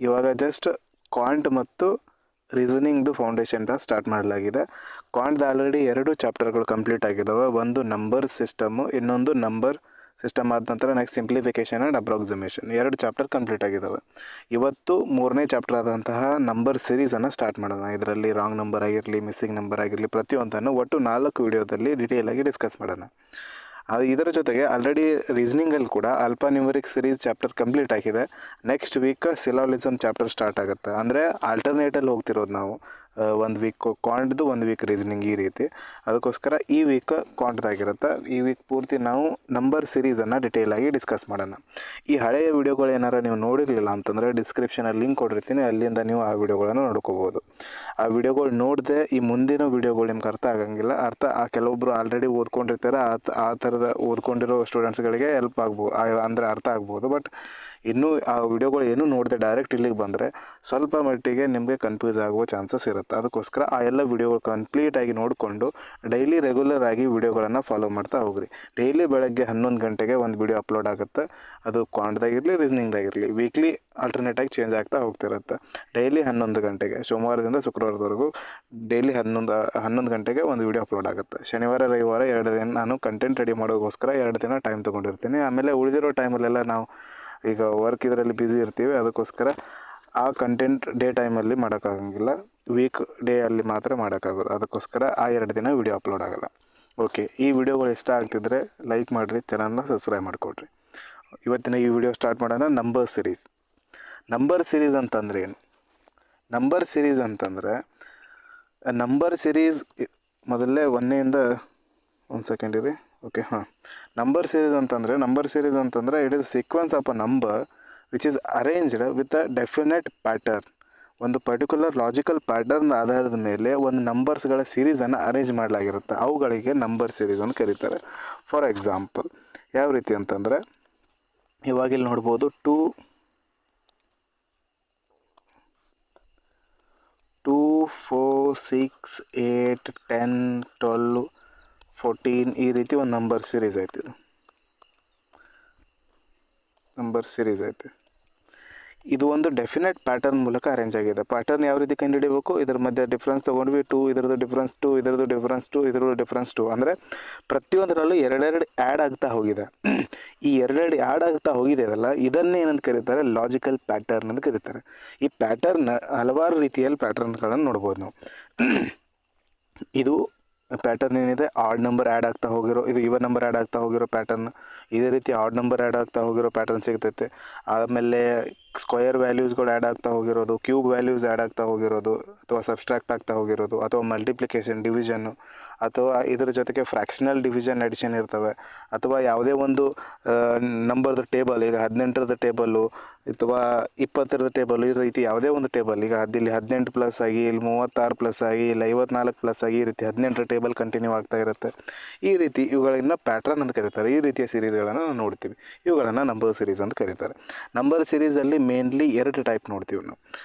ಇವಾಗ ಜಸ್ಟ್ ಕ್ವಾಂಟ್ ಮತ್ತು ರೀಸನಿಂಗ್ದು foundation start ಮಾಡಲಾಗಿದೆ. ಕ್ವಾಂಟ್ದು ಆಲ್ರೆಡಿ 2 ಚಾಪ್ಟರ್ಗಳು ಕಂಪ್ಲೀಟ್ ಆಗಿದ್ದಾವೆ. ಒಂದು ನಂಬರ್ ಸಿಸ್ಟಮು, ಇನ್ನೊಂದು ನಂಬರ್ ಸಿಸ್ಟಮ್ ಆದ ನಂತರ next simplification and approximation 2 chapter complete ಆಗಿದ್ದಾವೆ. ಇವತ್ತು 3ನೇ ಚಾಪ್ಟರ್ ಆದಂತಹ ನಂಬರ್ ಸಿರೀಸನ್ನು ಸ್ಟಾರ್ಟ್ ಮಾಡೋಣ. ಇದರಲ್ಲಿ ರಾಂಗ್ ನಂಬರ್ ಆಗಿರಲಿ, ಮಿಸ್ಸಿಂಗ್ ನಂಬರ್ ಆಗಿರಲಿ, ಪ್ರತಿಯೊಂದನ್ನು ಒಟ್ಟು 4 ವಿಡಿಯೋದಲ್ಲಿ ಡೀಟೇಲಾಗಿ ಡಿಸ್ಕಸ್ ಮಾಡೋಣ. ಇದರ ಜೊತೆಗೆ ಆಲ್ರೆಡಿ ರೀಸನಿಂಗಲ್ಲಿ ಕೂಡ alpha numeric series chapter complete ಆಗಿದೆ. ನೆಕ್ಸ್ಟ್ ವೀಕ್ ಸಿಲಾಲಿಸಮ್ ಚಾಪ್ಟರ್ ಸ್ಟಾರ್ಟ್ ಆಗುತ್ತೆ. ಅಂದರೆ ಆಲ್ಟರ್ನೇಟಲ್ಲಿ ಹೋಗ್ತಿರೋದು ನಾವು. ಒಂದು ವೀಕ್ ಕ್ವಾಂಟ್ದು, ಒಂದು ವೀಕ್ ರೀಸನಿಂಗ್, ಈ ರೀತಿ. ಅದಕ್ಕೋಸ್ಕರ ಈ ವೀಕ್ ಕ್ವಾಂಟ್ದಾಗಿರುತ್ತೆ. ಈ ವೀಕ್ ಪೂರ್ತಿ ನಾವು ನಂಬರ್ ಸಿರೀಸನ್ನು ಡಿಟೇಲಾಗಿ ಡಿಸ್ಕಸ್ ಮಾಡೋಣ. ಈ ಹಳೆಯ ವಿಡಿಯೋಗಳು ಏನಾರು ನೀವು ನೋಡಿರಲಿಲ್ಲ ಅಂತಂದರೆ ಡಿಸ್ಕ್ರಿಪ್ಷನಲ್ಲಿ ಲಿಂಕ್ ಕೊಟ್ಟಿರ್ತೀನಿ, ಅಲ್ಲಿಂದ ನೀವು ಆ ವಿಡಿಯೋಗಳನ್ನು ನೋಡ್ಕೋಬೋದು. ಆ ವಿಡಿಯೋಗಳು ನೋಡದೆ ಈ ಮುಂದಿನ ವಿಡಿಯೋಗಳು ನಿಮ್ಗೆ ಅರ್ಥ ಆಗಂಗಿಲ್ಲ. ಕೆಲವೊಬ್ಬರು ಆಲ್ರೆಡಿ ಓದ್ಕೊಂಡಿರ್ತಾರೆ, ಆ ಥರದ ಓದ್ಕೊಂಡಿರೋ ಸ್ಟೂಡೆಂಟ್ಸ್ಗಳಿಗೆ ಹೆಲ್ಪ್ ಆಗ್ಬೋದು, ಅಂದರೆ ಅರ್ಥ ಆಗ್ಬೋದು. ಬಟ್ ಇನ್ನೂ ಆ ವಿಡಿಯೋಗಳು ಏನೂ ನೋಡದೆ ಡೈರೆಕ್ಟ್ ಇಲ್ಲಿಗೆ ಬಂದರೆ ಸ್ವಲ್ಪ ಮಟ್ಟಿಗೆ ನಿಮಗೆ ಕನ್ಫ್ಯೂಸ್ ಆಗುವ ಚಾನ್ಸಸ್ ಇರುತ್ತೆ. ಅದಕ್ಕೋಸ್ಕರ ಆ ಎಲ್ಲ ವಿಡಿಯೋಗಳು ಕಂಪ್ಲೀಟಾಗಿ ನೋಡಿಕೊಂಡು ಡೈಲಿ ರೆಗ್ಯುಲರ್ ಆಗಿ ವಿಡಿಯೋಗಳನ್ನು ಫಾಲೋ ಮಾಡ್ತಾ ಹೋಗ್ರಿ. ಡೈಲಿ ಬೆಳಗ್ಗೆ 11 ಗಂಟೆಗೆ ಒಂದು ವಿಡಿಯೋ ಅಪ್ಲೋಡ್ ಆಗುತ್ತೆ. ಅದು ಕ್ವಾಂಟ್ದಾಗಿರಲಿ, ರೀಸನಿಂಗ್ದಾಗಿರಲಿ, ವೀಕ್ಲಿ ಆಲ್ಟರ್ನೇಟಾಗಿ ಚೇಂಜ್ ಆಗ್ತಾ ಹೋಗ್ತಿರುತ್ತೆ. ಡೈಲಿ 11 ಗಂಟೆಗೆ, ಸೋಮವಾರದಿಂದ ಶುಕ್ರವಾರದವರೆಗೂ ಡೈಲಿ 11 ಗಂಟೆಗೆ ಒಂದು ವಿಡಿಯೋ ಅಪ್ಲೋಡ್ ಆಗುತ್ತೆ. ಶನಿವಾರ, ರವಿವಾರ 2 ದಿನ ನಾನು ಕಂಟೆಂಟ್ ರೆಡಿ ಮಾಡೋಕ್ಕೋಸ್ಕರ 2 ದಿನ ಟೈಮ್ ತೊಗೊಂಡಿರ್ತೀನಿ. ಆಮೇಲೆ ಉಳಿದಿರೋ ಟೈಮಲ್ಲೆಲ್ಲ ನಾವು ಈಗ ವರ್ಕ್ ಇದರಲ್ಲಿ ಬ್ಯುಸಿ ಇರ್ತೀವಿ. ಅದಕ್ಕೋಸ್ಕರ ಆ ಕಂಟೆಂಟ್ ಡೇ ಟೈಮಲ್ಲಿ ಮಾಡೋಕ್ಕಾಗಂಗಿಲ್ಲ, ವೀಕ್ ಡೇ ಅಲ್ಲಿ ಮಾತ್ರ ಮಾಡೋಕ್ಕಾಗೋದು. ಅದಕ್ಕೋಸ್ಕರ ಆ 2 ದಿನ ವಿಡಿಯೋ ಅಪ್ಲೋಡ್ ಆಗೋಲ್ಲ. ಓಕೆ, ಈ ವಿಡಿಯೋಗಳು ಇಷ್ಟ ಆಗ್ತಿದ್ರೆ ಲೈಕ್ ಮಾಡಿರಿ, ಚಾನಲ್ನ ಸಬ್ಸ್ಕ್ರೈಬ್ ಮಾಡಿಕೊಡ್ರಿ. ಇವತ್ತಿನ ಈ ವಿಡಿಯೋ ಸ್ಟಾರ್ಟ್ ಮಾಡೋಣ. Number series. ನಂಬರ್ ಸಿರೀಸ್ ಅಂತಂದ್ರೆ ಏನು? ನಂಬರ್ ಸಿರೀಸ್ ಅಂತಂದರೆ ನಂಬರ್ ಸಿರೀಸ್ ಮೊದಲೇ 1ನೇಯಿಂದ ಒಂದು ಸೆಕೆಂಡ್ ಇರಿ. ಓಕೆ, ನಂಬರ್ ಸಿರೀಸ್ ಅಂತಂದರೆ it is sequence of a number which is arranged with a definite pattern. ಒಂದು ಪರ್ಟಿಕ್ಯುಲರ್ ಲಾಜಿಕಲ್ ಪ್ಯಾಟರ್ನ್ ಆಧಾರದ ಮೇಲೆ ಒಂದು ನಂಬರ್ಸ್ಗಳ ಸೀರೀಸನ್ನು ಅರೇಂಜ್ ಮಾಡಲಾಗಿರುತ್ತೆ. ಅವುಗಳಿಗೆ ನಂಬರ್ ಸೀರೀಸ್ ಅಂತ ಕರೀತಾರೆ. ಫಾರ್ ಎಕ್ಸಾಂಪಲ್ ಯಾವ ರೀತಿ ಅಂತಂದರೆ, ಇವಾಗಿಲ್ಲಿ ನೋಡ್ಬೋದು 2, 4, 6, 8, 10, 12, 14 ಈ ರೀತಿ ಒಂದು ನಂಬರ್ ಸಿರೀಸ್ ಐತಿ. ಇದು ಒಂದು ಡೆಫಿನೆಟ್ ಪ್ಯಾಟರ್ನ್ ಮೂಲಕ ಅರೇಂಜ್ ಆಗಿದೆ. ಪ್ಯಾಟರ್ನ್ ಯಾವ ರೀತಿ ಕಂಡುಹಿಡಿಯಬೇಕು? ಇದರ ಮಧ್ಯೆ ಡಿಫ್ರೆನ್ಸ್ ತೊಗೊಂಡ್ವಿ 2, ಇದರದ್ದು ಡಿಫ್ರೆನ್ಸ್ 2, ಇದರದ್ದು ಡಿಫ್ರೆನ್ಸ್ 2, ಇದರದ್ದು ಡಿಫ್ರೆನ್ಸ್ 2. ಅಂದರೆ ಪ್ರತಿಯೊಂದರಲ್ಲೂ 2 ಆ್ಯಡ್ ಆಗ್ತಾ ಹೋಗಿದೆ. ಈ 2 ಆ್ಯಡ್ ಆಗ್ತಾ ಹೋಗಿದೆಯಲ್ಲ, ಇದನ್ನೇ ಏನಂತ ಕರೀತಾರೆ? ಲಾಜಿಕಲ್ ಪ್ಯಾಟರ್ನ್ ಅಂತ ಕರೀತಾರೆ. ಈ ಪ್ಯಾಟರ್ನ್ ಹಲವಾರು ರೀತಿಯಲ್ಲಿ ಪ್ಯಾಟರ್ನ್ಗಳನ್ನು ನೋಡ್ಬೋದು ನಾವು. ಇದು ಪ್ಯಾಟರ್ನ್ ಏನಿದೆ, ಆಡ್ ನಂಬರ್ ಆ್ಯಡ್ ಆಗ್ತಾ ಹೋಗಿರೋ, ಇದು ಇವನ್ ನಂಬರ್ ಆ್ಯಡ್ ಆಗ್ತಾ ಹೋಗಿರೋ ಪ್ಯಾಟರ್ನ್. ಇದೇ ರೀತಿ ಆಡ್ ನಂಬರ್ ಆ್ಯಡ್ ಆಗ್ತಾ ಹೋಗಿರೋ ಪ್ಯಾಟರ್ನ್ ಸಿಗ್ತೈತೆ. ಆಮೇಲೆ ಸ್ಕ್ವಯರ್ ವ್ಯಾಲ್ಯೂಸ್ಗಳು ಆ್ಯಡ್ ಆಗ್ತಾ ಹೋಗಿರೋದು, ಕ್ಯೂಬ್ ವ್ಯಾಲ್ಯೂಸ್ ಆ್ಯಡ್ ಆಗ್ತಾ ಹೋಗಿರೋದು, ಅಥವಾ ಸಬ್ಸ್ಟ್ರಾಕ್ಟ್ ಆಗ್ತಾ ಹೋಗಿರೋದು, ಅಥವಾ ಮಲ್ಟಿಪ್ಲಿಕೇಶನ್, ಡಿವಿಷನ್ನು, ಅಥವಾ ಇದರ ಜೊತೆಗೆ ಫ್ರ್ಯಾಕ್ಷನಲ್ ಡಿವಿಷನ್, ಅಡಿಷನ್ ಇರ್ತವೆ. ಅಥವಾ ಯಾವುದೇ ಒಂದು ನಂಬರ್ದು ಟೇಬಲ್, ಈಗ 18ರದ ಟೇಬಲ್ಲು ಅಥವಾ 20ರದ ಟೇಬಲ್, ಈ ರೀತಿ ಯಾವುದೇ ಒಂದು ಟೇಬಲ್, ಈಗ ಇಲ್ಲಿ 18 ಪ್ಲಸ್ ಆಗಿ, ಇಲ್ಲಿ 36 ಪ್ಲಸ್ ಆಗಿ, ಇಲ್ಲಿ 54 ಪ್ಲಸ್ ಆಗಿ, ಈ ರೀತಿ 18ರ ಟೇಬಲ್ ಕಂಟಿನ್ಯೂ ಆಗ್ತಾ ಇರುತ್ತೆ. ಈ ರೀತಿ ಇವುಗಳನ್ನ ಪ್ಯಾಟ್ರನ್ ಅಂತ ಕರೀತಾರೆ. ಈ ರೀತಿಯ ಸೀರೀಸ್ಗಳನ್ನು ನಾವು ನೋಡ್ತೀವಿ. ಇವುಗಳನ್ನು ನಂಬರ್ ಸೀರೀಸ್ ಅಂತ ಕರೀತಾರೆ. ನಂಬರ್ ಸೀರೀಸಲ್ಲಿ ಮೇನ್ಲಿ 2 ಟೈಪ್ ನೋಡ್ತೀವಿ ನಾವು.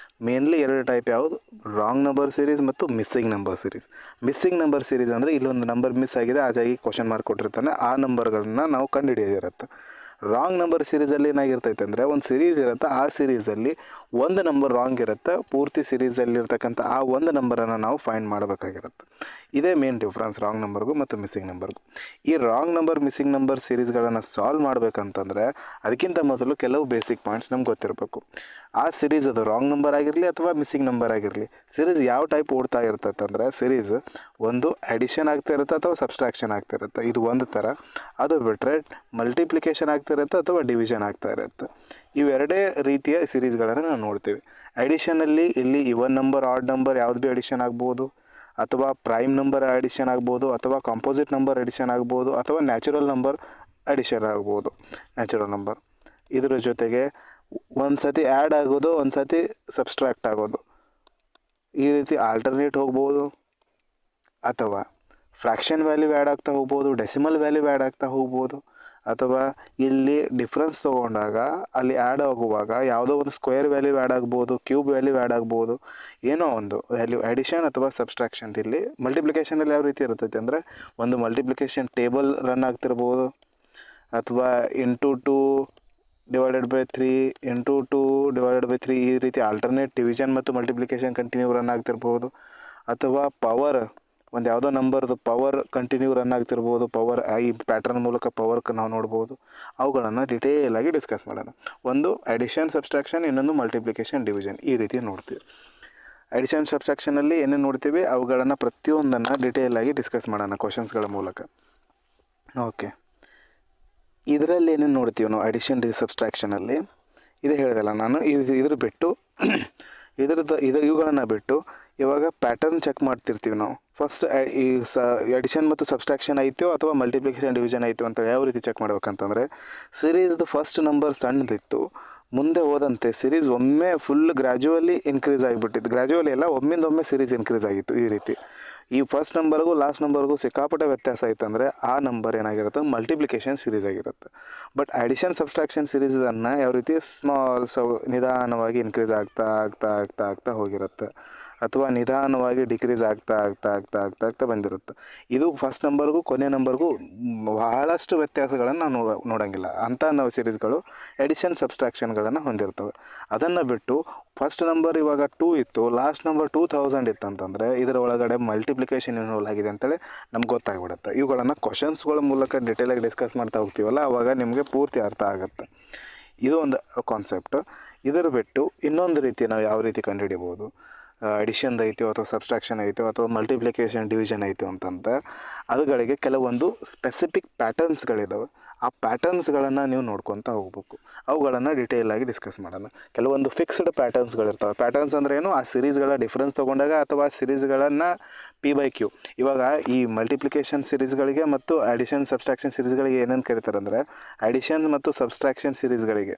ಮೇನ್ಲಿ 2 ಟೈಪ್ ಯಾವುದು? ರಾಂಗ್ ನಂಬರ್ ಸೀರೀಸ್ ಮತ್ತು missing number series. Missing number series ಅಂದರೆ ಇಲ್ಲೊಂದು ನಂಬರ್ ಮಿಸ್ ಆಗಿದೆ, ಆಚಾಗಿ ಕ್ವಶನ್ ಮಾರ್ಕ್ ಕೊಟ್ಟಿರ್ತಾನೆ, ಆ ನಂಬರ್ಗಳನ್ನ ನಾವು ಕಂಡುಹಿಡಿಯೋದಿರುತ್ತೆ. ರಾಂಗ್ ನಂಬರ್ ಸೀರೀಸಲ್ಲಿ ಏನಾಗಿರ್ತೈತೆ ಅಂದರೆ, ಒಂದು ಸಿರೀಸ್ ಇರುತ್ತೆ, ಆ ಸೀರೀಸಲ್ಲಿ ಒಂದು ನಂಬರ್ ರಾಂಗ್ ಇರುತ್ತೆ. ಪೂರ್ತಿ ಸೀರೀಸಲ್ಲಿರ್ತಕ್ಕಂಥ ಆ ಒಂದು ನಂಬರನ್ನು ನಾವು ಫೈಂಡ್ ಮಾಡಬೇಕಾಗಿರುತ್ತೆ. ಇದೇ ಮೇನ್ ಡಿಫ್ರೆನ್ಸ್ ರಾಂಗ್ ನಂಬರ್ಗೂ ಮತ್ತು ಮಿಸ್ಸಿಂಗ್ ನಂಬರ್ಗೂ. ಈ ರಾಂಗ್ ನಂಬರ್, ಮಿಸ್ಸಿಂಗ್ ನಂಬರ್ ಸೀರೀಸ್ಗಳನ್ನು ಸಾಲ್ವ್ ಮಾಡಬೇಕಂತಂದರೆ ಅದಕ್ಕಿಂತ ಮೊದಲು ಕೆಲವು ಬೇಸಿಕ್ ಪಾಯಿಂಟ್ಸ್ ನಮ್ಗೆ ಗೊತ್ತಿರಬೇಕು. ಆ ಸಿರೀಸ್ ಅದು ರಾಂಗ್ ನಂಬರ್ ಆಗಿರಲಿ ಅಥವಾ ಮಿಸ್ಸಿಂಗ್ ನಂಬರ್ ಆಗಿರಲಿ, ಸಿರೀಸ್ ಯಾವ ಟೈಪ್ ಓಡ್ತಾ ಇರ್ತೈತೆ ಅಂದರೆ, ಸಿರೀಸ್ ಒಂದು ಅಡಿಷನ್ ಆಗ್ತಾ ಇರುತ್ತೆ ಅಥವಾ ಸಬ್ಸ್ಟ್ರಾಕ್ಷನ್ ಆಗ್ತಾ ಇರುತ್ತೆ, ಇದು ಒಂದು ಥರ. ಅದು ಬಿಟ್ಟರೆ ಮಲ್ಟಿಪ್ಲಿಕೇಶನ್ ಆಗ್ತಿರುತ್ತೆ ಅಥವಾ ಡಿವಿಷನ್ ಆಗ್ತಾ ಇರುತ್ತೆ. ಇವೆರಡೇ ರೀತಿಯ ಸಿರೀಸ್ಗಳನ್ನು ನಾವು ನೋಡ್ತೀವಿ. ಅಡಿಷನಲ್ಲಿ ಇಲ್ಲಿ ಇವನ್ ನಂಬರ್, ಆಡ್ ನಂಬರ್ ಯಾವ್ದು ಭೀ ಅಡಿಷನ್ ಆಗ್ಬೋದು, ಅಥವಾ ಪ್ರೈಮ್ ನಂಬರ್ ಅಡಿಷನ್ ಆಗ್ಬೋದು, ಅಥವಾ ಕಾಂಪೋಸಿಟ್ ನಂಬರ್ ಅಡಿಷನ್ ಆಗ್ಬೋದು, ಅಥವಾ ನ್ಯಾಚುರಲ್ ನಂಬರ್ ಅಡಿಷನ್ ಆಗ್ಬೋದು. ನ್ಯಾಚುರಲ್ ನಂಬರ್ ಇದರ ಜೊತೆಗೆ ಒಂದು ಸತಿ ಆ್ಯಡ್ ಆಗೋದು, ಒಂದು ಸತಿ ಸಬ್ಸ್ಟ್ರಾಕ್ಟ್ ಆಗೋದು, ಈ ರೀತಿ ಆಲ್ಟರ್ನೇಟ್ ಹೋಗ್ಬೋದು. ಅಥವಾ ಫ್ರ್ಯಾಕ್ಷನ್ ವ್ಯಾಲ್ಯೂ ಆ್ಯಡ್ ಆಗ್ತಾ ಹೋಗ್ಬೋದು, ಡೆಸಿಮಲ್ ವ್ಯಾಲ್ಯೂ ಆ್ಯಡ್ ಆಗ್ತಾ ಹೋಗ್ಬೋದು. ಅಥವಾ ಇಲ್ಲಿ ಡಿಫ್ರೆನ್ಸ್ ತೊಗೊಂಡಾಗ ಅಲ್ಲಿ ಆ್ಯಡ್ ಆಗುವಾಗ ಯಾವುದೋ ಒಂದು ಸ್ಕ್ವೇರ್ ವ್ಯಾಲ್ಯೂ ಆ್ಯಡ್ ಆಗ್ಬೋದು, ಕ್ಯೂಬ್ ವ್ಯಾಲ್ಯೂ ಆ್ಯಡ್ ಆಗ್ಬೋದು, ಏನೋ ಒಂದು ವ್ಯಾಲ್ಯೂ ಅಡಿಷನ್ ಅಥವಾ ಸಬ್ಸ್ಟ್ರಾಕ್ಷನ್. ಇಲ್ಲಿ ಮಲ್ಟಿಪ್ಲಿಕೇಶನಲ್ಲಿ ಯಾವ ರೀತಿ ಇರ್ತೈತೆ ಅಂದರೆ, ಒಂದು ಮಲ್ಟಿಪ್ಲಿಕೇಶನ್ ಟೇಬಲ್ ರನ್ ಆಗ್ತಿರ್ಬೋದು, ಅಥವಾ into 2 divided by 3 into 2 divided by 3 ಈ ರೀತಿ ಆಲ್ಟರ್ನೇಟ್ ಡಿವಿಷನ್ ಮತ್ತು ಮಲ್ಟಿಪ್ಲಿಕೇಶನ್ ಕಂಟಿನ್ಯೂ ರನ್ ಆಗ್ತಿರ್ಬೋದು. ಅಥವಾ ಪವರ್ ಒಂದು ಯಾವುದೋ ನಂಬರ್ದು ಪವರ್ ಕಂಟಿನ್ಯೂ ರನ್ ಆಗ್ತಿರ್ಬೋದು. ಪವರ್ ಈ ಪ್ಯಾಟರ್ನ್ ಮೂಲಕ ಪವರ್ಗೆ ನಾವು ನೋಡ್ಬೋದು. ಅವುಗಳನ್ನು ಡಿಟೇಲಾಗಿ ಡಿಸ್ಕಸ್ ಮಾಡೋಣ. ಒಂದು ಅಡಿಷನ್ ಸಬ್ಸ್ಟ್ರಾಕ್ಷನ್, ಇನ್ನೊಂದು ಮಲ್ಟಿಪ್ಲಿಕೇಶನ್ ಡಿವಿಷನ್. ಈ ರೀತಿ ನೋಡ್ತೀವಿ. ಅಡಿಷನ್ ಸಬ್ಸ್ಟ್ರಾಕ್ಷನಲ್ಲಿ ಏನೇನು ನೋಡ್ತೀವಿ ಅವುಗಳನ್ನು ಪ್ರತಿಯೊಂದನ್ನು ಡಿಟೇಲಾಗಿ ಡಿಸ್ಕಸ್ ಮಾಡೋಣ ಕ್ವಶನ್ಸ್ಗಳ ಮೂಲಕ. ಓಕೆ, ಇದರಲ್ಲಿ ಏನೇನು ನೋಡ್ತೀವಿ ನಾವು ಅಡಿಷನ್ ಸಬ್ಸ್ಟ್ರಾಕ್ಷನಲ್ಲಿ? ಇದು ಹೇಳಿದಲ್ಲ ನಾನು, ಇದ್ರ ಬಿಟ್ಟು ಇವುಗಳನ್ನು ಬಿಟ್ಟು ಇವಾಗ ಪ್ಯಾಟರ್ನ್ ಚೆಕ್ ಮಾಡ್ತಿರ್ತೀವಿ ನಾವು. ಫಸ್ಟ್ ಈ ಅಡಿಷನ್ ಮತ್ತು ಸಬ್ಸ್ಟ್ರಾಕ್ಷನ್ ಆಯಿತು ಅಥವಾ ಮಲ್ಟಿಪ್ಲಿಕೇಶನ್ ಡಿವಿಷನ್ ಆಯಿತು ಅಂತ ಯಾವ ರೀತಿ ಚೆಕ್ ಮಾಡ್ಬೇಕಂತಂದರೆ, ಸಿರೀಸ್ದು ಫಸ್ಟ್ ನಂಬರ್ ಸಣ್ಣದಿತ್ತು, ಮುಂದೆ ಹೋದಂತೆ ಸಿರೀಸ್ ಒಮ್ಮೆ ಫುಲ್ ಗ್ರ್ಯಾಜುವಲಿ ಇನ್ಕ್ರೀಸ್ ಆಗಿಬಿಟ್ಟಿತ್ತು. ಗ್ರ್ಯಾಜುವಲಿ ಎಲ್ಲ ಒಮ್ಮಿಂದೊಮ್ಮೆ ಸಿರೀಸ್ ಇನ್ಕ್ರೀಸ್ ಆಗಿತ್ತು. ಈ ರೀತಿ ಈ ಫಸ್ಟ್ ನಂಬರ್ಗೂ ಲಾಸ್ಟ್ ನಂಬರ್ಗೂ ಸಿಕ್ಕಾಪಟ್ಟೆ ವ್ಯತ್ಯಾಸ ಆಯಿತು ಅಂದರೆ ಆ ನಂಬರ್ ಏನಾಗಿರುತ್ತೆ, ಮಲ್ಟಿಪ್ಲಿಕೇಶನ್ ಸಿರೀಸ್ ಆಗಿರುತ್ತೆ. ಬಟ್ ಅಡಿಷನ್ ಸಬ್ಸ್ಟ್ರಾಕ್ಷನ್ ಸಿರೀಸನ್ನು ಯಾವ ರೀತಿ ನಿಧಾನವಾಗಿ ಇನ್ಕ್ರೀಸ್ ಆಗ್ತಾ ಹೋಗಿರುತ್ತೆ, ಅಥವಾ ನಿಧಾನವಾಗಿ ಡಿಕ್ರೀಸ್ ಆಗ್ತಾ ಬಂದಿರುತ್ತೆ. ಇದು ಫಸ್ಟ್ ನಂಬರ್ಗೂ ಕೊನೆ ನಂಬರ್ಗೂ ಬಹಳಷ್ಟು ವ್ಯತ್ಯಾಸಗಳನ್ನು ನಾವು ನೋಡೋಂಗಿಲ್ಲ. ಅಂಥ ನಾವು ಸಿರೀಸ್ಗಳು ಎಡಿಷನ್ ಸಬ್ಸ್ಟ್ರಾಕ್ಷನ್ಗಳನ್ನು ಹೊಂದಿರ್ತವೆ. ಅದನ್ನು ಬಿಟ್ಟು ಫಸ್ಟ್ ನಂಬರ್ ಇವಾಗ 2 ಇತ್ತು, ಲಾಸ್ಟ್ ನಂಬರ್ 2000 ಇತ್ತು ಅಂತಂದರೆ ಇದರ ಒಳಗಡೆ ಮಲ್ಟಿಪ್ಲಿಕೇಶನ್ ಇನ್ವಾಲ್ವ್ ಆಗಿದೆ ಅಂತೇಳಿ ನಮ್ಗೆ ಗೊತ್ತಾಗ್ಬಿಡುತ್ತೆ. ಇವುಗಳನ್ನು ಕ್ವಶನ್ಸ್ಗಳ ಮೂಲಕ ಡಿಟೇಲಾಗಿ ಡಿಸ್ಕಸ್ ಮಾಡ್ತಾ ಹೋಗ್ತೀವಲ್ಲ, ಆವಾಗ ನಿಮಗೆ ಪೂರ್ತಿ ಅರ್ಥ ಆಗುತ್ತೆ. ಇದು ಒಂದು ಕಾನ್ಸೆಪ್ಟ್. ಇದರ ಬಿಟ್ಟು ಇನ್ನೊಂದು ರೀತಿ ನಾವು ಯಾವ ರೀತಿ ಕಂಡುಹಿಡಿಬೋದು, ಅಡಿಷನ್ ಐತೋ ಅಥವಾ ಸಬ್ಸ್ಟ್ರಾಕ್ಷನ್ ಐತೋ ಅಥವಾ ಮಲ್ಟಿಪ್ಲಿಕೇಶನ್ ಡಿವಿಷನ್ ಐತೋ ಅಂತಂತ ಅದುಗಳಿಗೆ ಕೆಲವೊಂದು ಸ್ಪೆಸಿಫಿಕ್ ಪ್ಯಾಟರ್ನ್ಸ್ಗಳಿದ್ದಾವೆ. ಆ ಪ್ಯಾಟರ್ನ್ಸ್ಗಳನ್ನು ನೀವು ನೋಡ್ಕೊತಾ ಹೋಗ್ಬೇಕು. ಅವುಗಳನ್ನು ಡಿಟೇಲಾಗಿ ಡಿಸ್ಕಸ್ ಮಾಡೋಣ. ಕೆಲವೊಂದು ಫಿಕ್ಸ್ಡ್ ಪ್ಯಾಟರ್ನ್ಸ್ಗಳಿರ್ತವೆ. ಪ್ಯಾಟರ್ನ್ಸ್ ಅಂದ್ರೆ ಏನು, ಆ ಸಿರೀಸ್ಗಳ ಡಿಫ್ರೆನ್ಸ್ ತೊಗೊಂಡಾಗ ಅಥವಾ ಸಿರೀಸ್ಗಳನ್ನು P/Q. ಇವಾಗ ಈ ಮಲ್ಟಿಪ್ಲಿಕೇಶನ್ ಸಿರೀಸ್ಗಳಿಗೆ ಮತ್ತು ಅಡಿಷನ್ ಸಬ್ಸ್ಟ್ರಾಕ್ಷನ್ ಸಿರೀಸ್ಗಳಿಗೆ ಏನೇನು ಕರೀತಾರೆ ಅಂದರೆ, ಅಡಿಷನ್ ಮತ್ತು ಸಬ್ಸ್ಟ್ರಾಕ್ಷನ್ ಸಿರೀಸ್ಗಳಿಗೆ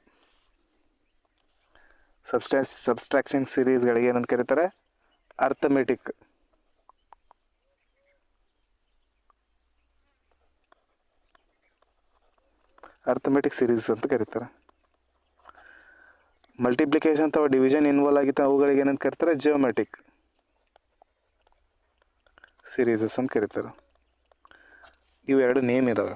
ಸಬ್ಸ್ಟ್ರಾಕ್ಷನ್ ಸಿರೀಸ್ಗಳಿಗೆ ಏನಂತ ಕರೀತಾರೆ, ಅರ್ಥಮೆಟಿಕ್ ಸಿರೀಸ್ ಅಂತ ಕರೀತಾರೆ. ಮಲ್ಟಿಪ್ಲಿಕೇಶನ್ ಅಥವಾ ಡಿವಿಷನ್ ಇನ್ವಾಲ್ವ್ ಆಗಿತ್ತು ಅವುಗಳಿಗೆ ಏನಂತ ಕರೀತಾರೆ, ಜಿಯೋಮೆಟ್ರಿಕ್ ಸಿರೀಸಸ್ ಅಂತ ಕರೀತಾರೆ. ಇವೆರಡು ನೇಮ್ ಇದಾವೆ.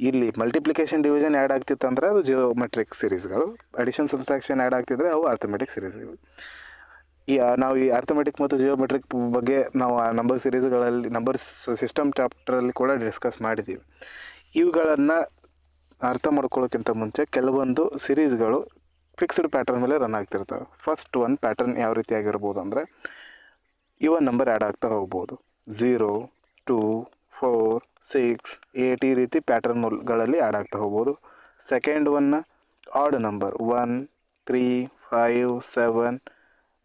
ಇಲ್ಲಿ ಮಲ್ಟಿಪ್ಲಿಕೇಶನ್ ಡಿವಿಷನ್ ಆ್ಯಡ್ ಆಗ್ತಿತ್ತು ಅಂದರೆ ಅದು ಜಿಯೋಮೆಟ್ರಿಕ್ ಸಿರೀಸ್ಗಳು, ಅಡಿಷನ್ ಸಬ್ಸ್ಟ್ರಾಕ್ಷನ್ ಆ್ಯಡ್ ಆಗ್ತಿದ್ರೆ ಅವು ಅರ್ಥಮೆಟಿಕ್ ಸಿರೀಸ್ಗಳು. ನಾವು ಈ ಅರ್ಥಮೆಟಿಕ್ ಮತ್ತು ಜಿಯೋಮೆಟ್ರಿಕ್ ಬಗ್ಗೆ ನಾವು ಆ ನಂಬರ್ ಸಿರೀಸ್ಗಳಲ್ಲಿ ನಂಬರ್ ಸಿಸ್ಟಮ್ ಚಾಪ್ಟರಲ್ಲಿ ಕೂಡ ಡಿಸ್ಕಸ್ ಮಾಡಿದ್ದೀವಿ. ಇವುಗಳನ್ನು ಅರ್ಥ ಮಾಡ್ಕೊಳ್ಳೋಕ್ಕಿಂತ ಮುಂಚೆ ಕೆಲವೊಂದು ಸಿರೀಸ್ಗಳು ಫಿಕ್ಸ್ಡ್ ಪ್ಯಾಟರ್ನ್ ಮೇಲೆ ರನ್ ಆಗ್ತಿರ್ತವೆ. ಫಸ್ಟ್ ಒನ್ ಪ್ಯಾಟರ್ನ್ ಯಾವ ರೀತಿ ಆಗಿರ್ಬೋದು ಅಂದರೆ, ಇವನ್ ನಂಬರ್ ಆ್ಯಡ್ ಆಗ್ತಾ ಹೋಗ್ಬೋದು. 0, 2, 4, 6, 8 ಈ ರೀತಿ ಪ್ಯಾಟರ್ನ್ಗಳಲ್ಲಿ ಆ್ಯಡ್ ಆಗ್ತಾ ಹೋಗ್ಬೋದು. ಸೆಕೆಂಡ್ ಒನ್ನ ಆಡ್ ನಂಬರ್ 1, 3, 5, 7,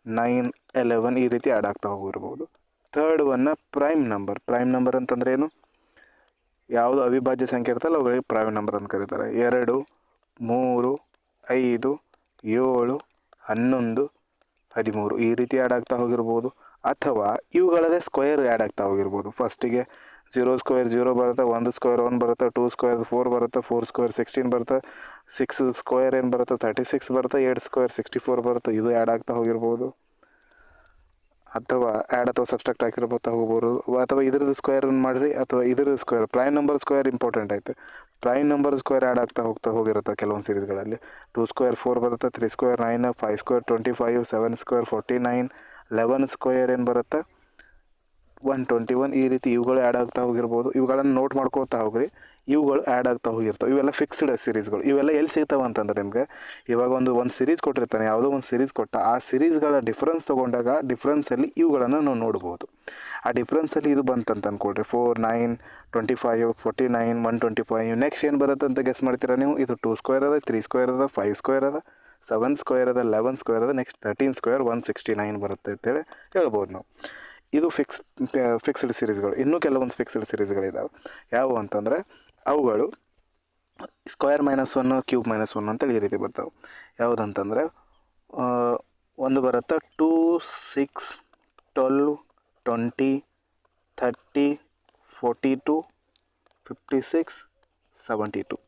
9, 11 ಈ ರೀತಿ ಆ್ಯಡ್ ಆಗ್ತಾ ಹೋಗಿರ್ಬೋದು. ಥರ್ಡ್ ಒನ್ನ ಪ್ರೈಮ್ ನಂಬರ್ ಅಂತಂದ್ರೆ ಏನು, ಯಾವುದು ಅವಿಭಾಜ್ಯ ಸಂಖ್ಯೆ ಇರ್ತಲ್ಲ ಅವುಗಳಿಗೆ ಪ್ರೈಮ್ ನಂಬರ್ ಅಂತ ಕರೀತಾರೆ. 2, 3, 5, 7, 11, 13 ಈ ರೀತಿ ಆ್ಯಡ್ ಆಗ್ತಾ ಹೋಗಿರ್ಬೋದು. ಅಥವಾ ಇವುಗಳದೇ ಸ್ಕ್ವೇರ್ ಆ್ಯಡ್ ಆಗ್ತಾ ಹೋಗಿರ್ಬೋದು. ಫಸ್ಟಿಗೆ 0 ಸ್ಕ್ವೇರ್ 0 ಬರುತ್ತೆ, 1 ಸ್ಕ್ವೇರ್ 1 ಬರುತ್ತೆ, 2 ಸ್ಕ್ವೇರ್ 4 ಬರುತ್ತೆ, 4 ಸ್ಕ್ವೇರ್ 16 ಬರುತ್ತೆ, 6 ಸ್ಕ್ವೇರ್ ಏನು ಬರುತ್ತೆ 36 ಬರುತ್ತೆ, 8 ಸ್ಕ್ವೇರ್ 64 ಬರುತ್ತೆ. ಇದು ಆ್ಯಡ್ ಆಗ್ತಾ ಹೋಗಿರ್ಬೋದು. ಅಥವಾ ಆ್ಯಡ್ ಅಥವಾ ಸಬ್ಸ್ಟ್ರಾಕ್ಟ್ ಆಗಿರ್ಬೋದು ಹೋಗ್ಬೋದು. ಅಥವಾ ಇದ್ರದ್ದು ಸ್ಕ್ವೇರ್ ಮಾಡಿರಿ, ಅಥವಾ ಇದ್ರದ್ದು square prime number square important ಆಯಿತು. ಪ್ರೈಮ್ ನಂಬರ್ ಸ್ಕ್ವೇರ್ ಆ್ಯಡ್ ಆಗ್ತಾ ಹೋಗಿರುತ್ತೆ ಕೆಲವೊಂದು ಸೀರೀಸ್ಗಳಲ್ಲಿ. 2 ಸ್ಕ್ವೇರ್ 4 ಬರುತ್ತೆ, 3 ಸ್ಕ್ವೇರ್ 9, 5 ಸ್ಕ್ವೇರ್ 25, 7 ಸ್ಕ್ವೇರ್ 49, 11 ಸ್ಕ್ವೇರ್ ಏನು ಬರುತ್ತೆ 121 ಈ ರೀತಿ ಇವುಗಳು ಆ್ಯಡ್ ಆಗ್ತಾ ಹೋಗಿರ್ಬೋದು. ಇವುಗಳನ್ನು ನೋಟ್ ಮಾಡ್ಕೊಳ್ತಾ ಹೋಗ್ರಿ. ಇವುಗಳು ಆ್ಯಡ್ ಆಗ್ತಾ ಹೋಗಿರ್ತವೆ. ಇವೆಲ್ಲ ಫಿಕ್ಸ್ಡ್ ಸಿರೀಸ್ಗಳು. ಇವೆಲ್ಲ ಎಲ್ಲಿ ಸಿಗ್ತಾವೆ ಅಂತಂದ್ರೆ ನಿಮಗೆ ಇವಾಗ ಒಂದು ಸಿರೀಸ್ ಕೊಟ್ಟಿರ್ತಾನೆ, ಯಾವುದೋ ಒಂದು ಸಿರೀಸ್ ಕೊಟ್ಟ ಆ ಸಿರೀಸ್ಗಳ ಡಿಫ್ರೆನ್ಸ್ ತೊಗೊಂಡಾಗ ಡಿಫ್ರೆನ್ಸಲ್ಲಿ ಇವುಗಳನ್ನು ನಾವು ನೋಡ್ಬೋದು. ಆ ಡಿಫ್ರೆನ್ಸಲ್ಲಿ ಇದು ಬಂತಂತ ಅಂದ್ಕೊಳ್ರಿ 4, 9, 25, 49, 125. ನೆಕ್ಸ್ಟ್ ಏನು ಬರುತ್ತೆ ಅಂತ ಗೆಸ್ ಮಾಡ್ತೀರಾ ನೀವು? ಇದು 2 ಸ್ಕ್ವೇರ್ ಅದ, 3 ಸ್ಕ್ವೇರ್ ಅದ, 5 ಸ್ಕ್ವೇರ್ ಅದ, 7 ಸ್ಕ್ವೇರ್ ಅದ, 11 ಸ್ಕ್ವೇರ್ ಅದ, ನೆಕ್ಸ್ಟ್ 13 ಸ್ಕ್ವೇರ್ 169 ಬರುತ್ತೆ ಅಂತೇಳಿ ಹೇಳ್ಬೋದು ನಾವು. ಇದು ಫಿಕ್ಸ್ಡ್ ಸಿರೀಸ್ಗಳು. ಇನ್ನೂ ಕೆಲವೊಂದು ಫಿಕ್ಸ್ಡ್ ಸಿರೀಸ್ಗಳಿದ್ದಾವೆ. ಯಾವುವು ಅಂತಂದರೆ ಅವುಗಳು ಸ್ಕ್ವೇರ್ -1 ಕ್ಯೂಬ್ -1 ಅಂತೇಳಿ ಈ ರೀತಿ ಬರ್ತಾವೆ. ಯಾವುದಂತಂದರೆ ಒಂದು ಬರುತ್ತೆ 2, 6, 12, 20, 30, 42, 56, 72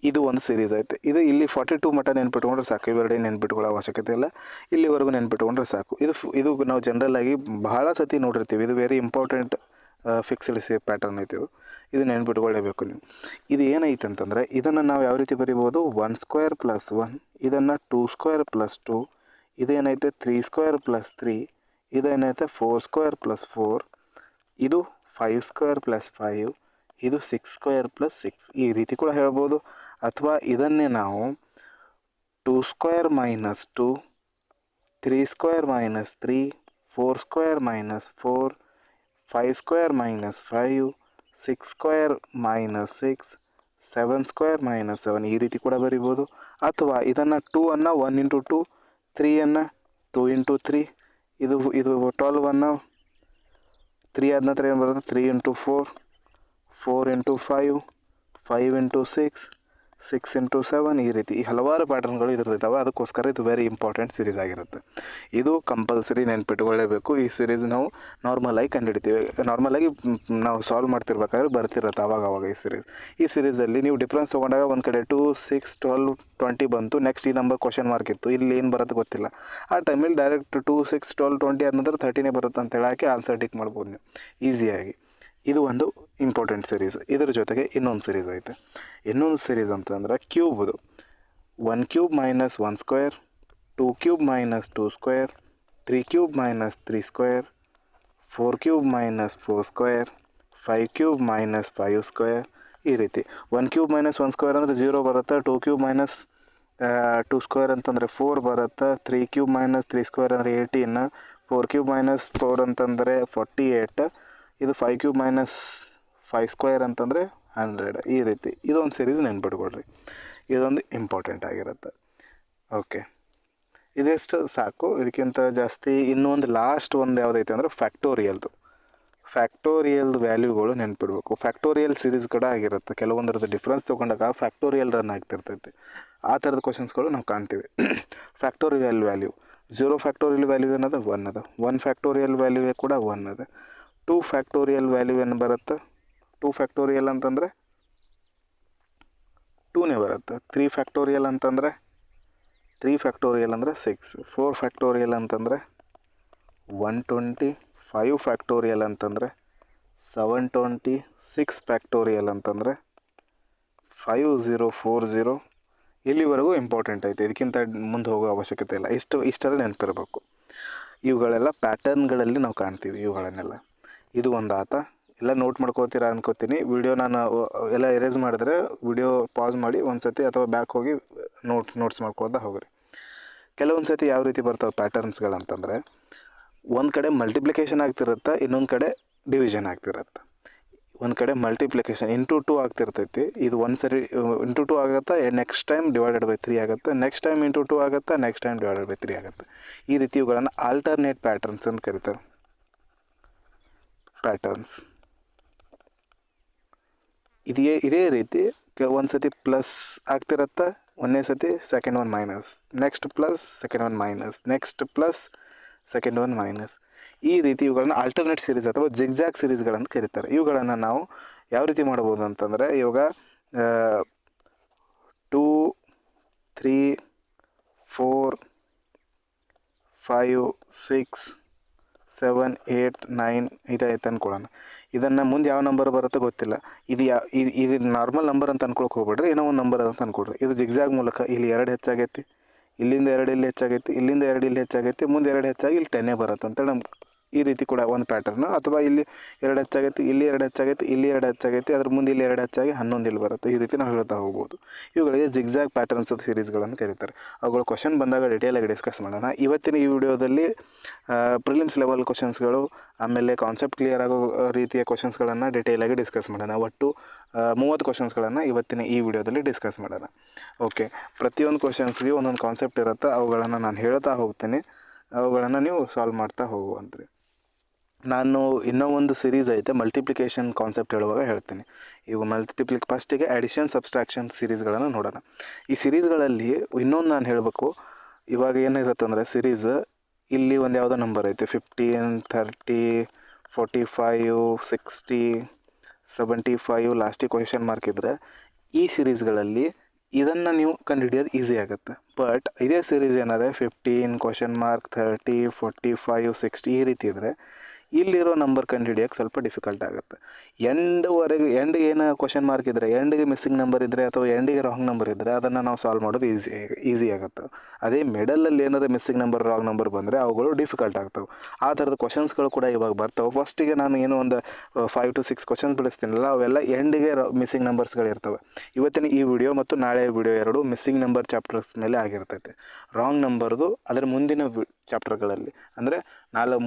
ಇದು ಒಂದು ಸಿರೀಸ್ ಐತೆ. ಇದು ಇಲ್ಲಿ 42 ಮಟ್ಟ ನೆನ್ಪಿಟ್ಕೊಂಡ್ರೆ ಸಾಕು. ಇವೆರಡೇ ನೆನ್ಪಿಟ್ಕೊಳ್ಳೋ ಅವಶ್ಯಕತೆ ಇಲ್ಲ, ಇಲ್ಲಿವರೆಗೂ ನೆನ್ಪಿಟ್ಕೊಂಡ್ರೆ ಸಾಕು. ಇದು ನಾವು ಜನರಲ್ ಆಗಿ ಬಹಳ ಸತಿ ನೋಡಿರ್ತೀವಿ. ಇದು ವೆರಿ ಇಂಪಾರ್ಟೆಂಟ್ ಫಿಕ್ಸ್ಡ್ ಪ್ಯಾಟರ್ನ್ ಐತೆ. ಇದು ನೆನ್ಪಿಟ್ಕೊಳ್ಳೇಬೇಕು ನೀವು. ಇದು ಏನೈತೆ ಅಂತಂದರೆ ಇದನ್ನು ನಾವು ಯಾವ ರೀತಿ ಬರಿಬೋದು, 1² + 1, ಇದನ್ನು 2² + 2, ಇದೇನೈತೆ 3² + 3, ಇದೇನೈತೆ 4² + 4, ಇದು 5² + 5, ಇದು 6² + 6 ಈ ರೀತಿ ಕೂಡ ಹೇಳ್ಬೋದು. ಅಥವಾ ಇದನ್ನೇ ನಾವು 2² - 2, 3² - 3, 4² - 4, 5² - 5, 6² - 6, 7² - 7 ಈ ರೀತಿ ಕೂಡ ಬರಿಬೋದು. ಅಥವಾ ಇದನ್ನು 2 ಅನ್ನು 1 × 2, 3 ಅನ್ನು 2 × 3, ಇದು 12 ಅನ್ನು 3 ಆದ ನಂತರ ಏನು ಬರುತ್ತೆ 3 × 4, 4 × 5, 5 × 6, 6 × 7 ಈ ರೀತಿ ಹಲವಾರು ಪ್ಯಾಟರ್ನ್ಗಳು ಇದ್ರದ್ದಾವೆ. ಅದಕ್ಕೋಸ್ಕರ ಇದು ವೆರಿ ಇಂಪಾರ್ಟೆಂಟ್ ಸೀರೀಸ್ ಆಗಿರುತ್ತೆ. ಇದು ಕಂಪಲ್ಸರಿ ನೆನ್ಪಿಟ್ಕೊಳ್ಳೇಬೇಕು. ಈ ಸೀರೀಸ್ ನಾವು ನಾರ್ಮಲಾಗಿ ಕಂಡುಹಿಡಿತೀವಿ. ನಾರ್ಮಲಾಗಿ ನಾವು ಸಾಲ್ವ್ ಮಾಡ್ತಿರ್ಬೇಕಾದ್ರೆ ಬರ್ತಿರುತ್ತೆ ಆವಾಗ ಈ ಸೀರೀಸಲ್ಲಿ ನೀವು ಡಿಫ್ರೆನ್ಸ್ ತೊಗೊಂಡಾಗ ಒಂದು ಕಡೆ 2, 6, 12, 20 ಬಂತು. ನೆಕ್ಸ್ಟ್ ಈ ನಂಬರ್ ಕ್ವಶನ್ ಮಾರ್ಕ್ ಇತ್ತು, ಇಲ್ಲಿ ಏನು ಬರುತ್ತೆ ಗೊತ್ತಿಲ್ಲ. ಆ ಟೈಮಲ್ಲಿ ಡೈರೆಕ್ಟ್ 2, 6, 12, 20 ಆದ ನಂತರ 30 ಬರುತ್ತೆ ಅಂತ ಹೇಳೋಕ್ಕೆ ಆನ್ಸರ್ ಟಿಕ್ ಮಾಡ್ಬೋದು ನೀವು ಈಸಿಯಾಗಿ. ಇದು ಒಂದು ಇಂಪಾರ್ಟೆಂಟ್ ಸೀರೀಸ್. ಇದರ ಜೊತೆಗೆ ಇನ್ನೊಂದು ಸೀರೀಸ್ ಐತೆ. ಇನ್ನೊಂದು ಸೀರೀಸ್ ಅಂತಂದ್ರೆ ಕ್ಯೂಬ್ದು 1³ - 1², 2³ - 2², 3³ - 3², 4³ - 4², 5³ - 5² ಈ ರೀತಿ. 1³ - 1² ಅಂದರೆ 0 ಬರುತ್ತೆ, 2³ - 2² ಅಂತಂದರೆ 4 ಬರುತ್ತೆ, 3³ - 3² ಅಂದರೆ 18, 4³ - 4 ಅಂತಂದರೆ 48, ಇದು 5³ - 5² ಅಂತಂದರೆ 100 ಈ ರೀತಿ. ಇದೊಂದು ಸೀರೀಸ್ ನೆನ್ಪಿಟ್ಕೊಳ್ರಿ, ಇದೊಂದು ಇಂಪಾರ್ಟೆಂಟ್ ಆಗಿರುತ್ತೆ. ಓಕೆ, ಇದೆಷ್ಟು ಸಾಕು. ಇದಕ್ಕಿಂತ ಜಾಸ್ತಿ ಇನ್ನೊಂದು ಲಾಸ್ಟ್ ಒಂದು ಯಾವುದೈತೆ ಅಂದರೆ ಫ್ಯಾಕ್ಟೋರಿಯಲ್ದು ವ್ಯಾಲ್ಯೂಗಳು ನೆನ್ಪಿಡ್ಬೇಕು. ಫ್ಯಾಕ್ಟೋರಿಯಲ್ ಸೀರೀಸ್ ಕೂಡ ಆಗಿರುತ್ತೆ. ಕೆಲವೊಂದರದ್ದು ಡಿಫ್ರೆನ್ಸ್ ತೊಗೊಂಡಾಗ ಫ್ಯಾಕ್ಟೋರಿಯಲ್ ರನ್ ಆಗ್ತಿರ್ತೈತೆ. ಆ ಥರದ ಕ್ವಶನ್ಸ್ಗಳು ನಾವು ಕಾಣ್ತೀವಿ. ಫ್ಯಾಕ್ಟೋರಿಯಲ್ ವ್ಯಾಲ್ಯೂ 0 ಫ್ಯಾಕ್ಟೋರಿಯಲ್ ವ್ಯಾಲ್ಯೂ ಏನದ 1 ಅದ, 1 ಫ್ಯಾಕ್ಟೋರಿಯಲ್ ವ್ಯಾಲ್ಯೂ ಕೂಡ 1 ಅದ, 2 ಫ್ಯಾಕ್ಟೋರಿಯಲ್ ವ್ಯಾಲ್ಯೂ ಏನು ಬರುತ್ತೆ, 2 ಫ್ಯಾಕ್ಟೋರಿಯಲ್ ಅಂತಂದರೆ 2ನೇ ಬರುತ್ತೆ. 3 ಫ್ಯಾಕ್ಟೋರಿಯಲ್ ಅಂತಂದರೆ 3 ಫ್ಯಾಕ್ಟೋರಿಯಲ್ ಅಂದರೆ 6, 4 ಫ್ಯಾಕ್ಟೋರಿಯಲ್ ಅಂತಂದರೆ 120, 5 ಫ್ಯಾಕ್ಟೋರಿಯಲ್ ಅಂತಂದರೆ 720, 6 ಫ್ಯಾಕ್ಟೋರಿಯಲ್ ಅಂತಂದರೆ 5040 ಇಲ್ಲಿವರೆಗೂ ಇಂಪಾರ್ಟೆಂಟ್ ಐತೆ. ಇದಕ್ಕಿಂತ ಮುಂದೆ ಹೋಗೋ ಅವಶ್ಯಕತೆ ಇಲ್ಲ. ಇಷ್ಟೆಲ್ಲ ನೆನಪಿರಬೇಕು. ಇವುಗಳೆಲ್ಲ ಪ್ಯಾಟರ್ನ್ಗಳಲ್ಲಿ ನಾವು ಕಾಣ್ತೀವಿ ಇವುಗಳನ್ನೆಲ್ಲ. ಇದು ಒಂದು ಆತ. ಎಲ್ಲ ನೋಟ್ ಮಾಡ್ಕೋತೀರಾ ಅನ್ಕೋತೀನಿ. ವಿಡಿಯೋ ನಾನು ಎಲ್ಲ ಎರೇಸ್ ಮಾಡಿದ್ರೆ ವಿಡಿಯೋ ಪಾಸ್ ಮಾಡಿ ಒಂದು ಸತಿ ಅಥವಾ ಬ್ಯಾಕ್ ಹೋಗಿ ನೋಟ್ಸ್ ಮಾಡ್ಕೊಳ್ತಾ ಹೋಗ್ರಿ. ಕೆಲವೊಂದು ಸತಿ ಯಾವ ರೀತಿ ಬರ್ತಾವೆ ಪ್ಯಾಟರ್ನ್ಸ್ಗಳಂತಂದರೆ, ಒಂದು ಕಡೆ ಮಲ್ಟಿಪ್ಲಿಕೇಶನ್ ಆಗ್ತಿರುತ್ತೆ, ಇನ್ನೊಂದು ಕಡೆ ಡಿವಿಷನ್ ಆಗ್ತಿರುತ್ತೆ. ಒಂದು ಕಡೆ ಮಲ್ಟಿಪ್ಲಿಕೇಶನ್ ಇಂಟು 2 ಆಗ್ತಿರ್ತೈತಿ. ಇದು ಒಂದು ಸರಿ ಇಂಟು 2 ಆಗುತ್ತೆ, ನೆಕ್ಸ್ಟ್ ಟೈಮ್ /3 ಆಗುತ್ತೆ, ನೆಕ್ಸ್ಟ್ ಟೈಮ್ ಇಂಟು 2 ಆಗುತ್ತೆ, ನೆಕ್ಸ್ಟ್ ಟೈಮ್ /3 ಆಗುತ್ತೆ. ಈ ರೀತಿ ಇವುಗಳನ್ನು ಆಲ್ಟರ್ನೇಟ್ ಪ್ಯಾಟರ್ನ್ಸ್ ಅಂತ ಕರೀತಾರೆ. ಪ್ಯಾಟರ್ನ್ಸ್ ಇದೇ ರೀತಿ ಒಂದು ಸತಿ ಪ್ಲಸ್ ಆಗ್ತಿರುತ್ತೆ, ಒಂದನೇ ಸತಿ second one minus, next plus second one minus, next plus second one minus. ಈ ರೀತಿ ಇವುಗಳನ್ನು ಆಲ್ಟರ್ನೇಟ್ ಸೀರೀಸ್ ಅಥವಾ ಜಿಗ್ಜಾಗ್ ಸೀರೀಸ್ಗಳಂತ ಕರೀತಾರೆ. ಇವುಗಳನ್ನು ನಾವು ಯಾವ ರೀತಿ ಮಾಡ್ಬೋದು ಅಂತಂದರೆ, ಇವಾಗ 2, 3, 4, 5, 6, 7, 8, 9 ಇದಾಯ್ತು ಅಂದ್ಕೊಳ್ಳೋಣ. ಇದನ್ನು ಮುಂದೆ ಯಾವ ನಂಬರ್ ಬರುತ್ತೋ ಗೊತ್ತಿಲ್ಲ. ಇದು ನಾರ್ಮಲ್ ನಂಬರ್ ಅಂತ ಅನ್ಕೊಳಕ್ಕೆ ಹೋಗ್ಬೇಡ್ರಿ, ಏನೋ ಒಂದು ನಂಬರ್ ಅಂತ ಅಂದ್ಕೊಡ್ರಿ. ಇದು ಜಿಗ್ಜಾಗ್ ಮೂಲಕ ಇಲ್ಲಿ 2 ಹೆಚ್ಚಾಗೈತಿ, ಇಲ್ಲಿಂದ 2 ಇಲ್ಲಿ ಹೆಚ್ಚಾಗೈತಿ, ಇಲ್ಲಿಂದ 2 ಇಲ್ಲಿ ಹೆಚ್ಚಾಗೈತಿ, ಮುಂದೆ 2 ಹೆಚ್ಚಾಗಿ ಇಲ್ಲಿ 10 ಬರುತ್ತೆ ಅಂತೇಳಿ ನಮ್ಗೆ ಈ ರೀತಿ ಕೂಡ ಒಂದು ಪ್ಯಾಟರ್ನು. ಅಥವಾ ಇಲ್ಲಿ 2 ಹೆಚ್ಚಾಗೈತಿ, ಇಲ್ಲಿ 2 ಹೆಚ್ಚಾಗೈತಿ, ಇಲ್ಲಿ 2 ಹೆಚ್ಚಾಗೈತಿ, ಅದ್ರ ಮುಂದೆ ಇಲ್ಲಿ 2 ಹೆಚ್ಚಾಗಿ 11 ಇಲ್ಲಿ ಬರುತ್ತೆ. ಈ ರೀತಿ ನಾವು ಹೇಳ್ತಾ ಹೋಗ್ಬೋದು. ಇವುಗಳಿಗೆ ಜಿಗ್ಜಾಗ್ ಪ್ಯಾಟರ್ನ್ಸ್ ಆಫ್ ಸೀರೀಸ್ಗಳನ್ನು ಕರೀತಾರೆ. ಅವುಗಳು ಕ್ವಶನ್ ಬಂದಾಗ ಡಿಟೇಲಾಗಿ ಡಿಸ್ಕಸ್ ಮಾಡೋಣ. ಇವತ್ತಿನ ಈ ವಿಡಿಯೋದಲ್ಲಿ ಪ್ರಿಲಿಮ್ಸ್ ಲೆವೆಲ್ ಕ್ವಶನ್ಸ್ಗಳು, ಆಮೇಲೆ ಕಾನ್ಸೆಪ್ಟ್ ಕ್ಲಿಯರ್ ಆಗೋ ರೀತಿಯ ಕ್ವಶನ್ಸ್ಗಳನ್ನು ಡಿಟೇಲಾಗಿ ಡಿಸ್ಕಸ್ ಮಾಡೋಣ. ಒಟ್ಟು 30 ಕ್ವಶನ್ಸ್ಗಳನ್ನು ಇವತ್ತಿನ ಈ ವಿಡಿಯೋದಲ್ಲಿ ಡಿಸ್ಕಸ್ ಮಾಡೋಣ. ಓಕೆ, ಪ್ರತಿಯೊಂದು ಕ್ವಶನ್ಸ್ಗೆ ಒಂದೊಂದು ಕಾನ್ಸೆಪ್ಟ್ ಇರುತ್ತೆ. ಅವುಗಳನ್ನು ನಾನು ಹೇಳ್ತಾ ಹೋಗ್ತೀನಿ, ಅವುಗಳನ್ನು ನೀವು ಸಾಲ್ವ್ ಮಾಡ್ತಾ ಹೋಗುವಂತ್ರಿ. ನಾನು ಇನ್ನೂ ಒಂದು ಸೀರೀಸ್ ಐತೆ ಮಲ್ಟಿಪ್ಲಿಕೇಶನ್ ಕಾನ್ಸೆಪ್ಟ್ ಹೇಳುವಾಗ ಹೇಳ್ತೀನಿ. ಇವು ಫಸ್ಟಿಗೆ ಅಡಿಷನ್ ಸಬ್ಸ್ಟ್ರಾಕ್ಷನ್ ಸೀರೀಸ್ಗಳನ್ನು ನೋಡೋಣ. ಈ ಸೀರೀಸ್ಗಳಲ್ಲಿ ಇನ್ನೊಂದು ನಾನು ಹೇಳಬೇಕು. ಇವಾಗ ಏನಿರುತ್ತೆ ಅಂದರೆ ಸೀರೀಸ್ ಇಲ್ಲಿ ಒಂದು ಯಾವುದೋ ನಂಬರ್ ಐತೆ 15, 30, 45, 60, 75 ಲಾಸ್ಟಿಗೆ ಕ್ವೆಶ್ಚನ್ ಮಾರ್ಕ್ ಇದ್ದರೆ ಈ ಸೀರೀಸ್ಗಳಲ್ಲಿ ಇದನ್ನು ನೀವು ಕಂಡುಹಿಡಿಯೋದು ಈಸಿ ಆಗುತ್ತೆ. ಬಟ್ ಇದೇ ಸೀರೀಸ್ ಏನಾದರೆ 15 ಕ್ವೆಶ್ಚನ್ ಮಾರ್ಕ್ 30, 45, 60 ಈ ರೀತಿ ಇದ್ದರೆ ಇಲ್ಲಿರೋ ನಂಬರ್ ಕಂಡುಹಿಡಿಯೋಕ್ಕೆ ಸ್ವಲ್ಪ ಡಿಫಿಕಲ್ಟ್ ಆಗುತ್ತೆ. ಎಂಡ್ ಏನು ಕ್ವಶನ್ ಮಾರ್ಕ್ ಇದ್ದರೆ, ಎಂಡಿಗೆ ಮಿಸ್ಸಿಂಗ್ ನಂಬರ್ ಇದ್ದರೆ ಅಥವಾ ಎಂಡಿಗೆ ರಾಂಗ್ ನಂಬರ್ ಇದ್ದರೆ ಅದನ್ನು ನಾವು ಸಾಲ್ವ್ ಮಾಡೋದು ಈಸಿ ಆಗುತ್ತೆ. ಅದೇ ಮಿಡಲಲ್ಲಿ ಏನಾದರೂ ಮಿಸ್ಸಿಂಗ್ ನಂಬರ್ ರಾಂಗ್ ನಂಬರ್ ಬಂದರೆ ಅವುಗಳು ಡಿಫಿಕಲ್ಟ್ ಆಗ್ತವೆ. ಆ ಥರದ ಕ್ವಶನ್ಸ್ಗಳು ಕೂಡ ಇವಾಗ ಬರ್ತವೆ. ಫಸ್ಟಿಗೆ ನಾನು ಏನೋ ಒಂದು 5 to 6 ಕ್ವಶನ್ಸ್ ಬಿಡಿಸ್ತೀನಲ್ಲ, ಅವೆಲ್ಲ ಎಂಡಿಗೆ ಮಿಸ್ಸಿಂಗ್ ನಂಬರ್ಸ್ಗಳಿರ್ತವೆ. ಇವತ್ತಿನ ಈ ವಿಡಿಯೋ ಮತ್ತು ನಾಳೆ ವಿಡಿಯೋ ಎರಡು ಮಿಸ್ಸಿಂಗ್ ನಂಬರ್ ಚಾಪ್ಟರ್ಸ್ ಮೇಲೆ ಆಗಿರ್ತೈತೆ. ರಾಂಗ್ ನಂಬರ್ದು ಅದರ ಮುಂದಿನ ಚಾಪ್ಟರ್ಗಳಲ್ಲಿ ಅಂದರೆ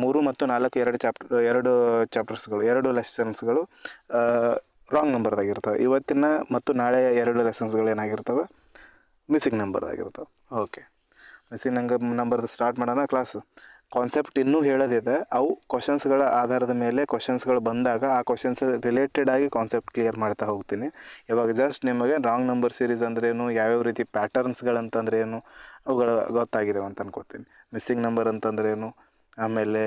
3 ಮತ್ತು 4 ಎರಡು ಚಾಪ್ಟರ್ಸ್ಗಳು, 2 ಲೆಸನ್ಸ್ಗಳು ರಾಂಗ್ ನಂಬರ್ದಾಗಿರ್ತವೆ. ಇವತ್ತಿನ ಮತ್ತು ನಾಳೆ 2 ಲೆಸನ್ಸ್ಗಳು ಏನಾಗಿರ್ತವೆ, ಮಿಸ್ಸಿಂಗ್ ನಂಬರ್ದಾಗಿರ್ತವೆ. ಓಕೆ, ಮಿಸ್ಸಿಂಗ್ ನಂಬರ್ದು ಸ್ಟಾರ್ಟ್ ಮಾಡೋಣ ಕ್ಲಾಸು. ಕಾನ್ಸೆಪ್ಟ್ ಇನ್ನೂ ಹೇಳೋದಿದೆ. ಅವು ಕ್ವಶನ್ಸ್ಗಳ ಆಧಾರದ ಮೇಲೆ ಕ್ವಶನ್ಸ್ಗಳು ಬಂದಾಗ ಆ ಕ್ವಶನ್ಸ್ ರಿಲೇಟೆಡ್ ಆಗಿ ಕಾನ್ಸೆಪ್ಟ್ ಕ್ಲಿಯರ್ ಮಾಡ್ತಾ ಹೋಗ್ತೀನಿ. ಇವಾಗ ಜಸ್ಟ್ ನಿಮಗೆ ರಾಂಗ್ ನಂಬರ್ ಸೀರೀಸ್ ಅಂದ್ರೇನು, ಯಾವ್ಯಾವ ರೀತಿ ಪ್ಯಾಟರ್ನ್ಸ್ಗಳಂತಂದ್ರೆ ಏನು ಅವುಗಳು ಗೊತ್ತಾಗಿದ್ದಾವೆ ಅಂತ ಅನ್ಕೋತೀನಿ. ಮಿಸ್ಸಿಂಗ್ ನಂಬರ್ ಅಂತಂದ್ರೇನು, ಆಮೇಲೆ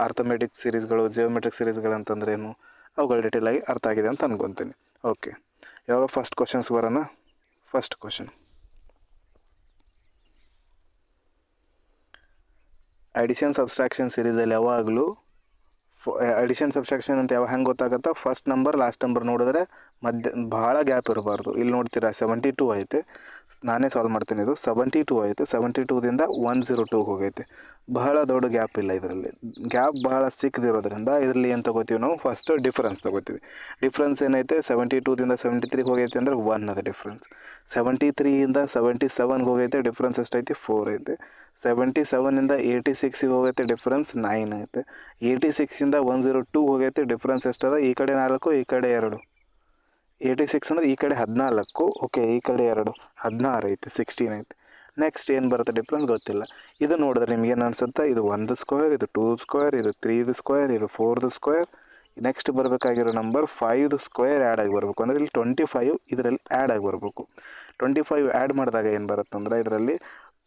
ಅರ್ಥಮೆಟಿಕ್ ಸೀರೀಸ್ಗಳು, ಜಿಯೋಮೆಟ್ರಿಕ್ ಸೀರೀಸ್ಗಳಂತಂದ್ರೇನು, ಅವುಗಳು ಡೀಟೇಲಾಗಿ ಅರ್ಥ ಆಗಿದೆ ಅಂತ ಅನ್ಕೊತೀನಿ. ಓಕೆ, ಯಾವಾಗ ಫಸ್ಟ್ ಕ್ವಶನ್ಸ್ ಬರೋಣ. ಫಸ್ಟ್ ಕ್ವಶನ್, ಅಡಿಷನ್ ಸಬ್ಸ್ಟ್ರಾಕ್ಷನ್ ಸೀರೀಸಲ್ಲಿ ಯಾವಾಗಲೂ ಅಡಿಷನ್ ಸಬ್ಸ್ಟ್ರಾಕ್ಷನ್ ಅಂತ ಹೆಂಗೆ ಗೊತ್ತಾಗುತ್ತಾ, ಫಸ್ಟ್ ನಂಬರ್ ಲಾಸ್ಟ್ ನಂಬರ್ ನೋಡಿದ್ರೆ ಭಾಳ ಗ್ಯಾಪ್ ಇರಬಾರ್ದು. ಇಲ್ಲಿ ನೋಡ್ತೀರಾ 72 ಐತೆ, ನಾನೇ ಸಾಲ್ವ್ ಮಾಡ್ತೀನಿ. ಇದು 72 ಐತೆ, 72ದಿಂದ 102 ಹೋಗೈತೆ. ಬಹಳ ದೊಡ್ಡ ಗ್ಯಾಪ್ ಇಲ್ಲ ಇದರಲ್ಲಿ. ಗ್ಯಾಪ್ ಬಹಳ ಸಿಕ್ಕದಿರೋದ್ರಿಂದ ಇದರಲ್ಲಿ ಏನು ತೊಗೋತೀವಿ ನಾವು, ಫಸ್ಟ್ ಡಿಫ್ರೆನ್ಸ್ ತೊಗೋತೀವಿ. ಡಿಫ್ರೆನ್ಸ್ ಏನೈತೆ, 72ದಿಂದ 73 ಹೋಗೈತೆ ಅಂದರೆ 1 ಅದ ಡಿಫ್ರೆನ್ಸ್. 73ಯಿಂದ 77 ಹೋಗೈತೆ, ಡಿಫ್ರೆನ್ಸ್ ಎಷ್ಟೈತಿ, 4 ಐತೆ. 77ಇಂದ 86 ಹೋಗೈತೆ, ಡಿಫ್ರೆನ್ಸ್ 9 ಐತೆ. 86ಇಂದ 102 ಹೋಗೈತೆ, ಡಿಫ್ರೆನ್ಸ್ ಎಷ್ಟದ, ಈ ಕಡೆ 4 ಈ ಕಡೆ 2. 86 ಅಂದರೆ ಈ ಕಡೆ 14, ಓಕೆ, ಈ ಕಡೆ 2 16 ಐತೆ, 16 ಐತೆ. ನೆಕ್ಸ್ಟ್ ಏನು ಬರುತ್ತೆ ಡಿಫ್ರೆನ್ಸ್ ಗೊತ್ತಿಲ್ಲ. ಇದು ನೋಡಿದ್ರೆ ನಿಮ್ಗೇನು ಅನಿಸುತ್ತೆ, ಇದು 1 ಸ್ಕ್ವೇರ್, ಇದು 2 ಸ್ಕ್ವೇರ್, ಇದು 3 ಸ್ಕ್ವೇರ್, ಇದು 4 ಸ್ಕ್ವೇರ್. ನೆಕ್ಸ್ಟ್ ಬರಬೇಕಾಗಿರೋ ನಂಬರ್ 5 ಸ್ಕ್ವೇರ್ ಆ್ಯಡ್ ಆಗಿ ಬರಬೇಕು. ಅಂದರೆ ಇಲ್ಲಿ 25 ಇದರಲ್ಲಿ ಆ್ಯಡ್ ಆಗಿ ಬರಬೇಕು. 25 ಆ್ಯಡ್ ಮಾಡಿದಾಗ ಏನು ಬರುತ್ತಂದ್ರೆ ಇದರಲ್ಲಿ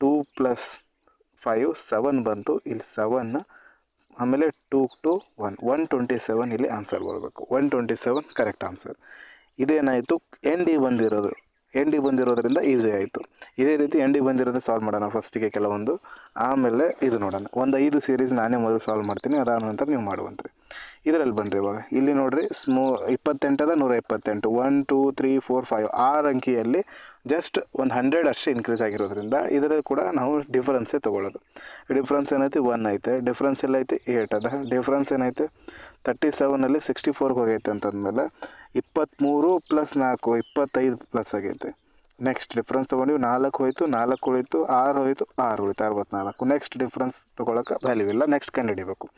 2 + 5 7 ಬಂತು. ಇಲ್ಲಿ 7, ಆಮೇಲೆ 2 to 1 127 ಇಲ್ಲಿ ಆನ್ಸರ್ ಬರಬೇಕು. 127 ಕರೆಕ್ಟ್ ಆನ್ಸರ್. ಇದೇನಾಯಿತು, ಎಂಡಿಗೆ ಬಂದಿರೋದ್ರಿಂದ ಈಸಿ ಆಯಿತು. ಇದೇ ರೀತಿ ಎಂಡಿಗೆ ಬಂದಿರೋದು ಸಾಲ್ವ್ ಮಾಡೋಣ ಫಸ್ಟಿಗೆ ಕೆಲವೊಂದು, ಆಮೇಲೆ ಇದು ನೋಡೋಣ. ಒಂದು 5 ಸೀರೀಸ್ ನಾನೇ ಮೊದಲು ಸಾಲ್ವ್ ಮಾಡ್ತೀನಿ, ಅದಾದ ನಂತರ ನೀವು ಮಾಡುವಂತ್ರಿ. ಇದರಲ್ಲಿ ಬನ್ನಿರಿ. ಇವಾಗ ಇಲ್ಲಿ ನೋಡಿರಿ, 28 ಅದ, 128, 1 2 3 4 5 6 ಅಂಕಿಯಲ್ಲಿ ಜಸ್ಟ್ ಒಂದು 100 ಅಷ್ಟೇ ಇನ್ಕ್ರೀಸ್ ಆಗಿರೋದ್ರಿಂದ ಇದರಲ್ಲಿ ಕೂಡ ನಾವು ಡಿಫ್ರೆನ್ಸೇ ತೊಗೊಳ್ಳೋದು. ಡಿಫ್ರೆನ್ಸ್ ಏನೈತಿ, 1 ಐತೆ. ಡಿಫ್ರೆನ್ಸ್ ಎಲ್ಲೈತಿ, 8 ಅದ. ಡಿಫ್ರೆನ್ಸ್ ಏನೈತೆ, 37ಅಲ್ಲಿ 64 ಹೋಗೈತೆ ಅಂತಂದಮೇಲೆ 23 + 4 25 ಪ್ಲಸ್ ಆಗೈತೆ. ನೆಕ್ಸ್ಟ್ ಡಿಫ್ರೆನ್ಸ್ ತೊಗೊಂಡು 4 ಹೋಯಿತು, 4 ಉಳಿತು, 6 ಹೋಯಿತು, 6 ಉಳಿತು, 64. ನೆಕ್ಸ್ಟ್ ಡಿಫ್ರೆನ್ಸ್ ತೊಗೊಳಕ್ಕೆ ವ್ಯಾಲ್ಯೂ ಇಲ್ಲ, ನೆಕ್ಸ್ಟ್ ಕಂಡುಹಿಡಿಬೇಕು.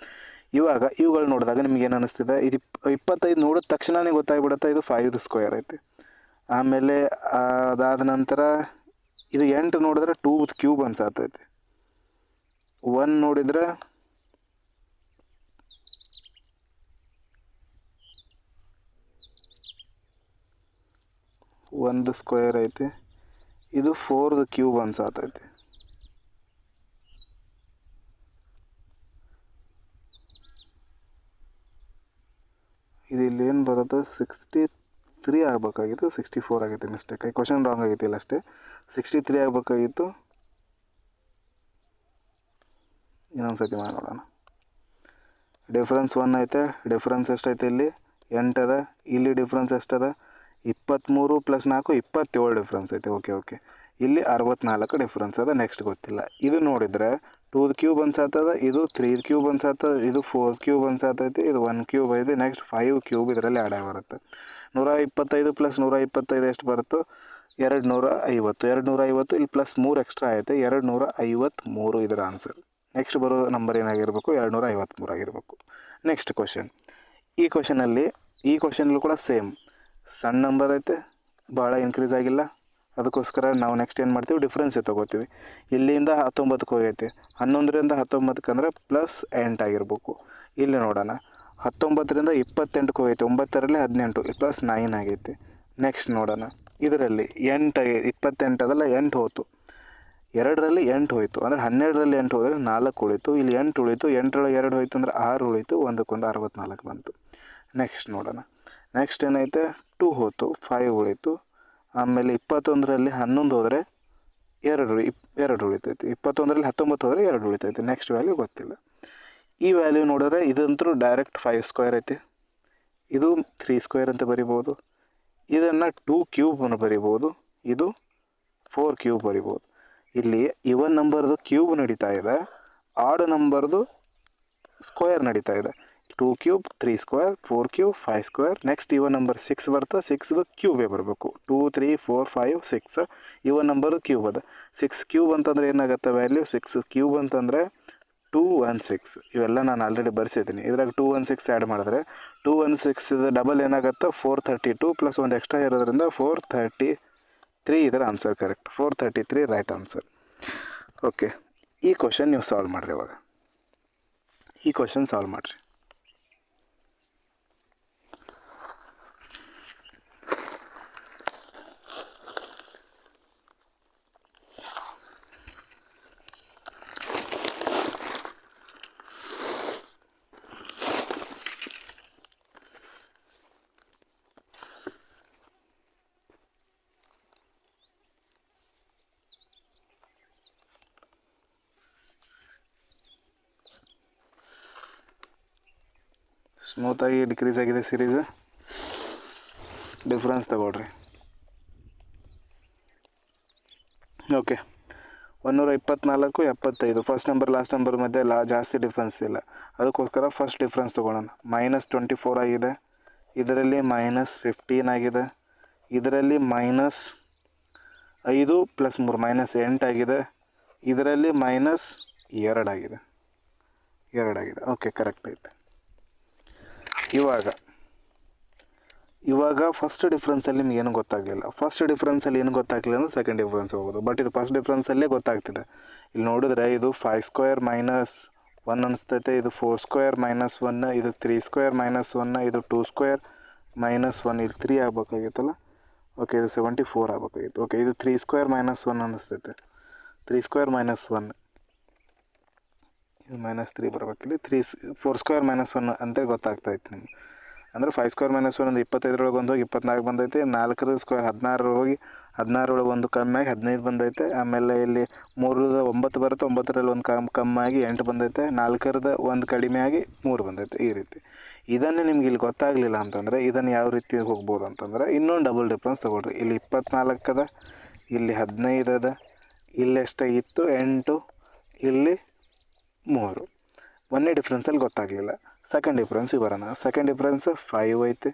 ಇವಾಗ ಇವುಗಳು ನೋಡಿದಾಗ ನಿಮ್ಗೆ ಏನು ಅನ್ನಿಸ್ತಿದೆ, ಇದು 25 ನೋಡಿದ ತಕ್ಷಣವೇ ಗೊತ್ತಾಗ್ಬಿಡುತ್ತೆ ಇದು 5 ಸ್ಕ್ವೇರ್ ಐತೆ. ಆಮೇಲೆ ಅದಾದ ನಂತರ ಇದು 8 ನೋಡಿದ್ರೆ 2 ಕ್ಯೂಬ್ ಅನ್ಸಾತೈತೆ. 1 ನೋಡಿದರೆ 1 ಸ್ಕ್ವೇರ್ ಐತೆ. ಇದು 4 ಕ್ಯೂಬ್ ಅನ್ಸಾತೈತೆ. ಇದು ಇಲ್ಲಿ ಏನು ಬರುತ್ತೆ, 63 ಆಗಬೇಕಾಗಿತ್ತು, 64 ಆಗೈತೆ. ಮಿಸ್ಟೇಕ್, ಕ್ವಶನ್ ರಾಂಗ್ ಆಗೈತಿ ಇಲ್ಲ ಅಷ್ಟೇ. 63 ಆಗಬೇಕಾಗಿತ್ತು. ಇನ್ನೊಂದು ಸತಿ ಮಾಡಿ ನೋಡೋಣ. ಡಿಫ್ರೆನ್ಸ್ 1 ಐತೆ. ಡಿಫ್ರೆನ್ಸ್ ಎಷ್ಟೈತೆ, ಇಲ್ಲಿ 8 ಅದ. ಇಲ್ಲಿ ಡಿಫ್ರೆನ್ಸ್ ಎಷ್ಟದ, 23 + 4 27 ಡಿಫ್ರೆನ್ಸ್ ಐತೆ. ಓಕೆ, ಇಲ್ಲಿ 64 ಡಿಫ್ರೆನ್ಸ್ ಅದ. ನೆಕ್ಸ್ಟ್ ಗೊತ್ತಿಲ್ಲ. ಇದು ನೋಡಿದರೆ 2 ಕ್ಯೂಬ್ ಅನ್ಸಾತದ, ಇದು 3 ಕ್ಯೂಬ್ ಅನ್ಸಾತದ, ಇದು 4 ಕ್ಯೂಬ್ ಅನ್ಸಾತೈತಿ, ಇದು 1 ಕ್ಯೂಬ್ ಐತೆ. ನೆಕ್ಸ್ಟ್ 5 ಕ್ಯೂಬ್ ಇದರಲ್ಲಿ ಆ್ಯಡ್ ಆಗಿ ಬರುತ್ತೆ. 125 + 125 ಎಷ್ಟು ಬರುತ್ತೋ, 250. 250 ಇಲ್ಲಿ +3 ಎಕ್ಸ್ಟ್ರಾ ಐತೆ, 253 ಇದರ ಆನ್ಸರ್. ನೆಕ್ಸ್ಟ್ ಬರೋ ನಂಬರ್ ಏನಾಗಿರಬೇಕು, 253 ಆಗಿರಬೇಕು. Next question. ಈ ಕ್ವಶನಲ್ಲೂ ಕೂಡ ಸೇಮ್ ಸಣ್ಣ ನಂಬರ್ ಐತೆ, ಭಾಳ ಇನ್ಕ್ರೀಸ್ ಆಗಿಲ್ಲ. ಅದಕ್ಕೋಸ್ಕರ ನಾವು ನೆಕ್ಸ್ಟ್ ಏನು ಮಾಡ್ತೀವಿ, ಡಿಫ್ರೆನ್ಸೇ ತೊಗೋತೀವಿ. ಇಲ್ಲಿಂದ 19ಕ್ಕೆ ಹೋಗೈತೆ, 11ರಿಂದ 19ಕ್ಕೆ ಅಂದರೆ +8 ಆಗಿರ್ಬೇಕು. ಇಲ್ಲಿ ನೋಡೋಣ, 19ರಿಂದ 28ಕ್ಕೆ ಹೋಗೈತೆ, 9ರಲ್ಲಿ 18 +9 ಆಗೈತೆ. ನೆಕ್ಸ್ಟ್ ನೋಡೋಣ, ಇದರಲ್ಲಿ 8 28 ಅದಲ್ಲ, 8 ಹೋಯ್ತು. 2ರಲ್ಲಿ 8 ಹೋಯಿತು, ಅಂದರೆ 12ರಲ್ಲಿ 8 ಹೋದರೆ 4 ಉಳಿತು. ಇಲ್ಲಿ 8 ಉಳಿತು, 8ರೊಳಗೆ 2 ಹೋಯ್ತು ಅಂದರೆ 6 ಉಳಿತು, 1ಕ್ಕೆ 64 ಬಂತು. ನೆಕ್ಸ್ಟ್ ನೋಡೋಣ. ನೆಕ್ಸ್ಟ್ ಏನೈತೆ, 2 ಹೋಯ್ತು, 5 ಉಳಿತು. ಆಮೇಲೆ 21ರಲ್ಲಿ 11 ಹೋದರೆ 2 ಉಳಿತೈತಿ. 21ರಲ್ಲಿ 19 ಹೋದರೆ 2 ಉಳಿತೈತಿ. ನೆಕ್ಸ್ಟ್ ವ್ಯಾಲ್ಯೂ ಗೊತ್ತಿಲ್ಲ. ಈ ವ್ಯಾಲ್ಯೂ ನೋಡಿದ್ರೆ ಇದಂತೂ ಡೈರೆಕ್ಟ್ 5 ಸ್ಕ್ವೇರ್ ಐತಿ, ಇದು 3 ಸ್ಕ್ವೇರ್ ಅಂತ ಬರಿಬೋದು, ಇದನ್ನು 2 ಕ್ಯೂಬ್ ಅನ್ನು ಬರಿಬೋದು, ಇದು 4 ಕ್ಯೂಬ್ ಬರಿಬೋದು. ಇಲ್ಲಿ ಇವನ್ ನಂಬರ್ದು ಕ್ಯೂಬ್ ನಡೀತಾ ಇದೆ, ಆಡ್ ನಂಬರ್ದು ಸ್ಕ್ವೇರ್ ನಡೀತಾ ಇದೆ. 2 cube 3 square, 4 cube 5 square. Next even number 6 ಬರ್ತಾ 6ದು ಕ್ಯೂಬೇ ಬರಬೇಕು. 2 3 4 5 6 ಇವನ್ ನಂಬರ್ ಕ್ಯೂಬ್ ಅದ. 6 ಕ್ಯೂಬ್ ಅಂತಂದರೆ ಏನಾಗುತ್ತೆ ವ್ಯಾಲ್ಯೂ, 6 ಕ್ಯೂಬ್ ಅಂತಂದರೆ 216. ಇವೆಲ್ಲ ನಾನು ಆಲ್ರೆಡಿ ಬರ್ಸಿದ್ದೀನಿ. ಇದ್ರಾಗ 216 ಆ್ಯಡ್ ಮಾಡಿದ್ರೆ 216 ಡಬಲ್ ಏನಾಗುತ್ತೆ 432 ಪ್ಲಸ್ ಒಂದು ಎಕ್ಸ್ಟ್ರಾ ಇರೋದ್ರಿಂದ 433 ಇದರ answer correct. 433 right answer. Okay, ಈ ಕ್ವಶನ್ ನೀವು ಸಾಲ್ವ್ ಮಾಡಿರಿ. ಇವಾಗ ಈ ಕ್ವಶನ್ ಸಾಲ್ವ್ ಮಾಡಿರಿ. ಸ್ಮೂತಾಗಿ ಡಿಕ್ರೀಸ್ ಆಗಿದೆ ಸೀರೀಸ್. ಡಿಫ್ರೆನ್ಸ್ ತಗೊಳ್ರಿ. Okay, 124 75. First number last number ಮಧ್ಯೆ ಜಾಸ್ತಿ ಡಿಫ್ರೆನ್ಸ್ ಇಲ್ಲ, ಅದಕ್ಕೋಸ್ಕರ ಫಸ್ಟ್ ಡಿಫ್ರೆನ್ಸ್ ತೊಗೊಳ್ಳೋಣ. -24 ಆಗಿದೆ, ಇದರಲ್ಲಿ -15 ಆಗಿದೆ, ಇದರಲ್ಲಿ -5 + 3 -8 ಆಗಿದೆ, ಇದರಲ್ಲಿ -2 ಆಗಿದೆ. 2 ಆಗಿದೆ. ಓಕೆ, ಕರೆಕ್ಟ್ ಐತೆ. ಇವಾಗ ಫಸ್ಟ್ ಡಿಫ್ರೆನ್ಸಲ್ಲಿ ನಿಮ್ಗೆ ಏನು ಗೊತ್ತಾಗಲಿಲ್ಲ. ಫಸ್ಟ್ ಡಿಫ್ರೆನ್ಸಲ್ಲಿ ಏನು ಗೊತ್ತಾಗಲಿಲ್ಲ ಅಂದರೆ ಸೆಕೆಂಡ್ ಡಿಫ್ರೆನ್ಸ್ ಹೋಗೋದು. ಬಟ್ ಇದು ಫಸ್ಟ್ ಡಿಫ್ರೆನ್ಸಲ್ಲೇ ಗೊತ್ತಾಗ್ತಿದೆ. ಇಲ್ಲಿ ನೋಡಿದ್ರೆ ಇದು 5 ಸ್ಕ್ವೇರ್ -1 ಅನಿಸ್ತೈತೆ, ಇದು 4 ಸ್ಕ್ವೇರ್ -1, ಇದು 3 ಸ್ಕ್ವೇರ್ -1, ಇದು 2 ಸ್ಕ್ವೇರ್ -1, ಇಲ್ಲಿ 3 ಆಗಬೇಕಾಗಿತ್ತಲ್ಲ. ಓಕೆ, ಇದು 74 ಆಗಬೇಕಾಗಿತ್ತು. ಓಕೆ, ಇದು 3 ಸ್ಕ್ವೇರ್ -1 ಅನಿಸ್ತೈತೆ. 3 ಸ್ಕ್ವೇರ್ -1, ಇದು -3 ಬರಬೇಕಿಲ್ಲಿ. 4 ಸ್ಕ್ವೇರ್ -1 ಅಂತೇಳಿ ಗೊತ್ತಾಗ್ತಾಯಿತ್ತು ನಿಮ್ಗೆ. ಅಂದರೆ 5 ಸ್ಕ್ವೇರ್ -1 ಒಂದು 25 ಒಂದು ಹೋಗಿ 24 ಬಂದೈತೆ. 4 ಸ್ಕ್ವೇರ್ 16 ಹೋಗಿ 16 ಒಂದು ಕಮ್ಮಿ ಆಗಿ 15 ಬಂದೈತೆ. ಆಮೇಲೆ ಇಲ್ಲಿ 3 9 ಬರುತ್ತೆ, 9ರಲ್ಲಿ ಒಂದು ಕಮ್ಮಿ ಆಗಿ 8 ಬಂದೈತೆ. 4 ಒಂದು ಕಡಿಮೆ ಆಗಿ 3 ಬಂದೈತೆ. ಈ ರೀತಿ. ಇದನ್ನೇ ನಿಮ್ಗೆ ಇಲ್ಲಿ ಗೊತ್ತಾಗಲಿಲ್ಲ ಅಂತಂದರೆ ಇದನ್ನು ಯಾವ ರೀತಿ ಹೋಗ್ಬೋದು ಅಂತಂದರೆ ಇನ್ನೊಂದು ಡಬಲ್ ಡಿಫ್ರೆನ್ಸ್ ತೊಗೊಳ್ರಿ. ಇಲ್ಲಿ 24 ಅದ, ಇಲ್ಲಿ 15 ಅದ, ಇಲ್ಲಿ ಎಷ್ಟಾಗಿತ್ತು 8, ಇಲ್ಲಿ 3. ಒಂದೇ ಡಿಫ್ರೆನ್ಸಲ್ಲಿ ಗೊತ್ತಾಗಲಿಲ್ಲ. ಸೆಕೆಂಡ್ ಡಿಫ್ರೆನ್ಸಿಗೆ ಬರೋಣ. ಸೆಕೆಂಡ್ ಡಿಫ್ರೆನ್ಸ್ 5 ಐತೆ,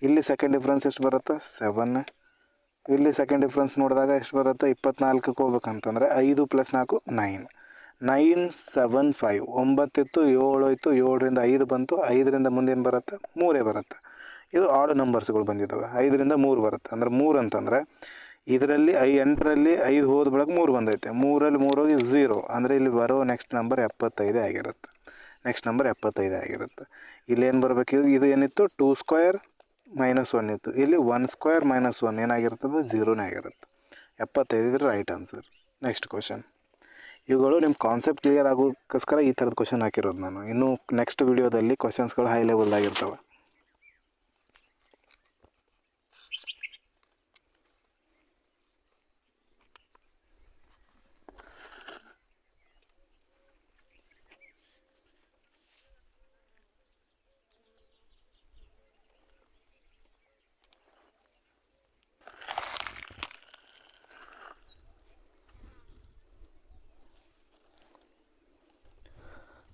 ಇಲ್ಲಿ ಸೆಕೆಂಡ್ ಡಿಫ್ರೆನ್ಸ್ ಎಷ್ಟು ಬರುತ್ತೆ 7. ಇಲ್ಲಿ ಸೆಕೆಂಡ್ ಡಿಫ್ರೆನ್ಸ್ ನೋಡಿದಾಗ ಎಷ್ಟು ಬರುತ್ತೆ 24ಕ್ಕೆ ಹೋಗ್ಬೇಕಂತಂದರೆ 5 + 4 9. 9 7 5 9 ಇತ್ತು, 7 ಹೋಯ್ತು, 7ರಿಂದ 5 ಬಂತು, 5ರಿಂದ ಮುಂದೇನು ಬರುತ್ತೆ 3 ಬರುತ್ತೆ. ಇದು ಆಡ್ ನಂಬರ್ಸ್ಗಳು ಬಂದಿದ್ದಾವೆ. 5ರಿಂದ 3 ಬರುತ್ತೆ. ಅಂದರೆ 3 ಅಂತಂದರೆ ಇದರಲ್ಲಿ 8ರಲ್ಲಿ 5 ಹೋದ ಬಳಿಕ 3 ಬಂದೈತೆ. 3ರಲ್ಲಿ 3 ಹೋಗಿ 0, ಅಂದರೆ ಇಲ್ಲಿ ಬರೋ ನೆಕ್ಸ್ಟ್ ನಂಬರ್ 75 ಆಗಿರುತ್ತೆ. ನೆಕ್ಸ್ಟ್ ನಂಬರ್ 75 ಆಗಿರುತ್ತೆ. ಇಲ್ಲಿ ಏನು ಬರಬೇಕು, ಇದು ಏನಿತ್ತು 2 ಸ್ಕ್ವೇರ್ -1 ಇತ್ತು, ಇಲ್ಲಿ 1 ಸ್ಕ್ವೇರ್ -1 ಏನಾಗಿರ್ತದೆ 0ನೇ ಆಗಿರುತ್ತೆ. 75 ರೈಟ್ ಆನ್ಸರ್. Next question. ಇವುಗಳು ನಿಮ್ಮ ಕಾನ್ಸೆಪ್ಟ್ ಕ್ಲಿಯರ್ ಆಗೋಕ್ಕೋಸ್ಕರ ಈ ಥರದ ಕ್ವಶನ್ ಹಾಕಿರೋದು ನಾನು. ಇನ್ನು ನೆಕ್ಸ್ಟ್ ವಿಡಿಯೋದಲ್ಲಿ ಕ್ವಶನ್ಸ್ಗಳು ಹೈ ಲೆವೆಲ್ ಆಗಿರ್ತವೆ.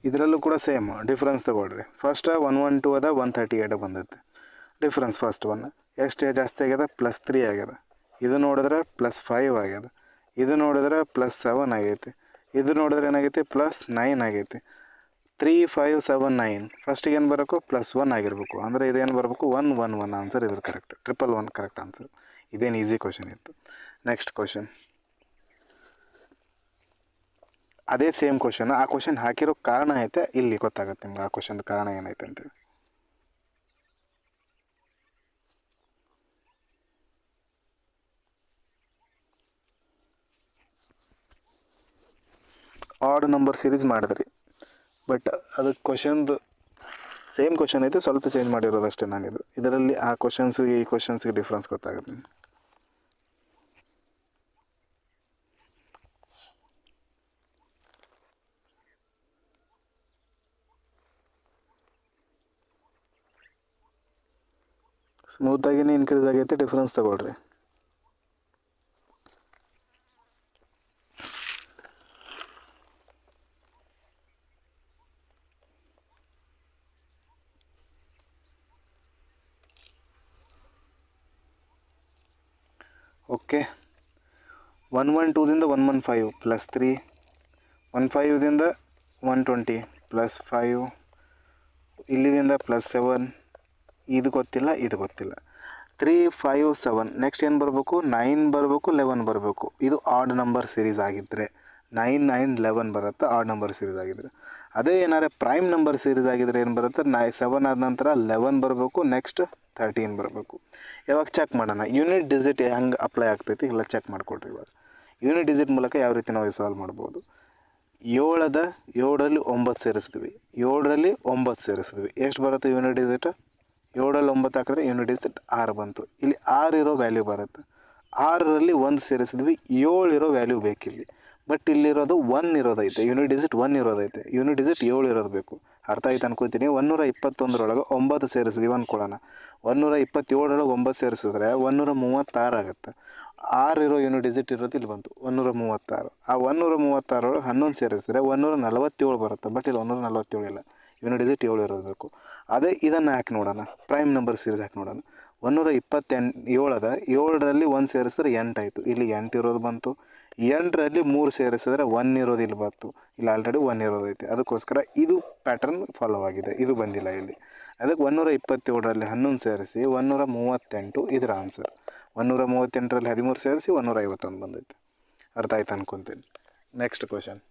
ಇದರಲ್ಲೂ ಕೂಡ ಸೇಮ್ ಡಿಫ್ರೆನ್ಸ್ ತೊಗೊಳ್ರಿ. ಫಸ್ಟ್ 112 ಅದ, 138 ಬಂದೈತೆ. ಡಿಫ್ರೆನ್ಸ್ ಫಸ್ಟ್ ಒನ್ ಎಷ್ಟು ಜಾಸ್ತಿ ಆಗ್ಯದ +3 ಆಗ್ಯದ. ಇದು ನೋಡಿದ್ರೆ +5 ಆಗ್ಯದ. ಇದು ನೋಡಿದ್ರೆ +7 ಆಗೈತಿ. ಇದು ನೋಡಿದ್ರೆ ಏನಾಗೈತಿ +9 ಆಗೈತಿ. 3 5 7 9 ಫಸ್ಟಿಗೆ ಏನು ಬರಬೇಕು +1 ಆಗಿರಬೇಕು. ಅಂದರೆ ಇದೇನು ಬರಬೇಕು 1 1 1 ಆನ್ಸರ್ ಇದ್ರ ಕರೆಕ್ಟ್. 111 correct answer. ಇದೇನು ಈಸಿ ಕ್ವಶನ್ ಇತ್ತು. ನೆಕ್ಸ್ಟ್ ಕ್ವಶನ್ ಅದೇ ಸೇಮ್ ಕ್ವಶನ್. ಆ ಕ್ವಶನ್ ಹಾಕಿರೋ ಕಾರಣ ಐತೆ, ಇಲ್ಲಿ ಗೊತ್ತಾಗುತ್ತೆ ನಿಮ್ಗೆ ಆ ಕ್ವಶನ್ದು ಕಾರಣ ಏನೈತೆ ಅಂತೇಳಿ. ಆಡ್ ನಂಬರ್ ಸೀರೀಸ್ ಮಾಡಿದ್ರಿ, ಬಟ್ ಅದಕ್ಕೆ ಕ್ವಶನ್ದು ಸೇಮ್ ಕ್ವಶನ್ ಐತೆ, ಸ್ವಲ್ಪ ಚೇಂಜ್ ಮಾಡಿರೋದು ಅಷ್ಟೇ ನಾನಿದು. ಇದರಲ್ಲಿ ಆ ಕ್ವಶನ್ಸ್ಗೆ ಈ ಕ್ವಶನ್ಸ್ಗೆ ಡಿಫ್ರೆನ್ಸ್ ಗೊತ್ತಾಗುತ್ತೆ. ಸ್ಮೂತಾಗಿನೇ ಇನ್ಕ್ರೀಸ್ ಆಗೈತೆ, ಡಿಫ್ರೆನ್ಸ್ ತಗೊಳ್ರಿ. ಓಕೆ, 112ದಿಂದ 115 ಪ್ಲಸ್ 3, 15ದಿಂದ 120 ಪ್ಲಸ್ 5, ಇಲ್ಲಿದಿಂದ ಪ್ಲಸ್ 7, ಇದು ಗೊತ್ತಿಲ್ಲ, ಇದು ಗೊತ್ತಿಲ್ಲ. 3, 5, 7 ನೆಕ್ಸ್ಟ್ ಏನು ಬರಬೇಕು? 9 ಬರಬೇಕು, 11 ಬರಬೇಕು. ಇದು ಆಡ್ ನಂಬರ್ ಸೀರೀಸ್ ಆಗಿದ್ದರೆ 9, 9, 11 ಬರುತ್ತೆ ಆಡ್ ನಂಬರ್ ಸೀರೀಸ್ ಆಗಿದ್ದರೆ. ಅದೇ ಏನಾದ್ರೆ ಪ್ರೈಮ್ ನಂಬರ್ ಸೀರೀಸ್ ಆಗಿದ್ರೆ ಏನು ಬರುತ್ತೆ? 7 ಆದ ನಂತರ 11 ಬರಬೇಕು, ನೆಕ್ಸ್ಟ್ 13 ಬರಬೇಕು. ಯಾವಾಗ ಚೆಕ್ ಮಾಡೋಣ ಯೂನಿಟ್ ಡಿಜಿಟ್ ಹೆಂಗೆ ಅಪ್ಲೈ ಆಗ್ತೈತಿ ಇಲ್ಲ ಚೆಕ್ ಮಾಡಿಕೊಡ್ರಿ. ಇವಾಗ ಯೂನಿಟ್ ಡಿಜಿಟ್ ಮೂಲಕ ಯಾವ ರೀತಿ ನಾವು ಸಾಲ್ವ್ ಮಾಡ್ಬೋದು? 7ರಲ್ಲಿ 9 ಸೇರಿಸ್ತೀವಿ, 7ರಲ್ಲಿ 9 ಸೇರಿಸ್ತೀವಿ, ಎಷ್ಟು ಬರುತ್ತೆ ಯೂನಿಟ್ ಡಿಜಿಟ್? 7ರಲ್ಲಿ 9 ಹಾಕಿದ್ರೆ ಯೂನಿಟ್ ಡಿಜಿಟ್ 6 ಬಂತು. ಇಲ್ಲಿ 6 ಇರೋ ವ್ಯಾಲ್ಯೂ ಬರುತ್ತೆ. 6ರಲ್ಲಿ 1 ಸೇರಿಸಿದ್ವಿ, 7 ಇರೋ ವ್ಯಾಲ್ಯೂ ಬೇಕಿಲ್ಲಿ. ಬಟ್ ಇಲ್ಲಿರೋದು 1 ಇರೋದೈತೆ, ಯೂನಿಟ್ ಡಿಜಿಟ್ 1 ಇರೋದೈತೆ, ಯೂನಿಟ್ ಡಿಜಿಟ್ 7 ಇರೋದು ಬೇಕು. ಅರ್ಥ ಆಯ್ತು ಅನ್ಕೋತೀನಿ. 121ರೊಳಗೆ 9 ಸೇರಿಸಿದ್ವಿ ಅಂದ್ಕೊಳ್ಳೋಣ. 127ರೊಳಗೆ 9 ಸೇರಿಸಿದ್ರೆ 136 ಆಗುತ್ತೆ. 6 ಇರೋ ಯೂನಿಟ್ ಡಿಜಿಟ್ ಇರೋದು ಇಲ್ಲಿ ಬಂತು 136. ಆ 136ರೊಳಗೆ 11 ಸೇರಿಸಿದ್ರೆ 147 ಬರುತ್ತೆ. ಬಟ್ ಇಲ್ಲಿ 147 ಇಲ್ಲ, ಯೂನಿಟ್ ಡಿಜಿಟ್ 7 ಇರೋದು ಬೇಕು. ಅದೇ ಇದನ್ನು ಹಾಕಿ ನೋಡೋಣ, ಪ್ರೈಮ್ ನಂಬರ್ ಸೀರೀಸ್ ಹಾಕಿ ನೋಡೋಣ. 127 ಅದ, 7ರಲ್ಲಿ 1 ಸೇರಿಸಿದ್ರೆ 8 ಆಯಿತು, ಇಲ್ಲಿ 8 ಇರೋದು ಬಂತು. 8ರಲ್ಲಿ 3 ಸೇರಿಸಿದ್ರೆ 1 ಇರೋದು ಇಲ್ಲಿ ಬಂತು, ಇಲ್ಲಿ ಆಲ್ರೆಡಿ 1 ಇರೋದೈತೆ. ಅದಕ್ಕೋಸ್ಕರ ಇದು ಪ್ಯಾಟರ್ನ್ ಫಾಲೋ ಆಗಿದೆ, ಇದು ಬಂದಿಲ್ಲ ಇಲ್ಲಿ. ಅದಕ್ಕೆ 127ರಲ್ಲಿ 11 ಸೇರಿಸಿ 138 ಇದರ ಆನ್ಸರ್. 138ರಲ್ಲಿ 13 ಸೇರಿಸಿ 151 ಬಂದೈತೆ. ಅರ್ಥ ಆಯ್ತು ಅನ್ಕೊತೀನಿ. Next question.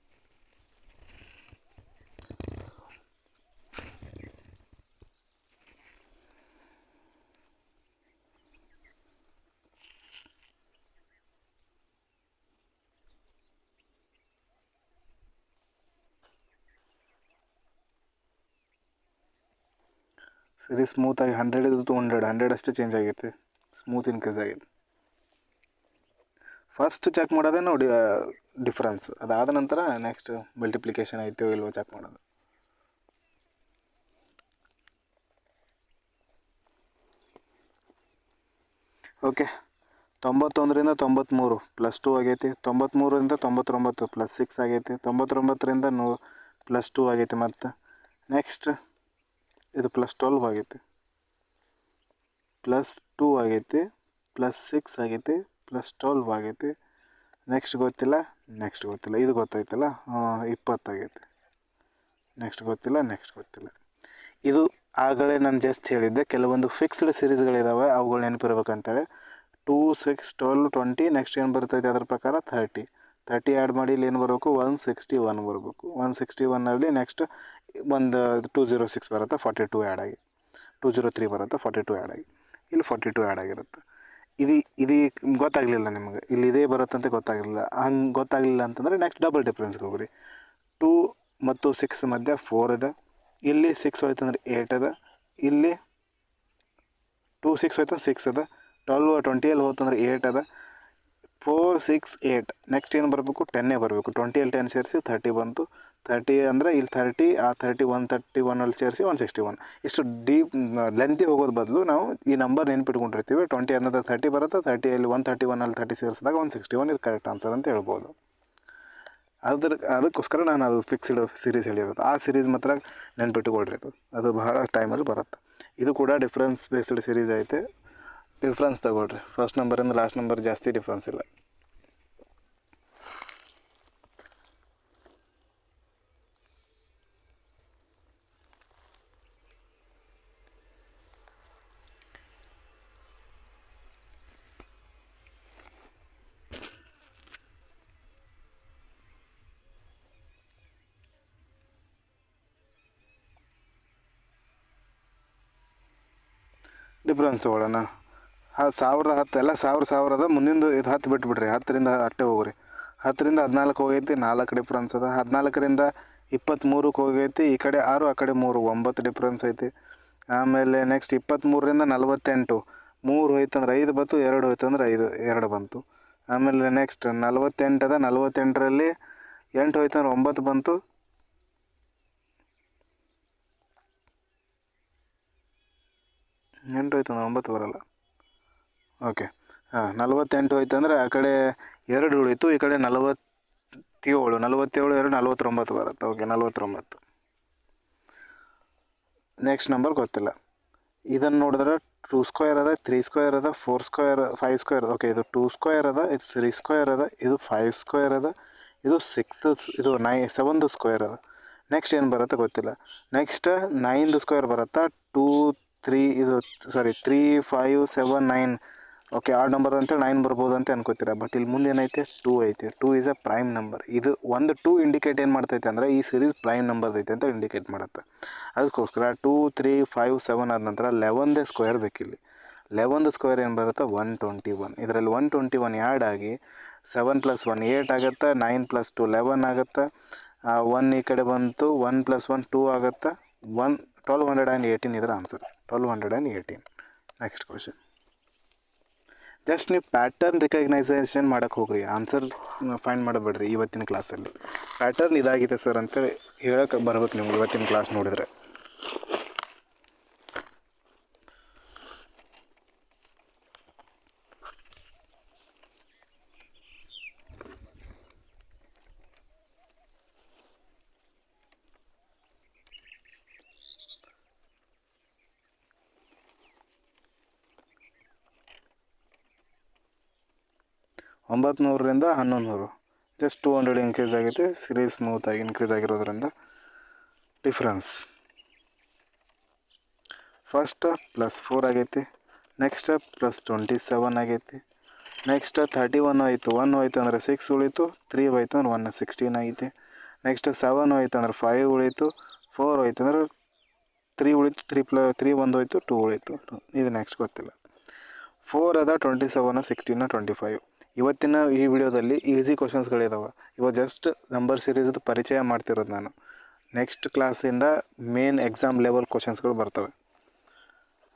ಸರಿ, ಸ್ಮೂತಾಗಿ 100 ಇದು 200, 100 ಅಷ್ಟೇ ಚೇಂಜ್ ಆಗೈತೆ, ಸ್ಮೂತ್ ಇನ್ಕ್ರೀಸ್ ಆಗೈತೆ. ಫಸ್ಟ್ ಚೆಕ್ ಮಾಡೋದೇ ನೋಡಿ ಡಿಫ್ರೆನ್ಸ್, ಅದಾದ ನಂತರ ನೆಕ್ಸ್ಟ್ ಮಲ್ಟಿಪ್ಲಿಕೇಶನ್ ಐತೋ ಇಲ್ವೋ ಚೆಕ್ ಮಾಡೋದು. ಓಕೆ, 91ರಿಂದ 93 ಪ್ಲಸ್ 2 ಆಗೈತಿ, 93ರಿಂದ 99 ಪ್ಲಸ್ 6 ಆಗೈತಿ, 99ರಿಂದ ಪ್ಲಸ್ 2 ಆಗೈತಿ. ಮತ್ತು ನೆಕ್ಸ್ಟ್ ಇದು ಪ್ಲಸ್ 12 ಆಗೈತಿ, ಪ್ಲಸ್ 2 ಆಗೈತಿ, ಪ್ಲಸ್ 6 ಆಗೈತಿ, ಪ್ಲಸ್ 12 ಆಗೈತಿ. ನೆಕ್ಸ್ಟ್ ಗೊತ್ತಿಲ್ಲ, ಇದು ಗೊತ್ತಾಯ್ತಲ್ಲ 20 ಆಗೈತಿ. ನೆಕ್ಸ್ಟ್ ಗೊತ್ತಿಲ್ಲ. ಇದು ಆಗಲೇ ನಾನು ಜಸ್ಟ್ ಹೇಳಿದ್ದೆ, ಕೆಲವೊಂದು ಫಿಕ್ಸ್ಡ್ ಸೀರೀಸ್ಗಳಿದ್ದಾವೆ, ಅವುಗಳು ನೆನಪಿರ್ಬೇಕಂತೇಳಿ. 2, 6, 12, 20 ನೆಕ್ಸ್ಟ್ ಏನು ಬರ್ತೈತೆ ಅದ್ರ ಪ್ರಕಾರ 30 ಆ್ಯಡ್ ಮಾಡಿ ಇಲ್ಲಿ ಏನು ಬರಬೇಕು? 161 ಬರಬೇಕು. 161ನಲ್ಲಿ ನೆಕ್ಸ್ಟ್ ಒಂದು 206 ಬರುತ್ತೆ, 42 ಆ್ಯಡ್ ಆಗಿ. 203 ಬರುತ್ತೆ, 42 ಆ್ಯಡ್ ಆಗಿ. ಇಲ್ಲಿ 42 ಆ್ಯಡ್ ಆಗಿರುತ್ತೆ. ಇದು ಗೊತ್ತಾಗಲಿಲ್ಲ ನಿಮಗೆ, ಇಲ್ಲಿ ಇದೇ ಬರುತ್ತಂತ ಗೊತ್ತಾಗಲಿಲ್ಲ. ಹಂಗೆ ಗೊತ್ತಾಗಲಿಲ್ಲ ಅಂತಂದರೆ ನೆಕ್ಸ್ಟ್ ಡಬಲ್ ಡಿಫ್ರೆನ್ಸ್ಗೆ ಹೋಗ್ರಿ. 2 ಮತ್ತು 6 ಮಧ್ಯೆ 4 ಇದೆ, ಇಲ್ಲಿ 6 ಹೋಯ್ತಂದ್ರೆ 8 ಅದ, ಇಲ್ಲಿ 2, 6 ಹೋಯ್ತಂದ್ರೆ 6 ಅದ, 12, 20 ಹೋತಂದ್ರೆ 8 ಅದ. 4, 6, 8 ನೆಕ್ಸ್ಟ್ ಏನು ಬರಬೇಕು? 10 ಬರಬೇಕು. 20ಯಲ್ಲಿ 10 ಸೇರಿಸಿ 30 ಬಂತು. 30 ಅಂದರೆ ಇಲ್ಲಿ 30, ಆ 30 131ಅಲ್ಲಿ ಸೇರಿಸಿ 161. ಇಷ್ಟು ಡೀಪ್ ಲೆಂತಿ ಹೋಗೋದು ಬದಲು ನಾವು ಈ ನಂಬರ್ ನೆನ್ಪಿಟ್ಕೊಂಡಿರ್ತೀವಿ. 20 ಅನ್ನೋದು 30 ಬರುತ್ತೆ, 30ಯಲ್ಲಿ 131ಅಲ್ಲಿ 30 ಸೇರಿಸಿದಾಗ 161 ಇದು ಕರೆಕ್ಟ್ ಆನ್ಸರ್ ಅಂತ ಹೇಳ್ಬೋದು. ಅದಕ್ಕೋಸ್ಕರ ನಾನು ಅದು ಫಿಕ್ಸ್ಡ್ ಸೀರೀಸ್ ಹೇಳಿರೋದು. ಆ ಸೀರೀಸ್ ಮಾತ್ರ ನೆನ್ಪಿಟ್ಟುಕೊಳ್ರಿ, ಅದು ಬಹಳ ಟೈಮಲ್ಲಿ ಬರುತ್ತೆ. ಇದು ಕೂಡ ಡಿಫ್ರೆನ್ಸ್ ಬೇಸ್ಡ್ ಸೀರೀಸ್ ಐತೆ. ಡಿಫ್ರೆನ್ಸ್ ತಗೊಳ್ರಿ, ಫಸ್ಟ್ ನಂಬರಿಂದ ಲಾಸ್ಟ್ ನಂಬರ್ ಜಾಸ್ತಿ ಡಿಫ್ರೆನ್ಸ್ ಇಲ್ಲ. ಡಿಫ್ರೆನ್ಸ್ ತೊಗೊಳ್ಳೋಣ. 1010 ಎಲ್ಲ 1000 ಅದ, ಮುಂದಿಂದು ಇದು 10 ಬಿಟ್ಬಿಡ್ರಿ, 10ರಿಂದ ಅಟ್ಟೆ ಹೋಗ್ರಿ. 10ರಿಂದ 14 ಹೋಗೈತಿ, 4 ಡಿಫ್ರೆನ್ಸ್ ಅದ. 14ರಿಂದ 23ಕ್ಕೆ ಹೋಗೈತಿ, ಈ ಕಡೆ 6 ಆ ಕಡೆ 3, 9 ಡಿಫ್ರೆನ್ಸ್ ಐತಿ. ಆಮೇಲೆ ನೆಕ್ಸ್ಟ್ 23ರಿಂದ 48, 3 ಹೋಯ್ತಂದ್ರೆ 5 ಬಂತು, 2 ಹೋಯ್ತಂದ್ರೆ 5, 2 ಬಂತು. ಆಮೇಲೆ ನೆಕ್ಸ್ಟ್ 48 ಅದ, 48ರಲ್ಲಿ 8 ಹೋಯ್ತಂದ್ರೆ 9 ಬಂತು. ಎಂಟು ಹೋಯ್ತು ಅಂದ್ರೆ 9 ಬರೋಲ್ಲ. ಓಕೆ, 48 ಹೋಯ್ತು ಅಂದರೆ ಆ ಕಡೆ 2 ಉಳಿತು, ಈ ಕಡೆ 47 2 49 ಬರುತ್ತೆ. ಓಕೆ, 49. ನೆಕ್ಸ್ಟ್ ನಂಬರ್ ಗೊತ್ತಿಲ್ಲ. ಇದನ್ನು ನೋಡಿದ್ರೆ 2 ಸ್ಕ್ವೇರ್ ಅದ, 3 ಸ್ಕ್ವೇರ್ ಅದ, 4 ಸ್ಕ್ವೇರ್, 5 ಸ್ಕ್ವೇರ್ ಅದ. ಓಕೆ, ಇದು 2 ಸ್ಕ್ವೇರ್ ಅದ, ಇದು 3 ಸ್ಕ್ವೇರ್ ಅದ, ಇದು 5 ಸ್ಕ್ವೇರ್ ಅದ, ಇದು 7 ಸ್ಕ್ವೇರ್ ಅದ. ನೆಕ್ಸ್ಟ್ ಏನು ಬರುತ್ತೆ ಗೊತ್ತಿಲ್ಲ. ನೆಕ್ಸ್ಟ್ 9 ಸ್ಕ್ವೇರ್ ಬರುತ್ತಾ, 2 3 3 5 7 9. ಓಕೆ, ಆಡ್ ನಂಬರ್ ಅಂತೇಳಿ 9 ಬರ್ಬೋದು ಅಂತ ಅನ್ಕೋತೀರ. ಬಟ್ ಇಲ್ಲಿ ಮುಂದೆ ಏನೈತೆ, 2 ಐತೆ. 2 ಈಸ್ ಅ ಪ್ರೈಮ್ ನಂಬರ್. ಇದು ಒಂದು 2 ಇಂಡಿಕೇಟ್ ಏನು ಮಾಡ್ತೈತೆ ಅಂದರೆ ಈ ಸೀರೀಸ್ ಪ್ರೈಮ್ ನಂಬರ್ ಐತೆ ಅಂತ ಇಂಡಿಕೇಟ್ ಮಾಡುತ್ತೆ. ಅದಕ್ಕೋಸ್ಕರ 2 3 5 7 ಆದ ನಂತರ 11ನೇ ಸ್ಕ್ವೇರ್ ಬೇಕಿಲ್ಲಿ. 11th ಸ್ಕ್ವೇರ್ ಏನು ಬರುತ್ತೆ, 121. ಇದರಲ್ಲಿ 121 ಆ್ಯಡ್ ಆಗಿ 7 + 1 8 ಆಗುತ್ತೆ, 9 + 2 11 ಆಗುತ್ತೆ, 1 ಈ ಕಡೆ ಬಂತು, 1 + 1 2 ಆಗುತ್ತೆ, 1218 ಇದರ ಆನ್ಸರ್, 1218. Next question. ಜಸ್ಟ್ ನೀವು ಪ್ಯಾಟರ್ನ್ ರಿಕಗ್ನೈಸೇಷನ್ ಮಾಡೋಕ್ಕೆ ಹೋಗ್ರಿ, ಆನ್ಸರ್ ಫೈಂಡ್ ಮಾಡಬೇಡ್ರಿ. ಇವತ್ತಿನ ಕ್ಲಾಸಲ್ಲಿ ಪ್ಯಾಟರ್ನ್ ಇದಾಗಿದೆ ಸರ್ ಅಂತ ಹೇಳಕ್ಕೆ ಬರ್ಬೇಕು ನಿಮ್ಗೆ ಇವತ್ತಿನ ಕ್ಲಾಸ್ ನೋಡಿದರೆ. $900ರಿಂದ 1100, ಜಸ್ಟ್ 200 ಇನ್ಕ್ರೀಸ್ ಆಗೈತೆ. ಸೀರೀಸ್ ಸ್ಮೂತಾಗಿ ಇನ್ಕ್ರೀಸ್ ಆಗಿರೋದ್ರಿಂದ ಡಿಫ್ರೆನ್ಸ್ ಫಸ್ಟ್ +4 ಆಗೈತಿ. ನೆಕ್ಸ್ಟ್ +27 ಆಗೈತಿ. ನೆಕ್ಸ್ಟ್ 31 ಆಯಿತು, 1 ಹೋಯ್ತು ಅಂದರೆ 6 ಉಳಿತು, 3 ಹೋಯ್ತು ಅಂದ್ರೆ 1 16 ಆಗೈತಿ. ನೆಕ್ಸ್ಟ್ 7 ಹೋಯ್ತು ಅಂದ್ರೆ 5 ಉಳಿತು, 4 ಹೋಯ್ತು ಅಂದ್ರೆ 3 ಉಳಿತು, 3 1 ಹೋಯ್ತು, 2 ಉಳಿತು. ಇದು ನೆಕ್ಸ್ಟ್ ಗೊತ್ತಿಲ್ಲ. 4 ಅದ, 27 16 25. ಇವತ್ತಿನ ಈ ವಿಡಿಯೋದಲ್ಲಿ ಈಸಿ ಕ್ವಶನ್ಸ್ಗಳಿದಾವೆ. ಇವತ್ತು ಜಸ್ಟ್ ನಂಬರ್ ಸೀರೀಸ್ದು ಪರಿಚಯ ಮಾಡ್ತಿರೋದು ನಾನು. ನೆಕ್ಸ್ಟ್ ಕ್ಲಾಸಿಂದ ಮೇನ್ ಎಕ್ಸಾಮ್ ಲೆವೆಲ್ ಕ್ವಶನ್ಸ್ಗಳು ಬರ್ತವೆ.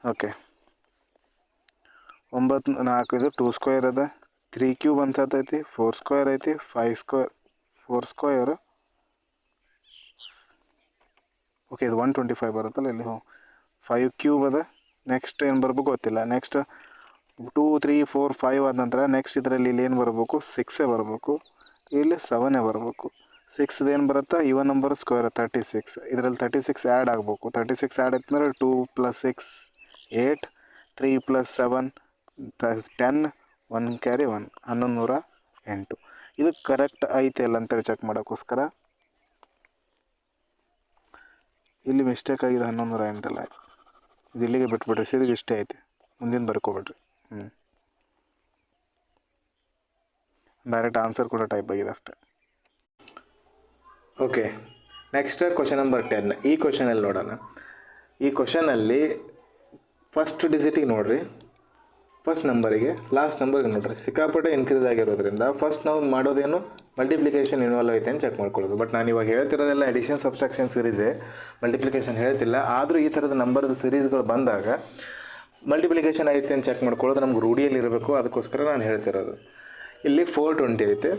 ಓಕೆ, 9 4 ಇದು 2 ಸ್ಕ್ವೇರ್ ಅದ, 3 ಕ್ಯೂಬ್ ಅನ್ಸತ್ತೈತಿ, 4 ಸ್ಕ್ವೇರ್ ಐತಿ, 5 ಸ್ಕ್ವೇರ್ 4 ಸ್ಕ್ವೇರ್. ಓಕೆ, ಇದು 125 ಬರುತ್ತಲ್ಲ ಇಲ್ಲಿ. 5 ಕ್ಯೂಬ್ ಅದ. ನೆಕ್ಸ್ಟ್ ಏನು ಬರ್ಬೇಕು ಗೊತ್ತಿಲ್ಲ. ನೆಕ್ಸ್ಟ್ 2 3 4 5 ಆದ ನಂತರ ನೆಕ್ಸ್ಟ್ ಇದರಲ್ಲಿ ಇಲ್ಲಿ ಏನು ಬರಬೇಕು, 6 ಬರಬೇಕು, ಇಲ್ಲಿ 7 ಬರಬೇಕು. 6 ಏನು ಬರುತ್ತೆ, ಇವನ್ ನಂಬರ್ ಸ್ಕ್ವೇರ್ 36. ಇದರಲ್ಲಿ 36 ಆ್ಯಡ್ ಆಗಬೇಕು. 36 ಆ್ಯಡ್ ಆಯ್ತು ಅಂದರೆ 2 + 6 8, 3 + 7 10, 1 ಕ್ಯಾರಿ 1 1108. ಇದು ಕರೆಕ್ಟ್ ಐತೆ ಅಲ್ಲ ಅಂತೇಳಿ ಚೆಕ್ ಮಾಡೋಕ್ಕೋಸ್ಕರ ಇಲ್ಲಿ ಮಿಸ್ಟೇಕ್ ಆಗಿದೆ. 1108 ಅಲ್ಲ, ಇದು ಇಲ್ಲಿಗೆ ಬಿಟ್ಬಿಡ್ರಿ. ಸೀರೀಸ್ ಇಷ್ಟೇ ಐತೆ, ಮುಂದಿನ ಬರ್ಕೊಬಿಡ್ರಿ. ಡೈರೆಕ್ಟ್ ಆನ್ಸರ್ ಕೂಡ ಟೈಪ್ ಆಗಿದೆ ಅಷ್ಟೇ. Okay, next question number 10. ಈ ಕ್ವಶನಲ್ಲಿ ನೋಡೋಣ. ಈ ಕ್ವಶನಲ್ಲಿ ಫಸ್ಟ್ ಡಿಜಿಟಿಗೆ ನೋಡಿರಿ, ಫಸ್ಟ್ ನಂಬರಿಗೆ ಲಾಸ್ಟ್ ನಂಬರ್ಗೆ ನೋಡಿರಿ. ಸಿಕ್ಕಾಪಟ್ಟೆ ಇನ್ಕ್ರೀಸ್ ಆಗಿರೋದ್ರಿಂದ ಫಸ್ಟ್ ನಾವು ಮಾಡೋದೇನು, ಮಲ್ಟಿಪ್ಲಿಕೇಶನ್ ಇನ್ವಾಲ್ವ್ ಐತೆ ಅಂತ ಚೆಕ್ ಮಾಡ್ಕೊಳ್ಳೋದು. ಬಟ್ ನಾನು ಇವಾಗ ಹೇಳ್ತಿರೋದೆಲ್ಲ ಎಡಿಷನ್ ಸಬ್ಸ್ಟ್ರಾಕ್ಷನ್ ಸೀರೀಸೇ, ಮಲ್ಟಿಪ್ಲಿಕೇಶನ್ ಹೇಳ್ತಿಲ್ಲ. ಆದರೂ ಈ ಥರದ ನಂಬರ್ದು ಸೀರೀಸ್ಗಳು ಬಂದಾಗ ಮಲ್ಟಿಪ್ಲಿಕೇಶನ್ ಐತೆ ಅಂತ ಚೆಕ್ ಮಾಡ್ಕೊಳ್ಳೋದು ನಮ್ಗೆ ರೂಢಿಯಲ್ಲಿ ಇರಬೇಕು. ಅದಕ್ಕೋಸ್ಕರ ನಾನು ಹೇಳ್ತಿರೋದು. ಇಲ್ಲಿ 420 ಐತೆ.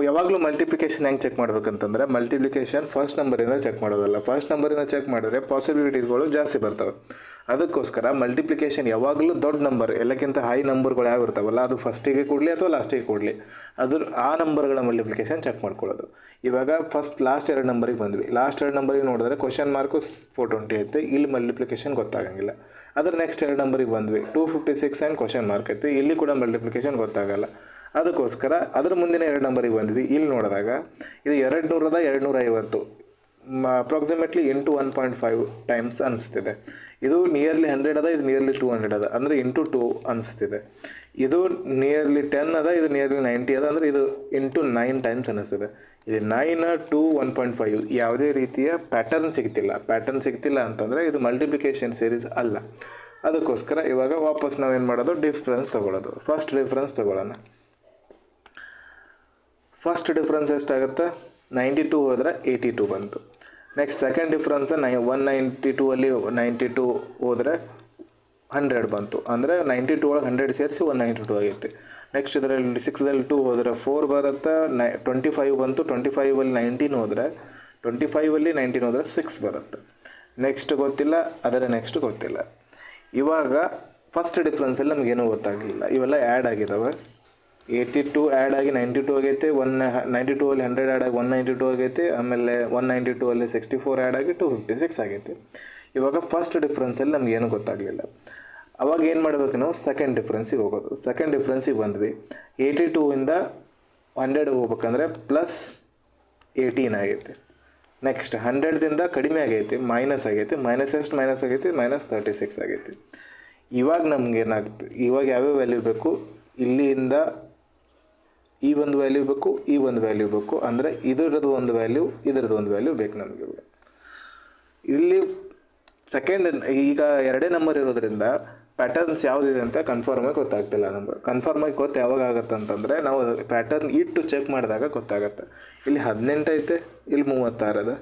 ಯಾವಾಗಲೂ ಮಲ್ಟಿಪ್ಲಿಕೇಶನ್ ಹೆಂಗೆ ಚೆಕ್ ಮಾಡ್ಬೇಕಂತಂದರೆ, ಮಲ್ಟಿಪ್ಲಿಕೇಶನ್ ಫಸ್ಟ್ ನಂಬರಿಂದ ಚೆಕ್ ಮಾಡೋದಲ್ಲ. ಫಸ್ಟ್ ನಂಬರಿಂದ ಚೆಕ್ ಮಾಡಿದ್ರೆ ಪಾಸಿಬಿಲಿಟಿಗಳು ಜಾಸ್ತಿ ಬರ್ತವೆ. ಅದಕ್ಕೋಸ್ಕರ ಮಲ್ಟಿಪ್ಲಿಕೇಶನ್ ಯಾವಾಗಲೂ ದೊಡ್ಡ ನಂಬರ್, ಎಲ್ಲಕ್ಕಿಂತ ಹೈ ನಂಬರ್ಗಳು ಯಾವ ಇರ್ತಾವಲ್ಲ, ಅದು ಫಸ್ಟಿಗೆ ಕೊಡಲಿ ಅಥವಾ ಲಾಸ್ಟಿಗೆ ಕೊಡಲಿ, ಅದು ಆ ನಂಬರ್ಗಳ ಮಲ್ಟಿಪ್ಲಿಕೇಶನ್ ಚೆಕ್ ಮಾಡ್ಕೊಳ್ಳೋದು. ಇವಾಗ ಲಾಸ್ಟ್ 2 ನಂಬರಿಗೆ ಬಂದ್ವಿ. ಲಾಸ್ಟ್ 2 ನಂಬರಿಗೆ ನೋಡಿದ್ರೆ ಕ್ವಶನ್ ಮಾರ್ಕು 420 ಐತೆ, ಇಲ್ಲಿ ಮಲ್ಟಿಪ್ಲಿಕೇಶನ್ ಗೊತ್ತಾಗಂಗಿಲ್ಲ. ಅದ್ರ ನೆಕ್ಸ್ಟ್ 2 ನಂಬರಿಗೆ ಬಂದ್ವಿ, 256 ಆ್ಯಂಡ್ ಕ್ವಶನ್ ಮಾರ್ಕ್ ಐತೆ, ಇಲ್ಲಿ ಕೂಡ ಮಲ್ಟಿಪ್ಲಿಕೇಶನ್ ಗೊತ್ತಾಗಲ್ಲ. ಅದಕ್ಕೋಸ್ಕರ ಅದ್ರ ಮುಂದಿನ 2 ನಂಬರಿಗೆ ಬಂದ್ವಿ. ಇಲ್ಲಿ ನೋಡಿದಾಗ ಇದು 200 ಅದ, 250, ಅಪ್ರಾಕ್ಸಿಮೇಟ್ಲಿ ಇಂಟು 1.5 ಟೈಮ್ಸ್ ಅನಿಸ್ತಿದೆ. ಇದು ನಿಯರ್ಲಿ 100 ಅದ, ಇದು ನಿಯರ್ಲಿ 200 ಅದ, ಅಂದರೆ ಇಂಟು 2 ಅನಿಸ್ತಿದೆ. ಇದು ನಿಯರ್ಲಿ 10 ಅದ, ಇದು ನಿಯರ್ಲಿ 90 ಅದ, ಅಂದರೆ ಇದು ಇಂಟು 9 ಟೈಮ್ಸ್ ಅನ್ನಿಸ್ತಿದೆ. ಇದು 9 2 1.5 ಯಾವುದೇ ರೀತಿಯ ಪ್ಯಾಟರ್ನ್ ಸಿಗ್ತಿಲ್ಲ ಅಂತಂದರೆ ಇದು ಮಲ್ಟಿಪ್ಲಿಕೇಶನ್ ಸೀರೀಸ್ ಅಲ್ಲ. ಅದಕ್ಕೋಸ್ಕರ ಇವಾಗ ವಾಪಸ್ ನಾವೇನು ಮಾಡೋದು, ಡಿಫ್ರೆನ್ಸ್ ತೊಗೊಳ್ಳೋದು. ಫಸ್ಟ್ ಡಿಫ್ರೆನ್ಸ್ ತೊಗೊಳ್ಳೋಣ. ಫಸ್ಟ್ ಡಿಫ್ರೆನ್ಸ್ ಎಷ್ಟಾಗುತ್ತೆ, 92 ಹೋದರೆ 82 ಬಂತು. ನೆಕ್ಸ್ಟ್ ಸೆಕೆಂಡ್ ಡಿಫ್ರೆನ್ಸ್ 192 ಅಲ್ಲಿ 92 ಹೋದರೆ 100 ಬಂತು, ಅಂದರೆ 92 ಒಳಗೆ 100 ಸೇರಿಸಿ 192 ಆಗೈತೆ. ನೆಕ್ಸ್ಟ್ ಇದರಲ್ಲಿ 6ದಲ್ಲಿ 2 ಹೋದರೆ 4 ಬರುತ್ತೆ, 25 ಬಂತು. 25 ಅಲ್ಲಿ 19 ಹೋದರೆ 25 ಅಲ್ಲಿ 19 ಹೋದರೆ 6 ಬರುತ್ತೆ. ನೆಕ್ಸ್ಟ್ ಗೊತ್ತಿಲ್ಲ, ಅದರ ನೆಕ್ಸ್ಟ್ ಗೊತ್ತಿಲ್ಲ. ಇವಾಗ ಫಸ್ಟ್ ಡಿಫ್ರೆನ್ಸಲ್ಲಿ ನಮಗೇನೂ ಗೊತ್ತಾಗಲಿಲ್ಲ, ಇವೆಲ್ಲ ಆ್ಯಡ್ ಆಗಿದ್ದಾವೆ. 82 ಆ್ಯಡ್ ಆಗಿ 92 ಆಗೈತೆ, 92 ಅಲ್ಲಿ 100 ಆ್ಯಡ್ ಆಗಿ 192 ಆಗೈತೆ, ಆಮೇಲೆ 192 ಅಲ್ಲಿ 64 ಆ್ಯಡ್ ಆಗಿ 256 ಆಗೈತೆ. ಇವಾಗ ಫಸ್ಟ್ ಡಿಫ್ರೆನ್ಸಲ್ಲಿ ನಮಗೇನು ಗೊತ್ತಾಗಲಿಲ್ಲ. ಅವಾಗ ಏನು ಮಾಡಬೇಕು, ನಾವು ಸೆಕೆಂಡ್ ಡಿಫ್ರೆನ್ಸಿಗೆ ಹೋಗೋದು. ಸೆಕೆಂಡ್ ಡಿಫ್ರೆನ್ಸಿಗೆ ಬಂದ್ವಿ. 82ಇಂದ 100 ಹೋಗ್ಬೇಕಂದ್ರೆ ಪ್ಲಸ್ 18 ಆಗೈತೆ. ನೆಕ್ಸ್ಟ್ 100ದಿಂದ ಕಡಿಮೆ ಆಗೈತೆ, ಮೈನಸ್ ಆಗೈತೆ. ಮೈನಸ್ ಎಷ್ಟು ಮೈನಸ್ ಆಗೈತೆ, ಮೈನಸ್ 36 ಆಗೈತೆ. ಇವಾಗ ನಮ್ಗೆ ಏನಾಗುತ್ತೆ, ಇವಾಗ ಯಾವ್ಯಾವ ವ್ಯಾಲ್ಯೂ ಬೇಕು, ಇಲ್ಲಿಂದ ಈ ಒಂದು ವ್ಯಾಲ್ಯೂ ಬೇಕು, ಈ ಒಂದು ವ್ಯಾಲ್ಯೂ ಬೇಕು. ಅಂದರೆ ಇದರದ್ದು ಒಂದು ವ್ಯಾಲ್ಯೂ, ಇದರದ್ದು ಒಂದು ವ್ಯಾಲ್ಯೂ ಬೇಕು ನಮಗೆ. ಇಲ್ಲಿ ಸೆಕೆಂಡ್ ಈಗ ಎರಡೇ ನಂಬರ್ ಇರೋದ್ರಿಂದ ಪ್ಯಾಟರ್ನ್ಸ್ ಯಾವುದಿದೆ ಅಂತ ಕನ್ಫರ್ಮಾಗಿ ಗೊತ್ತಾಗ್ತಿಲ್ಲ ನಮ್ಗೆ. ಕನ್ಫರ್ಮಾಗಿ ಗೊತ್ತು ಯಾವಾಗ ಆಗುತ್ತೆ ಅಂತಂದರೆ ನಾವು ಪ್ಯಾಟರ್ನ್ ಇಟ್ಟು ಚೆಕ್ ಮಾಡಿದಾಗ ಗೊತ್ತಾಗುತ್ತೆ. ಇಲ್ಲಿ 18 ಐತೆ, ಇಲ್ಲಿ 36 ಅದ.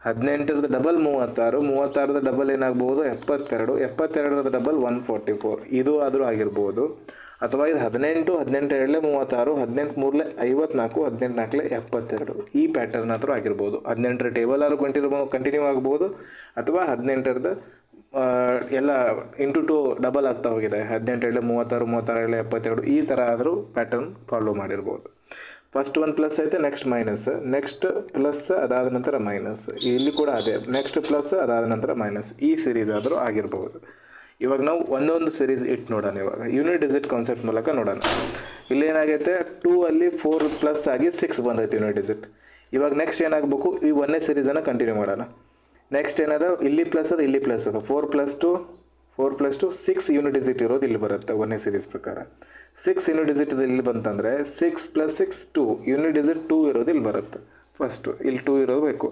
18ರದ ಡಬಲ್ 36, 36ದ ಡಬಲ್ ಏನಾಗ್ಬೋದು 72, 72ರದ ಡಬಲ್ 144. ಇದು ಆದರೂ ಆಗಿರ್ಬೋದು. ಅಥವಾ ಇದು 18, 18 ಎರಡಲೇ 36, 18 ಮೂರಲೇ 54, 18 ನಾಲ್ಕಲೇ 72. ಈ ಪ್ಯಾಟರ್ನ್ ಆದರೂ ಆಗಿರ್ಬೋದು. 18ರ ಟೇಬಲ್ ಆದರೂ ಕಂಟಿನ್ಯೂ ಆಗ್ಬೋದು, ಅಥವಾ 18ರದ ಎಲ್ಲ ಇಂಟು 2 ಡಬಲ್ ಆಗ್ತಾ ಹೋಗಿದೆ. 18 ಎರಡಲೇ 36, 36 ಎರಡಲೇ 72. ಈ ಥರ ಆದರೂ ಪ್ಯಾಟರ್ನ್ ಫಾಲೋ ಮಾಡಿರ್ಬೋದು. ಫಸ್ಟ್ ಒಂದು ಪ್ಲಸ್ ಐತೆ, ನೆಕ್ಸ್ಟ್ ಮೈನಸ್, ನೆಕ್ಸ್ಟ್ ಪ್ಲಸ್, ಅದಾದ ನಂತರ ಮೈನಸ್. ಇಲ್ಲಿ ಕೂಡ ಅದೇ, ನೆಕ್ಸ್ಟ್ ಪ್ಲಸ್, ಅದಾದ ನಂತರ ಮೈನಸ್. ಈ ಸಿರೀಸ್ ಆದರೂ ಆಗಿರ್ಬೋದು. ಇವಾಗ ನಾವು ಒಂದೊಂದು ಸಿರೀಸ್ ಇಟ್ಟು ನೋಡೋಣ. ಇವಾಗ ಯೂನಿಟ್ ಡಿಜಿಟ್ ಕಾನ್ಸೆಪ್ಟ್ ಮೂಲಕ ನೋಡೋಣ. ಇಲ್ಲೇನಾಗೈತೆ, 2 ಅಲ್ಲಿ 4 ಪ್ಲಸ್ ಆಗಿ 6 ಬಂದೈತೆ ಯೂನಿಟ್ ಡಿಜಿಟ್. ಇವಾಗ ನೆಕ್ಸ್ಟ್ ಏನಾಗಬೇಕು, ಈ ಒಂದೇ ಸಿರೀಸನ್ನು ಕಂಟಿನ್ಯೂ ಮಾಡೋಣ. ನೆಕ್ಸ್ಟ್ ಏನದ, ಇಲ್ಲಿ ಪ್ಲಸ್ ಅದು, ಇಲ್ಲಿ ಪ್ಲಸ್ ಅದು. 4 ಪ್ಲಸ್ ಟು 6 ಯೂನಿಟ್ ಡಿಜಿಟ್ ಇರೋದು ಇಲ್ಲಿ ಬರುತ್ತೆ ಒಂದೇ ಸಿರೀಸ್ ಪ್ರಕಾರ. 6 ಯೂನಿಟ್ ಡಿಜಿಟ್ ಇಲ್ಲಿ ಬಂತಂದರೆ 6 + 6 2, ಯೂನಿಟ್ ಡಿಜಿಟ್ 2 ಇರೋದು ಇಲ್ಲಿ ಬರುತ್ತೆ. ಫಸ್ಟು ಇಲ್ಲಿ 2 ಇರೋದು ಬೇಕು.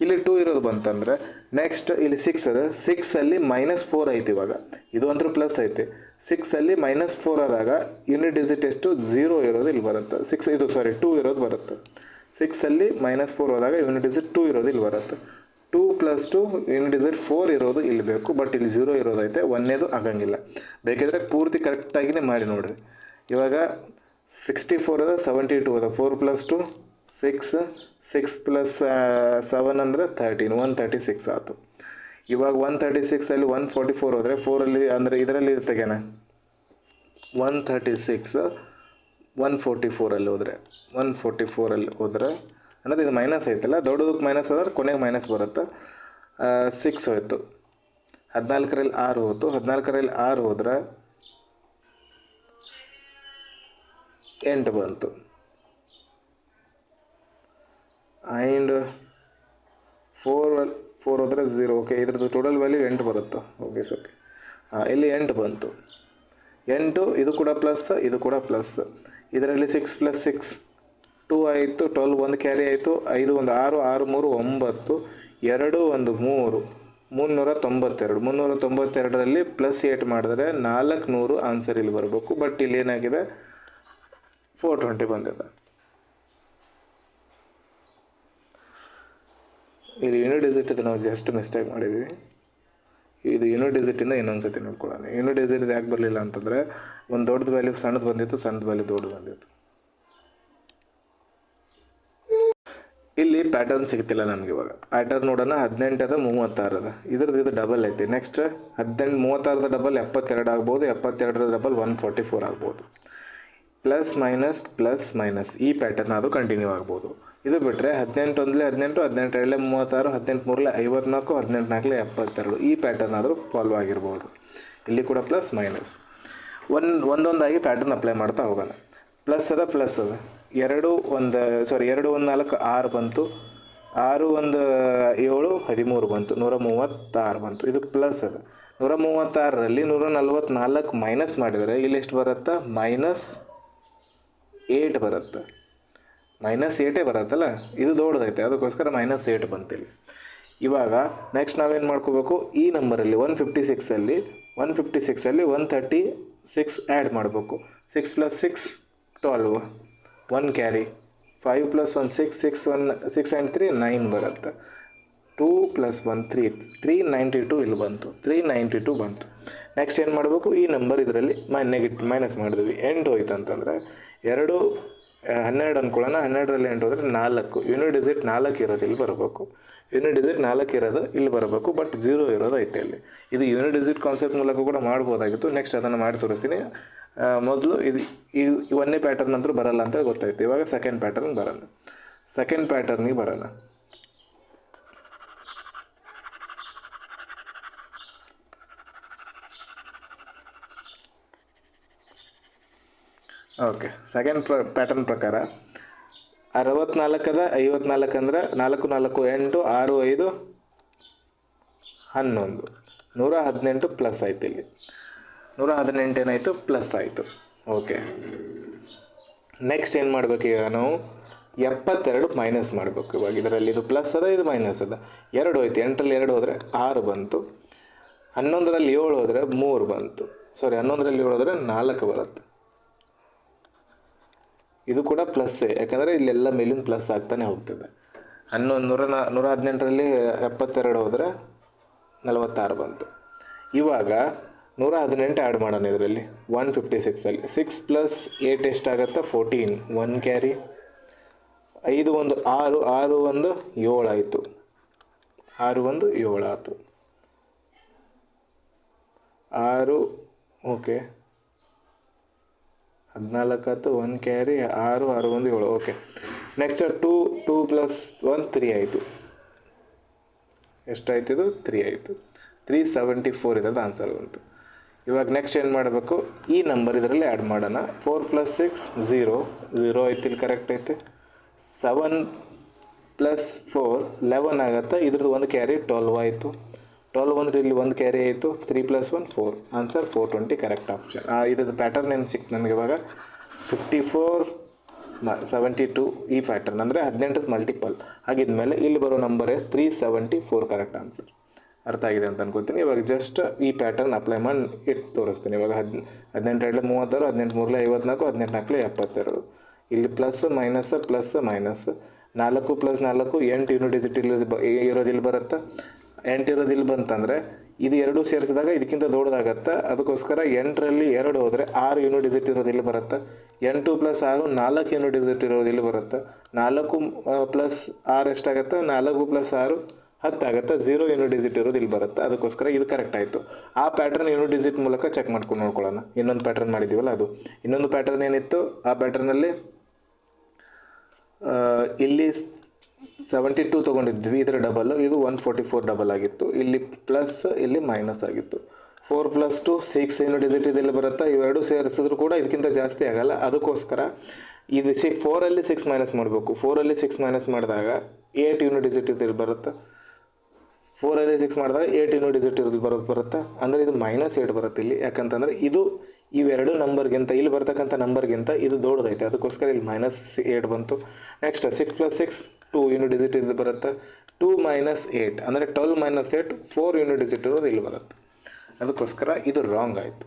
ಇಲ್ಲಿ 2 ಇರೋದು ಬಂತಂದರೆ ನೆಕ್ಸ್ಟ್ ಇಲ್ಲಿ 6 ಅದ. 6ಅಲ್ಲಿ -4 ಐತಿ. ಇವಾಗ ಇದು ಅಂತೂ ಪ್ಲಸ್ ಐತೆ. 6ಅಲ್ಲಿ -4 ಆದಾಗ ಯೂನಿಟ್ ಡಿಜಿಟ್ ಎಷ್ಟು, 0 ಇರೋದು ಇಲ್ಲಿ ಬರುತ್ತೆ. 2 ಇರೋದು ಬರುತ್ತೆ. 6ಅಲ್ಲಿ -4 ಹೋದಾಗ ಯೂನಿಟ್ ಡಿಜಿಟ್ 2 ಇರೋದು ಇಲ್ಲಿ ಬರುತ್ತೆ. 2 + 2 ಯೂನಿಟ್ ಡಿಜಿಟ್ 4 ಇರೋದು ಇಲ್ಲಿ ಬೇಕು. ಬಟ್ ಇಲ್ಲಿ 0 ಇರೋದೈತೆ, ಒಂದೇದು ಆಗಂಗಿಲ್ಲ. ಬೇಕಿದ್ರೆ ಪೂರ್ತಿ ಕರೆಕ್ಟಾಗಿಯೇ ಮಾಡಿ ನೋಡಿರಿ. ಇವಾಗ 64 ಅದ, 72 ಅದ. 4 + 2 6, 6 + 7 ಅಂದರೆ 13, 136 ಆಯಿತು. ಇವಾಗ 136ಅಲ್ಲಿ 144 ಹೋದರೆ 4ಅಲ್ಲಿ ಅಂದರೆ ಇದರಲ್ಲಿ ತೆಗೆನ 136 144ಅಲ್ಲಿ ಹೋದರೆ 144ಅಲ್ಲಿ ಹೋದರೆ ಅಂದರೆ ಇದು ಮೈನಸ್ ಐತಲ್ಲ, ದೊಡ್ಡದಕ್ಕೆ ಮೈನಸ್ ಆದ್ರೆ ಕೊನೆಗೆ ಮೈನಸ್ ಬರುತ್ತೆ. 6 ಹೋಯ್ತು. 14ರಲ್ಲಿ 6 ಹೋಯ್ತು. 14ರಲ್ಲಿ 6 ಹೋದ್ರೆ 8 ಬಂತು. ಆ್ಯಂಡ್ 4 ಹೋದರೆ 0. ಓಕೆ, ಇದ್ರದ್ದು ಟೋಟಲ್ ವ್ಯಾಲ್ಯೂ 8 ಬರುತ್ತೆ. ಓಕೆ ಓಕೆ, ಇಲ್ಲಿ 8 ಬಂತು. 8 ಇದು ಕೂಡ ಪ್ಲಸ್, ಇದು ಕೂಡ ಪ್ಲಸ್. ಇದರಲ್ಲಿ 6 + 6 2 ಆಯಿತು. 12 ಒಂದು ಕ್ಯಾರಿ ಆಯಿತು. 5 ಒಂದು 6, 6 3 9, 2 ಒಂದು 3, 392. 392ರಲ್ಲಿ +8 ಮಾಡಿದ್ರೆ 400 ಆನ್ಸರ್ ಇಲ್ಲಿ ಬರಬೇಕು. ಬಟ್ ಇಲ್ಲಿ ಏನಾಗಿದೆ, 420 ಬಂದಿದೆ. ಇದು ಯೂನಿಟ್ ಡಿಜಿಟ್ ನಾವು ಜಸ್ಟ್ ಮಿಸ್ಟೇಕ್ ಮಾಡಿದ್ವಿ. ಇದು ಯೂನಿಟ್ ಡಿಜಿಟಿಂದ ಇನ್ನೊಂದು ಸತಿ ನೋಡ್ಕೊಳ್ಳೋಣ. ಯೂನಿಟ್ ಡಿಜಿಟ್ ಯಾಕೆ ಬರಲಿಲ್ಲ ಅಂತಂದರೆ ಒಂದು ದೊಡ್ಡದು ವ್ಯಾಲ್ಯೂ ಸಣ್ಣದು ಬಂದಿತ್ತು, ಸಣ್ಣದು ವ್ಯಾಲ್ಯೂ ದೊಡ್ಡದು ಬಂದಿತ್ತು. ಇಲ್ಲಿ ಪ್ಯಾಟರ್ನ್ ಸಿಗ್ತಿಲ್ಲ ನಮಗೆ. ಇವಾಗ ಪ್ಯಾಟರ್ನ್ ನೋಡೋಣ. 18 ಅದ, 36 ಅದ. ಇದ್ರದ್ದು ಇದು ಡಬಲ್ ಐತಿ. ನೆಕ್ಸ್ಟ್ 18 36ದ ಡಬಲ್ 72 ಆಗ್ಬೋದು. 72ರ ಡಬಲ್ 144 ಆಗ್ಬೋದು. ಪ್ಲಸ್ ಮೈನಸ್ ಈ ಪ್ಯಾಟರ್ನ್ ಅದು ಕಂಟಿನ್ಯೂ ಆಗ್ಬೋದು. ಇದು ಬಿಟ್ಟರೆ 18 ಒಂದಲೇ 18, 18 ಎರಡಲೇ 36, 18 ಮೂರಲೇ 54, 18 ನಾಲ್ಕಲೇ 72. ಈ ಪ್ಯಾಟರ್ನ್ ಆದರೂ ಫಾಲೋ ಆಗಿರ್ಬೋದು. ಇಲ್ಲಿ ಕೂಡ ಪ್ಲಸ್ ಮೈನಸ್ ಒಂದೊಂದಾಗಿ ಪ್ಯಾಟರ್ನ್ ಅಪ್ಲೈ ಮಾಡ್ತಾ ಹೋಗೋಣ. ಪ್ಲಸ್ ಅದ, 2 1 4 6 ಬಂತು. 6 1 7 13 ಬಂತು. 136 ಬಂತು. ಇದು ಪ್ಲಸ್ ಅದ. 136ರಲ್ಲಿ 144 ಮೈನಸ್ ಮಾಡಿದರೆ ಇಲ್ಲಿ ಎಷ್ಟು ಬರುತ್ತೆ, -8 ಬರುತ್ತೆ. -8 ಬರುತ್ತಲ್ಲ, ಇದು ದೊಡ್ಡದೈತೆ, ಅದಕ್ಕೋಸ್ಕರ -8 ಬಂತಿಲ್ಲ. ಇವಾಗ ನೆಕ್ಸ್ಟ್ ನಾವೇನು ಮಾಡ್ಕೋಬೇಕು, ಈ ನಂಬರಲ್ಲಿ 156ಅಲ್ಲಿ 136 ಆ್ಯಡ್ ಮಾಡಬೇಕು. 6 + 6 12, 1 ಕ್ಯಾರಿ. 5 + 1 6, 6 and 3 9 ಬರುತ್ತೆ. 2 + 1 392 ಇಲ್ಲಿ ಬಂತು. 392 ಬಂತು. ನೆಕ್ಸ್ಟ್ ಏನು ಮಾಡಬೇಕು, ಈ ನಂಬರ್ ಇದರಲ್ಲಿ ಮೈನಸ್ ಮಾಡಿದ್ವಿ. 8 ಹೋಯ್ತು ಅಂತಂದರೆ 2 12 ಅಂದ್ಕೊಳ್ಳೋಣ. 12ರಲ್ಲಿ 8 ಹೋದರೆ 4 ಯೂನಿಟ್ ಡಿಜಿಟ್ 4 ಇರೋದು ಇಲ್ಲಿ ಬರಬೇಕು. ಯೂನಿಟ್ ಡಿಜಿಟ್ 4 ಇರೋದು ಇಲ್ಲಿ ಬರಬೇಕು, ಬಟ್ 0 ಇರೋದು ಐತೆ ಅಲ್ಲಿ. ಇದು ಯೂನಿಟ್ ಡಿಜಿಟ್ ಕಾನ್ಸೆಪ್ಟ್ ಮೂಲಕ ಕೂಡ ಮಾಡ್ಬೋದಾಗಿತ್ತು. ನೆಕ್ಸ್ಟ್ ಅದನ್ನು ಮಾಡಿ ತೋರಿಸ್ತೀನಿ. ಮೊದಲು ಈ ಒಂದನೇ ಪ್ಯಾಟರ್ನ್ ಅಂತೂ ಬರಲ್ಲ ಅಂತ ಗೊತ್ತಾಯ್ತು. ಇವಾಗ ಸೆಕೆಂಡ್ ಪ್ಯಾಟರ್ನ್ ಬರೋಣ. ಸೆಕೆಂಡ್ ಪ್ಯಾಟರ್ನಿಗೆ ಬರೋಣ. ಓಕೆ, ಸೆಕೆಂಡ್ ಪ್ಯಾಟರ್ನ್ ಪ್ರಕಾರ 64 ಅದ, 54 ಅಂದ್ರೆ 4 4 8 6 5 11 118 ಪ್ಲಸ್ ಆಯ್ತು. ಇಲ್ಲಿ 118 ಏನಾಯಿತು, ಪ್ಲಸ್ ಆಯಿತು. ಓಕೆ, ನೆಕ್ಸ್ಟ್ ಏನು ಮಾಡಬೇಕು ಈಗ ನಾವು 72 ಮೈನಸ್ ಮಾಡಬೇಕು. ಇವಾಗ ಇದರಲ್ಲಿ ಇದು ಪ್ಲಸ್ ಅದ, ಇದು ಮೈನಸ್ ಅದ. 2 ಹೋಯ್ತು. 8ರಲ್ಲಿ 2 ಹೋದರೆ 6 ಬಂತು. 11ರಲ್ಲಿ 7 ಹೋದರೆ 3 ಬಂತು. 11ರಲ್ಲಿ 7 ಹೋದರೆ 4 ಬರುತ್ತೆ. ಇದು ಕೂಡ ಪ್ಲಸ್ಸೇ, ಯಾಕಂದರೆ ಇಲ್ಲೆಲ್ಲ ಮೇಲಿನ ಪ್ಲಸ್ ಆಗ್ತಾನೆ ಹೋಗ್ತದೆ. 118ರಲ್ಲಿ 72 ಹೋದರೆ 46 ಬಂತು. ಇವಾಗ 118 ಆ್ಯಡ್ ಮಾಡೋಣ ಇದರಲ್ಲಿ. 156ಅಲ್ಲಿ 6 + 8 ಎಷ್ಟಾಗುತ್ತೆ, 14. 1 ಕ್ಯಾರಿ. 5 1 6 6 1 7 ಆಯಿತು. 6 1 7 ಆಯಿತು. 6 ಓಕೆ 14 ಆಯಿತು. 1 ಕ್ಯಾರಿ. 6 6 1 7. ಓಕೆ, ನೆಕ್ಸ್ಟ್ 2 2 + 1 3 ಆಯಿತು. ಎಷ್ಟಾಯ್ತು ಇದು, 3 ಆಯಿತು. 374 ಇದ್ರದ್ದು ಆನ್ಸರ್ ಬಂತು. ಇವಾಗ ನೆಕ್ಸ್ಟ್ ಏನು ಮಾಡಬೇಕು, ಈ ನಂಬರ್ ಇದರಲ್ಲಿ ಆ್ಯಡ್ ಮಾಡೋಣ. 4 + 6 0 0 ಐತಿ, ಇಲ್ಲಿ ಕರೆಕ್ಟ್ ಐತೆ. 7 + 4 11 ಆಗುತ್ತೆ. ಇದ್ರದ್ದು 1 ಕ್ಯಾರಿ 12 ಆಯಿತು. 12 ಬಂದರೆ ಇಲ್ಲಿ 1 ಕ್ಯಾರಿ ಆಯಿತು. 3 + 1 4. Answer 420 correct option. ಇದ್ರದ್ದು ಪ್ಯಾಟರ್ನ್ ಏನು ಸಿಕ್ತು ನನಗೆ ಇವಾಗ, 54 72 ಈ ಪ್ಯಾಟರ್ನ್ ಅಂದರೆ 18th ಮಲ್ಟಿಪಲ್ ಆಗಿದ್ಮೇಲೆ ಇಲ್ಲಿ ಬರೋ ನಂಬರ್ 374 ಕರೆಕ್ಟ್ ಆನ್ಸರ್. ಅರ್ಥ ಆಗಿದೆ ಅಂತ ಅನ್ಕೋತೀನಿ. ಇವಾಗ ಜಸ್ಟ್ ಈ ಪ್ಯಾಟರ್ನ್ ಅಪ್ಲೈ ಮಾಡಿ ಇಟ್ಟು ತೋರಿಸ್ತೀನಿ. ಇವಾಗ 18 36, 18 3 54, 18 4 72. ಇಲ್ಲಿ plus minus plus minus. 4 + 4 8 unit digit ಇರೋದು ಇಲ್ಲಿ ಬರುತ್ತೆ. 8 ಇರೋದು ಇಲ್ಲಿ ಬಂತಂದರೆ ಇದು 2 ಸೇರಿಸಿದಾಗ ಇದಕ್ಕಿಂತ ದೊಡ್ಡದಾಗತ್ತೆ. ಅದಕ್ಕೋಸ್ಕರ 8ರಲ್ಲಿ 2 ಹೋದರೆ 6 ಯೂನಿಟ್ ಡಿಜಿಟ್ ಇರೋದು ಇಲ್ಲಿ ಬರುತ್ತೆ. 8 + 6 4 ಯೂನಿಟ್ ಡಿಜಿಟ್ ಇರೋದು ಇಲ್ಲಿ ಬರುತ್ತೆ. 4 + 6 ಎಷ್ಟಾಗುತ್ತೆ, 4 + 6 10 ಆಗುತ್ತೆ. 0 ಯೂನಿಟ್ ಡಿಜಿಟ್ ಇರೋದು ಇಲ್ಲಿ ಬರುತ್ತೆ. ಅದಕ್ಕೋಸ್ಕರ ಇದು ಕರೆಕ್ಟ್ ಆಯಿತು. ಆ ಪ್ಯಾಟರ್ನ್ ಯೂನಿಟ್ ಡಿಜಿಟ್ ಮೂಲಕ ಚೆಕ್ ಮಾಡ್ಕೊಂಡು ನೋಡ್ಕೊಳ್ಳೋಣ. ಇನ್ನೊಂದು ಪ್ಯಾಟರ್ನ್ ಮಾಡಿದ್ದೀವಲ್ಲ ಅದು. ಇನ್ನೊಂದು ಪ್ಯಾಟರ್ನ್ ಏನಿತ್ತು, ಆ ಪ್ಯಾಟರ್ನಲ್ಲಿ ಇಲ್ಲಿ 72 ತೊಗೊಂಡಿದ್ವಿ, ಇದರ ಡಬಲ್. ಇದು 144 ಡಬಲ್ ಆಗಿತ್ತು. ಇಲ್ಲಿ ಪ್ಲಸ್, ಇಲ್ಲಿ ಮೈನಸ್ ಆಗಿತ್ತು. 4 + 2 6 ಯೂನಿಟ್ ಡಿಜಿಟ್ ಇದೆಲ್ಲ ಬರುತ್ತೆ. ಇವೆರಡು ಸೇರಿಸಿದ್ರು ಕೂಡ ಇದಕ್ಕಿಂತ ಜಾಸ್ತಿ ಆಗಲ್ಲ. ಅದಕ್ಕೋಸ್ಕರ ಇದು 4ರಲ್ಲಿ 6 ಮೈನಸ್ ಮಾಡಬೇಕು. 4ರಲ್ಲಿ 6 ಮೈನಸ್ ಮಾಡಿದಾಗ 8 ಯೂನಿಟ್ ಡಿಜಿಟ್ ಇಲ್ಲಿ ಬರುತ್ತೆ. 4ರಲ್ಲಿ 6 ಮಾಡಿದಾಗ 8 ಯೂನಿಟ್ ಡಿಜಿಟ್ ಇರೋದು ಬರುತ್ತೆ. ಅಂದರೆ ಇದು -8 ಬರುತ್ತೆ ಇಲ್ಲಿ. ಯಾಕಂತಂದರೆ ಇದು ಇವೆರಡು ನಂಬರ್ಗಿಂತ, ಇಲ್ಲಿ ಬರ್ತಕ್ಕಂಥ ನಂಬರ್ಗಿಂತ ಇದು ದೊಡ್ಡದೈತೆ. ಅದಕ್ಕೋಸ್ಕರ ಇಲ್ಲಿ -8 ಬಂತು. ನೆಕ್ಸ್ಟ್ 6 + 6 2 ಯೂನಿಟ್ ಡಿಜಿಟ್ ಇದು ಬರುತ್ತೆ. 2 - 8 ಅಂದರೆ 12 - 8 4 ಯೂನಿಟ್ ಡಿಜಿಟ್ ಇರೋದು ಇಲ್ಲಿ ಬರುತ್ತೆ. ಅದಕ್ಕೋಸ್ಕರ ಇದು ರಾಂಗ್ ಆಯಿತು.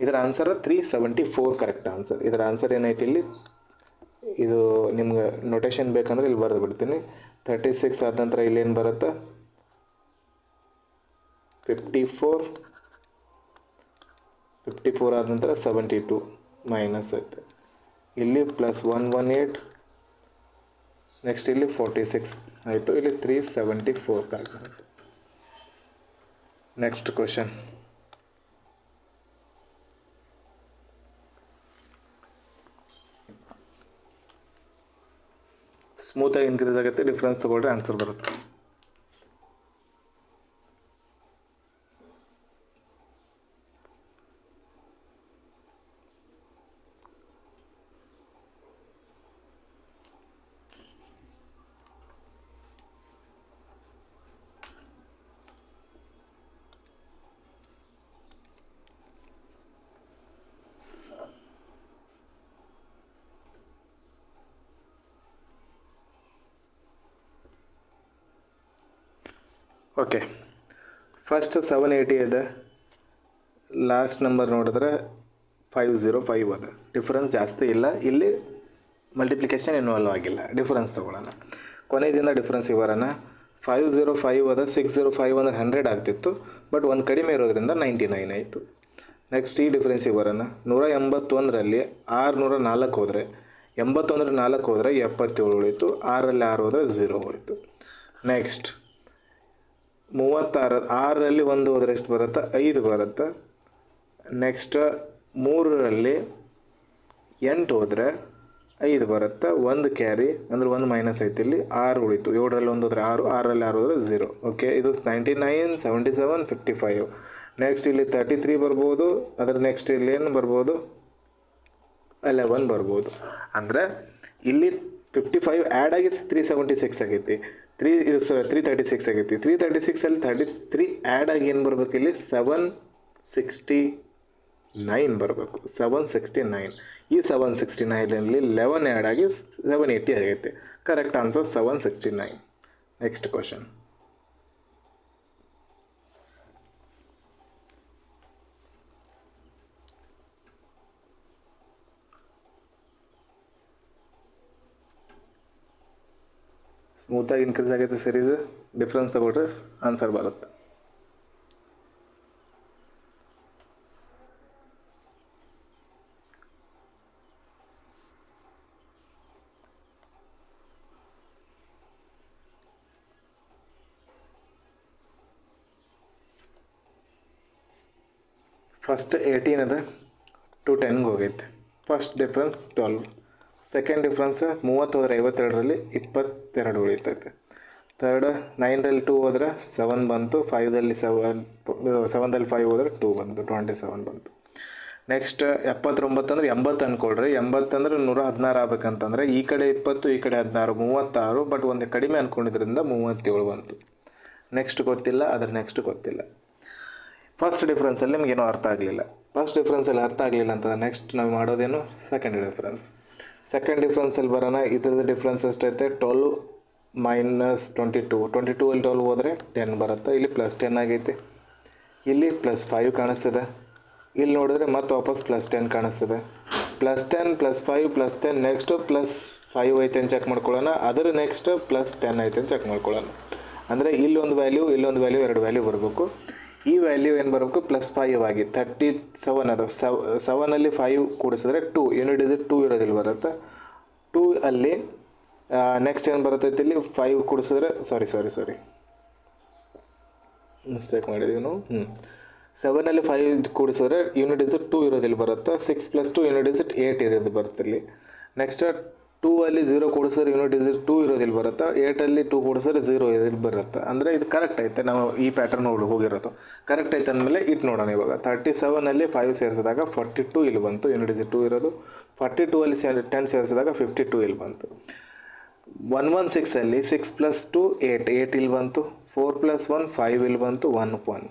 ಇದರ ಆನ್ಸರ್ 374 ಕರೆಕ್ಟ್ ಆನ್ಸರ್. ಇದರ ಆನ್ಸರ್ ಏನೈತಿ ಇಲ್ಲಿ, ಇದು ನಿಮ್ಗೆ ನೊಟೇಷನ್ ಬೇಕಂದ್ರೆ ಇಲ್ಲಿ ಬರೆದು ಬಿಡ್ತೀನಿ. 36 ಆದ ನಂತರ ಇಲ್ಲೇನು ಬರುತ್ತೆ, 54 ಆದ ನಂತರ 72 ಮೈನಸ್ ಐತೆ. ಇಲ್ಲಿ +118. ನೆಕ್ಸ್ಟ್ ಇಲ್ಲಿ 46 ಆಯಿತು. ಇಲ್ಲಿ 374 ಕರೆಕ್ಟ್ ಆನ್ಸರ್. Next question. ಸ್ಮೂತಾಗಿ ಇನ್ಕ್ರೀಸ್ ಆಗುತ್ತೆ, ಡಿಫ್ರೆನ್ಸ್ ತೊಗೊಂಡ್ರೆ ಆನ್ಸರ್ ಬರುತ್ತೆ. ಓಕೆ, ಫಸ್ಟ್ 780 ಇದೆ. ಲಾಸ್ಟ್ ನಂಬರ್ ನೋಡಿದ್ರೆ 505 ಅದ. ಡಿಫ್ರೆನ್ಸ್ ಜಾಸ್ತಿ ಇಲ್ಲ. ಇಲ್ಲಿ ಮಲ್ಟಿಪ್ಲಿಕೇಶನ್ ಇನ್ವಾಲ್ವ್ ಆಗಿಲ್ಲ. ಡಿಫ್ರೆನ್ಸ್ ತೊಗೊಳ್ಳೋಣ. ಕೊನೆಯಿಂದ ಡಿಫ್ರೆನ್ಸಿಗೆ ಬರೋಣ. 505 ಅದ. 605 ಅಂದರೆ 100 ಆಗ್ತಿತ್ತು, ಬಟ್ ಒಂದು ಕಡಿಮೆ ಇರೋದ್ರಿಂದ 99 ಆಯಿತು. ನೆಕ್ಸ್ಟ್ ಈ ಡಿಫ್ರೆನ್ಸಿಗೆ ಬರೋಣ. 181ರಲ್ಲಿ 604 ಹೋದರೆ ಎಂಬತ್ತು ಅಂದರೆ 4 ಹೋದರೆ 77 ಉಳಿತು, 6ರಲ್ಲಿ 6 ಹೋದರೆ 0 ಉಳಿತು. ನೆಕ್ಸ್ಟ್ 36, 6ರಲ್ಲಿ 1 ಹೋದರೆ ಎಷ್ಟು ಬರುತ್ತೆ? 5 ಬರುತ್ತೆ. ನೆಕ್ಸ್ಟ್ 3ರಲ್ಲಿ 8 ಹೋದರೆ 5 ಬರುತ್ತೆ, 1 ಕ್ಯಾರಿ ಅಂದರೆ 1 ಮೈನಸ್ ಐತಿ, ಇಲ್ಲಿ 6 ಉಳಿತು. 7ರಲ್ಲಿ 1 ಹೋದರೆ 6, 6ರಲ್ಲಿ 6 ಹೋದರೆ 0. ಓಕೆ, ಇದು 99, 77, 55. ನೆಕ್ಸ್ಟ್ ಇಲ್ಲಿ 33 ಬರ್ಬೋದು, ಅದರ ನೆಕ್ಸ್ಟ್ ಇಲ್ಲಿ ಏನು ಬರ್ಬೋದು? 11 ಬರ್ಬೋದು. ಅಂದರೆ ಇಲ್ಲಿ 55 ಆ್ಯಡ್ ಆಗಿ 376 ಆಗೈತಿ, 336 ಆಗೈತಿ. 336ಅಲ್ಲಿ 33 ಆ್ಯಡ್ ಆಗಿ ಏನು ಬರ್ಬೇಕು? ಇಲ್ಲಿ 769 ಬರಬೇಕು. 769. ಈ 769ಅಲ್ಲಿ 11 ಆ್ಯಡ್ ಆಗಿ 780 ಆಗೈತೆ. Correct answer 769. Next question. ಸ್ಮೂತಾಗಿ ಇನ್ಕ್ರೀಸ್ ಆಗೈತೆ ಸೀರೀಸ್, ಡಿಫ್ರೆನ್ಸ್ ತಗೊಂಡ್ರೆ ಆನ್ಸರ್ ಬರುತ್ತೆ. ಫಸ್ಟ್ 18 ಅದ, 210 ಹೋಗೈತೆ. First difference 12. ಸೆಕೆಂಡ್ ಡಿಫ್ರೆನ್ಸ್ 30 ಹೋದರೆ 52ರಲ್ಲಿ 22 ಉಳಿತೈತೆ. ಥರ್ಡ್ 9ರಲ್ಲಿ 2 ಹೋದರೆ 7 ಬಂತು, 5ದಲ್ಲಿ 7ದಲ್ಲಿ 5 ಹೋದರೆ 2 ಬಂತು, 27 ಬಂತು. ನೆಕ್ಸ್ಟ್ 79 ಅಂದರೆ 80 ಅಂದ್ಕೊಳ್ರಿ. 80 ಅಂದರೆ 116 ಆಗ್ಬೇಕಂತಂದರೆ ಈ ಕಡೆ 20, ಈ ಕಡೆ 16, 36. ಬಟ್ ಒಂದು ಕಡಿಮೆ ಅಂದ್ಕೊಂಡಿದ್ರಿಂದ 37 ಬಂತು. ನೆಕ್ಸ್ಟ್ ಗೊತ್ತಿಲ್ಲ, ಅದರ ನೆಕ್ಸ್ಟ್ ಗೊತ್ತಿಲ್ಲ. ಫಸ್ಟ್ ಡಿಫ್ರೆನ್ಸಲ್ಲಿ ನಿಮಗೇನೋ ಅರ್ಥ ಆಗಲಿಲ್ಲ. ಫಸ್ಟ್ ಡಿಫ್ರೆನ್ಸಲ್ಲಿ ಅರ್ಥ ಆಗಲಿಲ್ಲ ಅಂತಂದ್ರೆ ನೆಕ್ಸ್ಟ್ ನಾವು ಮಾಡೋದೇನು? Second difference. ಸೆಕೆಂಡ್ ಡಿಫ್ರೆನ್ಸಲ್ಲಿ ಬರೋಣ. ಇದ್ರದ್ದು ಡಿಫ್ರೆನ್ಸ್ ಎಷ್ಟೈತೆ? 12 ಮೈನಸ್ 22. 22ಅಲ್ಲಿ 12 ಹೋದರೆ 10 ಬರುತ್ತೆ. ಇಲ್ಲಿ ಪ್ಲಸ್ 10 ಆಗೈತೆ, ಇಲ್ಲಿ ಪ್ಲಸ್ 5 ಕಾಣಿಸ್ತದೆ. ಇಲ್ಲಿ ನೋಡಿದ್ರೆ ಮತ್ತೆ ವಾಪಸ್ ಪ್ಲಸ್ 10 ಕಾಣಿಸ್ತದೆ. Plus 10 plus 5 plus 10. Next plus 5 ಐತೆ ಅಂತ ಚೆಕ್ ಮಾಡ್ಕೊಳ್ಳೋಣ. ಅದರ ನೆಕ್ಸ್ಟ್ ಪ್ಲಸ್ 10 ಐತೆ ಅಂತ ಚೆಕ್ ಮಾಡ್ಕೊಳ್ಳೋಣ. ಅಂದರೆ ಇಲ್ಲೊಂದು ವ್ಯಾಲ್ಯೂ, ಇಲ್ಲೊಂದು ವ್ಯಾಲ್ಯೂ, 2 ವ್ಯಾಲ್ಯೂ ಬರಬೇಕು. ಈ ವ್ಯಾಲ್ಯೂ ಏನು ಬರಬೇಕು? ಪ್ಲಸ್ 5 ಆಗಿ 37 ಅದು. 7ಅಲ್ಲಿ 5 ಕೂಡಿಸಿದ್ರೆ 2 ಯೂನಿಟ್ ಡಿಜಿಟ್ 2 ಇರೋದಿಲ್ಲ ಬರುತ್ತೆ. 2 ಅಲ್ಲಿ ನೆಕ್ಸ್ಟ್ ಏನು ಬರುತ್ತೈತೆ? ಇಲ್ಲಿ 5 ಕೂಡಿಸಿದ್ರೆ ಸಾರಿ ಮಿಸ್ಟೇಕ್ ಮಾಡಿದ್ದೀವಿ ನಾವು. 7ಅಲ್ಲಿ 5 ಕೂಡಿಸಿದ್ರೆ ಯೂನಿಟ್ ಡಿಜಿಟ್ 2 ಇರೋದಿಲ್ಲ ಬರುತ್ತೆ. 6 + 2 ಯೂನಿಟ್ ಡಿಜಿಟ್ 8 ಇರೋದು ಬರುತ್ತೆ ಇಲ್ಲಿ. ನೆಕ್ಸ್ಟ್ 2ಅಲ್ಲಿ 0 ಕೂಡಿಸಿದ್ರೆ ಯೂನಿಟ್ ಡಿಜಿಟ್ 2 ಇರೋದಿಲ್ಲ ಬರುತ್ತೆ. 8ಅಲ್ಲಿ 2 ಕೂಡಿಸಿದ್ರೆ 0 ಇರೋದಿಲ್ಲ ಬರುತ್ತೆ. ಅಂದರೆ ಇದು ಕರೆಕ್ಟ್ ಐತೆ. ನಾವು ಈ ಪ್ಯಾಟರ್ನ್ ಹೋಗಿರೋದು ಕರೆಕ್ಟ್ ಐತೆ ಅಂದಮೇಲೆ ಇಟ್ಟು ನೋಡೋಣ. ಇವಾಗ 37ಅಲ್ಲಿ 5 ಸೇರಿಸಿದಾಗ 42 ಇಲ್ಲಿ ಬಂತು, ಯೂನಿಟ್ ಡಿಜಿಟ್ 2 ಇರೋದು. 42ಅಲ್ಲಿ 10 ಸೇರಿಸಿದಾಗ 52 ಇಲ್ಲಿ ಬಂತು. 116ಅಲ್ಲಿ 6 + 2 8, 8 ಇಲ್ಲಿ ಬಂತು. 4 + 1 5 ಇಲ್ಲಿ ಬಂತು, 1.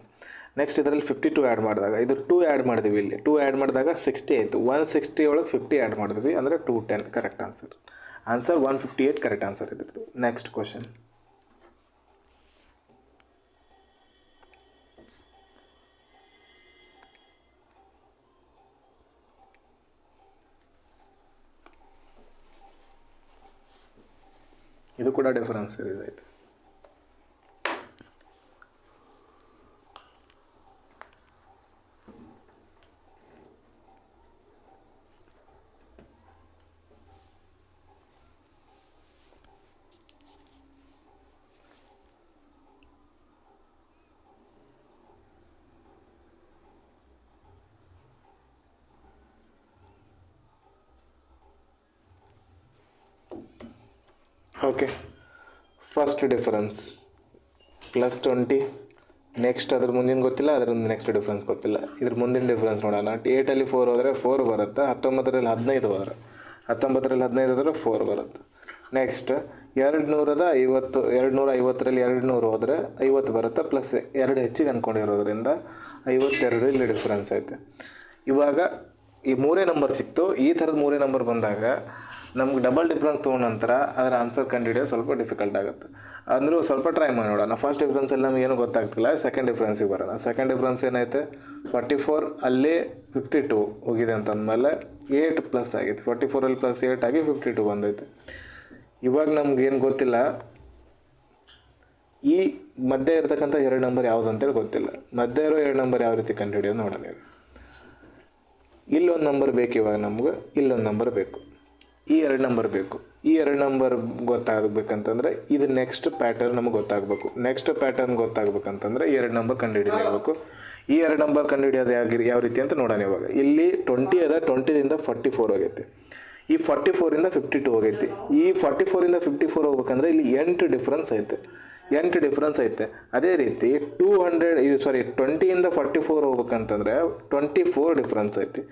ನೆಕ್ಸ್ಟ್ ಇದರಲ್ಲಿ 52 ಆ್ಯಡ್ ಮಾಡಿದಾಗ, ಇದು 2 ಆ್ಯಡ್ ಮಾಡಿದ್ವಿ. ಇಲ್ಲಿ 2 ಆ್ಯಡ್ ಮಾಡಿದಾಗ 60 ಆಯಿತು. 160 ಒಳಗೆ 50 ಆ್ಯಡ್ ಮಾಡಿದ್ವಿ, ಅಂದರೆ 210 ಕರೆಕ್ಟ್ ಆನ್ಸರ್. 158 ಕರೆಕ್ಟ್ ಆನ್ಸರ್ ಇದ್ದಿತ್ತು. Next question. ಇದು ಕೂಡ ಡಿಫರೆನ್ಸ್ ಸೀರೀಸ್ ಆಯಿತು. Okay, first difference +20. ನೆಕ್ಸ್ಟ್ ಅದ್ರ ಮುಂದಿನ ಗೊತ್ತಿಲ್ಲ, ಅದರಿಂದ ನೆಕ್ಸ್ಟ್ ಡಿಫ್ರೆನ್ಸ್ ಗೊತ್ತಿಲ್ಲ. ಇದ್ರ ಮುಂದಿನ ಡಿಫ್ರೆನ್ಸ್ ನೋಡೋಣ. 8ಅಲ್ಲಿ 4 ಹೋದರೆ 4 ಬರುತ್ತೆ. 19ರಲ್ಲಿ 15 ಹೋದರೆ 19ರಲ್ಲಿ 15 ಹೋದರೆ 4 ಬರುತ್ತೆ. ನೆಕ್ಸ್ಟ್ 250, 250ರಲ್ಲಿ 200 ಹೋದರೆ 50 ಬರುತ್ತೆ. ಪ್ಲಸ್ 2 ಹೆಚ್ಚಿಗೆ ಅಂದ್ಕೊಂಡಿರೋದ್ರಿಂದ 52 ಇಲ್ಲಿ ಡಿಫ್ರೆನ್ಸ್ ಐತೆ. ಇವಾಗ ಈ 3 ನಂಬರ್ ಸಿಕ್ತು. ಈ ಥರದ 3 ನಂಬರ್ ಬಂದಾಗ ನಮ್ಗೆ ಡಬಲ್ ಡಿಫ್ರೆನ್ಸ್ ತೊಗೊಂಡ ನಂತರ ಅದರ ಆನ್ಸರ್ ಕಂಡುಹಿಡಿಯೋದು ಸ್ವಲ್ಪ ಡಿಫಿಕಲ್ಟ್ ಆಗುತ್ತೆ. ಅಂದರೂ ಸ್ವಲ್ಪ ಟ್ರೈ ಮಾಡಿ ನೋಡೋಣ. ಫಸ್ಟ್ ಡಿಫ್ರೆನ್ಸಲ್ಲಿ ನಮ್ಗೆ ಏನೂ ಗೊತ್ತಾಗ್ತಿಲ್ಲ. ಸೆಕೆಂಡ್ ಡಿಫ್ರೆನ್ಸಿಗೆ ಬರೋಣ. ಸೆಕೆಂಡ್ ಡಿಫ್ರೆನ್ಸ್ ಏನೈತೆ? 44 ಅಲ್ಲಿ 52 ಹೋಗಿದೆ ಅಂತಂದಮೇಲೆ 8 ಪ್ಲಸ್ ಆಗೈತೆ. 44ಅಲ್ಲಿ ಪ್ಲಸ್ 8 ಆಗಿ 52 ಬಂದೈತೆ. ಇವಾಗ ನಮ್ಗೇನು ಗೊತ್ತಿಲ್ಲ, ಈ ಮಧ್ಯೆ ಇರ್ತಕ್ಕಂಥ 2 ನಂಬರ್ ಯಾವುದು ಅಂತೇಳಿ ಗೊತ್ತಿಲ್ಲ. ಮಧ್ಯೆ ಇರೋ 2 ನಂಬರ್ ಯಾವ ರೀತಿ ಕಂಡುಹಿಡಿಯೋದು ನೋಡೋಣ. ಇಲ್ಲೊಂದು ನಂಬರ್ ಬೇಕು, ಇವಾಗ ನಮ್ಗೆ ಇಲ್ಲೊಂದು ನಂಬರ್ ಬೇಕು. ಈ 2 ನಂಬರ್ ಬೇಕು. ಈ 2 ನಂಬರ್ ಗೊತ್ತಾಗಬೇಕಂತಂದರೆ ಇದು ನೆಕ್ಸ್ಟ್ ಪ್ಯಾಟರ್ನ್ ನಮಗೆ ಗೊತ್ತಾಗಬೇಕು. ನೆಕ್ಸ್ಟ್ ಪ್ಯಾಟರ್ನ್ ಗೊತ್ತಾಗಬೇಕಂತಂದರೆ 2 ನಂಬರ್ ಕಂಡುಹಿಡಿಯಲೇಬೇಕು. ಈ 2 ನಂಬರ್ ಕಂಡುಹಿಡಿಯೋದು ಯಾವ ರೀತಿ ಅಂತ ನೋಡೋಣ. ಇವಾಗ ಇಲ್ಲಿ 20 ಅದ, 20ದಿಂದ 44 ಹೋಗೈತೆ. ಈ 44ಇಂದ 52 ಹೋಗೈತಿ. ಈ 44ಇಂದ 54 ಹೋಗ್ಬೇಕಂದ್ರೆ ಇಲ್ಲಿ 8 ಡಿಫ್ರೆನ್ಸ್ ಐತೆ. 8 ಡಿಫ್ರೆನ್ಸ್ ಐತೆ. ಅದೇ ರೀತಿ 20ಯಿಂದ 44 ಹೋಗ್ಬೇಕಂತಂದರೆ 24 ಡಿಫ್ರೆನ್ಸ್ ಐತಿ.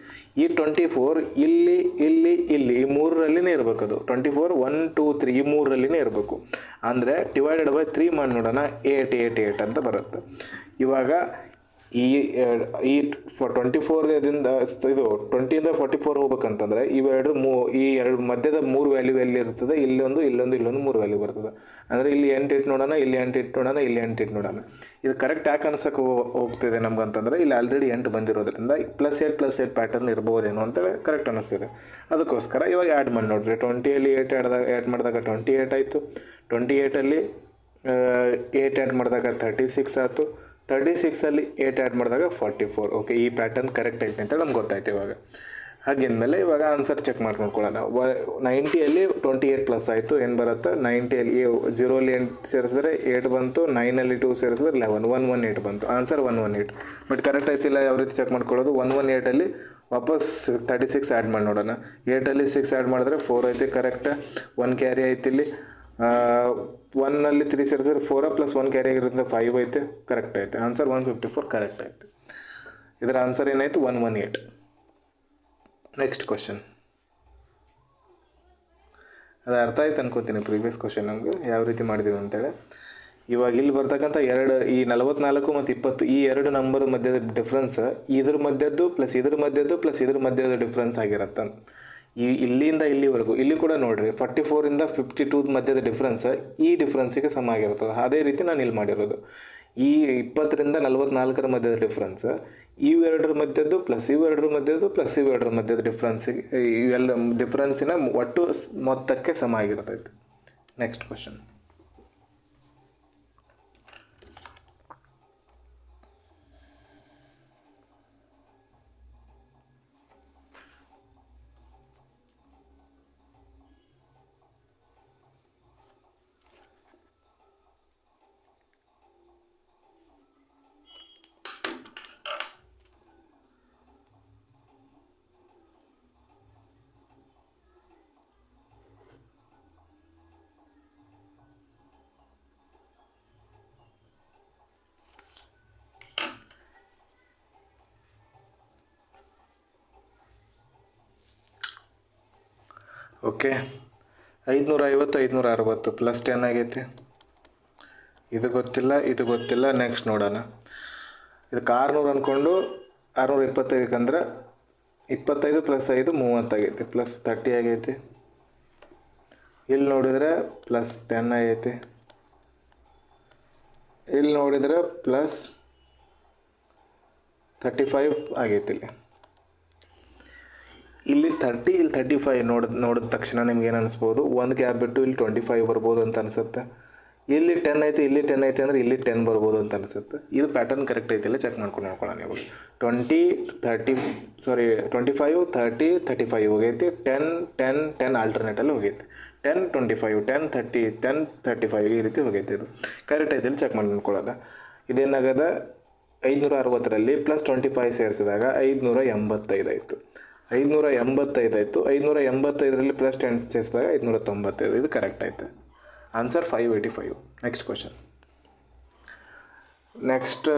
ಈ 24 ಇಲ್ಲಿ ಇಲ್ಲಿ ಇಲ್ಲಿ ಈ ಮೂರರಲ್ಲಿನೇ ಇರಬೇಕು. ಅದು 24 1 2 3 ಈ ಮೂರರಲ್ಲಿನೇ ಇರಬೇಕು. ಅಂದರೆ ಡಿವೈಡೆಡ್ ಬೈ 3 ಮಾಡಿ ನೋಡೋಣ, 8 8 8 ಅಂತ ಬರುತ್ತೆ. ಇವಾಗ ಈ 24ದಿಂದ ಇದು 20ಯಿಂದ 44 ಹೋಗ್ಬೇಕಂತಂದರೆ ಈ ಎರಡು ಮಧ್ಯದ 3 ವ್ಯಾಲ್ಯೂ ಎಲ್ಲಿ ಇರ್ತದೆ, ಇಲ್ಲೊಂದು 3 ವ್ಯಾಲ್ಯೂ ಬರ್ತದೆ. ಅಂದರೆ ಇಲ್ಲಿ 8 8 ನೋಡೋಣ, ಇಲ್ಲಿ 8 8 ನೋಡೋಣ, ಇಲ್ಲಿ 8 8 ನೋಡೋಣ. ಇದು ಕರೆಕ್ಟ್ ಯಾಕೆ ಅನ್ಸಕ್ಕೆ ಹೋಗ್ತಿದೆ ನಮ್ಗಂತಂದರೆ ಇಲ್ಲಿ ಆಲ್ರೆಡಿ 8 ಬಂದಿರೋದ್ರಿಂದ +8 ಪ್ಯಾಟರ್ನ್ ಇರ್ಬೋದೇನೋ ಅಂತೇಳಿ ಕರೆಕ್ಟ್ ಅನ್ನಿಸ್ತಿದೆ. ಅದಕ್ಕೋಸ್ಕರ ಇವಾಗ ಆ್ಯಡ್ ಮಾಡಿ ನೋಡಿರಿ. 20ಅಲ್ಲಿ 8 ಆ್ಯಡ್ ಮಾಡಿದಾಗ 28 ಆಯಿತು. 28ಅಲ್ಲಿ 8 ಆ್ಯಡ್ ಮಾಡಿದಾಗ 36 ಆಯಿತು. 36ಅಲ್ಲಿ 8 ಆ್ಯಡ್ ಮಾಡಿದಾಗ 44. ಓಕೆ, ಈ ಪ್ಯಾಟರ್ನ್ ಕರೆಕ್ಟ್ ಐತೆ ಅಂತ ನಮ್ಗೆ ಗೊತ್ತಾಯ್ತು. ಇವಾಗ ಹಾಗಿಂದಮೇಲೆ ಇವಾಗ ಆನ್ಸರ್ ಚೆಕ್ ಮಾಡ್ಕೊಳ್ಕೊಳ್ಳೋಣ. 90ಅಲ್ಲಿ 28 ಪ್ಲಸ್ ಆಯಿತು, ಏನು ಬರುತ್ತೆ? 90ಅಲ್ಲಿ 0ಅಲ್ಲಿ 8 ಸೇರಿಸಿದ್ರೆ 8 ಬಂತು. 9ಅಲ್ಲಿ 2 ಸೇರಿಸಿದ್ರೆ 11, 118 ಬಂತು. ಆನ್ಸರ್ 118. ಬಟ್ ಕರೆಕ್ಟ್ ಐತಿಲ್ಲ, ಯಾವ ರೀತಿ ಚೆಕ್ ಮಾಡ್ಕೊಳ್ಳೋದು? 118ಅಲ್ಲಿ ವಾಪಸ್ 36 ಆ್ಯಡ್ ಮಾಡಿ ನೋಡೋಣ. 8ಅಲ್ಲಿ 6 ಆ್ಯಡ್ ಮಾಡಿದ್ರೆ 4 ಐತಿ, ಕರೆಕ್ಟ್. 1 ಕ್ಯಾರಿ ಐತಿ ಇಲ್ಲಿ. 1ಅಲ್ಲಿ 3 ಸೇರಿಸಿದ್ರೆ 4 + 1 ಕ್ಯಾರಿ ಆಗಿರೋದ್ರಿಂದ 5 ಐತೆ, ಕರೆಕ್ಟ್ ಐತೆ. ಆನ್ಸರ್ 154 ಕರೆಕ್ಟ್ ಐತೆ. ಇದರ ಆನ್ಸರ್ ಏನಾಯಿತು? 118. Next question. ಅದು ಅರ್ಥ ಆಯ್ತು ಅನ್ಕೋತೀನಿ ಪ್ರೀವಿಯಸ್ ಕ್ವಶನ್ ನಮಗೆ ಯಾವ ರೀತಿ ಮಾಡಿದ್ದೀವಿ ಅಂತೇಳಿ. ಇವಾಗ ಇಲ್ಲಿ ಬರ್ತಕ್ಕಂಥ ಈ 44 ಮತ್ತು 20 ಈ 2 ನಂಬರ್ ಮಧ್ಯದ ಡಿಫ್ರೆನ್ಸ್ ಇದ್ರ ಮಧ್ಯದ್ದು ಪ್ಲಸ್ ಇದ್ರ ಮಧ್ಯದ್ದು ಪ್ಲಸ್ ಇದ್ರ ಮಧ್ಯದ ಡಿಫ್ರೆನ್ಸ್ ಆಗಿರುತ್ತೆ. ಇಲ್ಲಿಂದ ಇಲ್ಲಿವರೆಗೂ ಇಲ್ಲಿ ಕೂಡ ನೋಡಿರಿ 44ಇಂದ 52 ಮಧ್ಯದ ಡಿಫ್ರೆನ್ಸ್ ಈ ಡಿಫ್ರೆನ್ಸಿಗೆ ಸಮ ಆಗಿರ್ತದೆ. ಅದೇ ರೀತಿ ನಾನು ಇಲ್ಲಿ ಮಾಡಿರೋದು. ಈ 20ರಿಂದ 44ರ ಮಧ್ಯದ ಡಿಫ್ರೆನ್ಸ್ ಇವೆರಡರ ಮಧ್ಯದ್ದು ಪ್ಲಸ್ ಇವೆರಡರ ಮಧ್ಯದ್ದು ಪ್ಲಸ್ ಇವೆರಡರ ಮಧ್ಯದ ಡಿಫ್ರೆನ್ಸಿಗೆ ಇವೆಲ್ಲ ಡಿಫ್ರೆನ್ಸಿನ ಒಟ್ಟು ಮೊತ್ತಕ್ಕೆ ಸಮ ಆಗಿರ್ತೈತೆ. Next question. ಓಕೆ, 550 560 ಪ್ಲಸ್ 10 ಆಗೈತೆ. ಇದು ಗೊತ್ತಿಲ್ಲ, ಇದು ಗೊತ್ತಿಲ್ಲ. ನೆಕ್ಸ್ಟ್ ನೋಡೋಣ. ಇದಕ್ಕೆ 600 ಅಂದ್ಕೊಂಡು 625 ಅಂದ್ರೆ 25 + 5 30 ಆಗೈತೆ, ಪ್ಲಸ್ 30 ಆಗೈತೆ. ಇಲ್ಲಿ ನೋಡಿದರೆ ಪ್ಲಸ್ 10 ಆಗೈತೆ. ಇಲ್ಲಿ ನೋಡಿದರೆ ಪ್ಲಸ್ 35 ಆಗೈತೆ. ಇಲ್ಲಿ 30 ಇಲ್ಲಿ 35 ನೋಡಿದ ತಕ್ಷಣ ನಿಮ್ಗೆ ಏನು ಅನಿಸ್ಬೋದು? ಒಂದು ಗ್ಯಾಪ್ ಬಿಟ್ಟು ಇಲ್ಲಿ 25 ಬರ್ಬೋದು ಅಂತ ಅನಿಸುತ್ತೆ. ಇಲ್ಲಿ 10 ಐತೆ, ಇಲ್ಲಿ 10 ಐತೆ ಅಂದರೆ ಇಲ್ಲಿ 10 ಬರ್ಬೋದು ಅಂತ ಅನಿಸುತ್ತೆ. ಇದು ಪ್ಯಾಟರ್ನ್ ಕರೆಕ್ಟ್ ಐತಿಲ್ಲ, ಚೆಕ್ ಮಾಡ್ಕೊಂಡು ನೋಡ್ಕೊಳ್ಳೋಣ. ನೀವು 25 30 35 ಹೋಗೈತಿ. 10 10 10 ಆಲ್ಟರ್ನೇಟಲ್ಲಿ ಹೋಗೈತಿ. 10 25 10 30 10 35 ಈ ರೀತಿ ಹೋಗೈತಿ. ಇದು ಕರೆಕ್ಟ್ ಐತಿಲ್ಲ, ಚೆಕ್ ಮಾಡಿ ನೋಡ್ಕೊಳ್ಳೋದ. ಇದೇನಾಗದ 560ರಲ್ಲಿ ಪ್ಲಸ್ 25 ಸೇರಿಸಿದಾಗ 585 ಆಯಿತು. 585 ಆಯಿತು. 585ರಲ್ಲಿ ಪ್ಲಸ್ 10 ಸೇರಿಸಿದಾಗ 595. ಇದು ಕರೆಕ್ಟ್ ಆಯಿತು. ಆನ್ಸರ್ 585. Next question. ನೆಕ್ಸ್ಟ್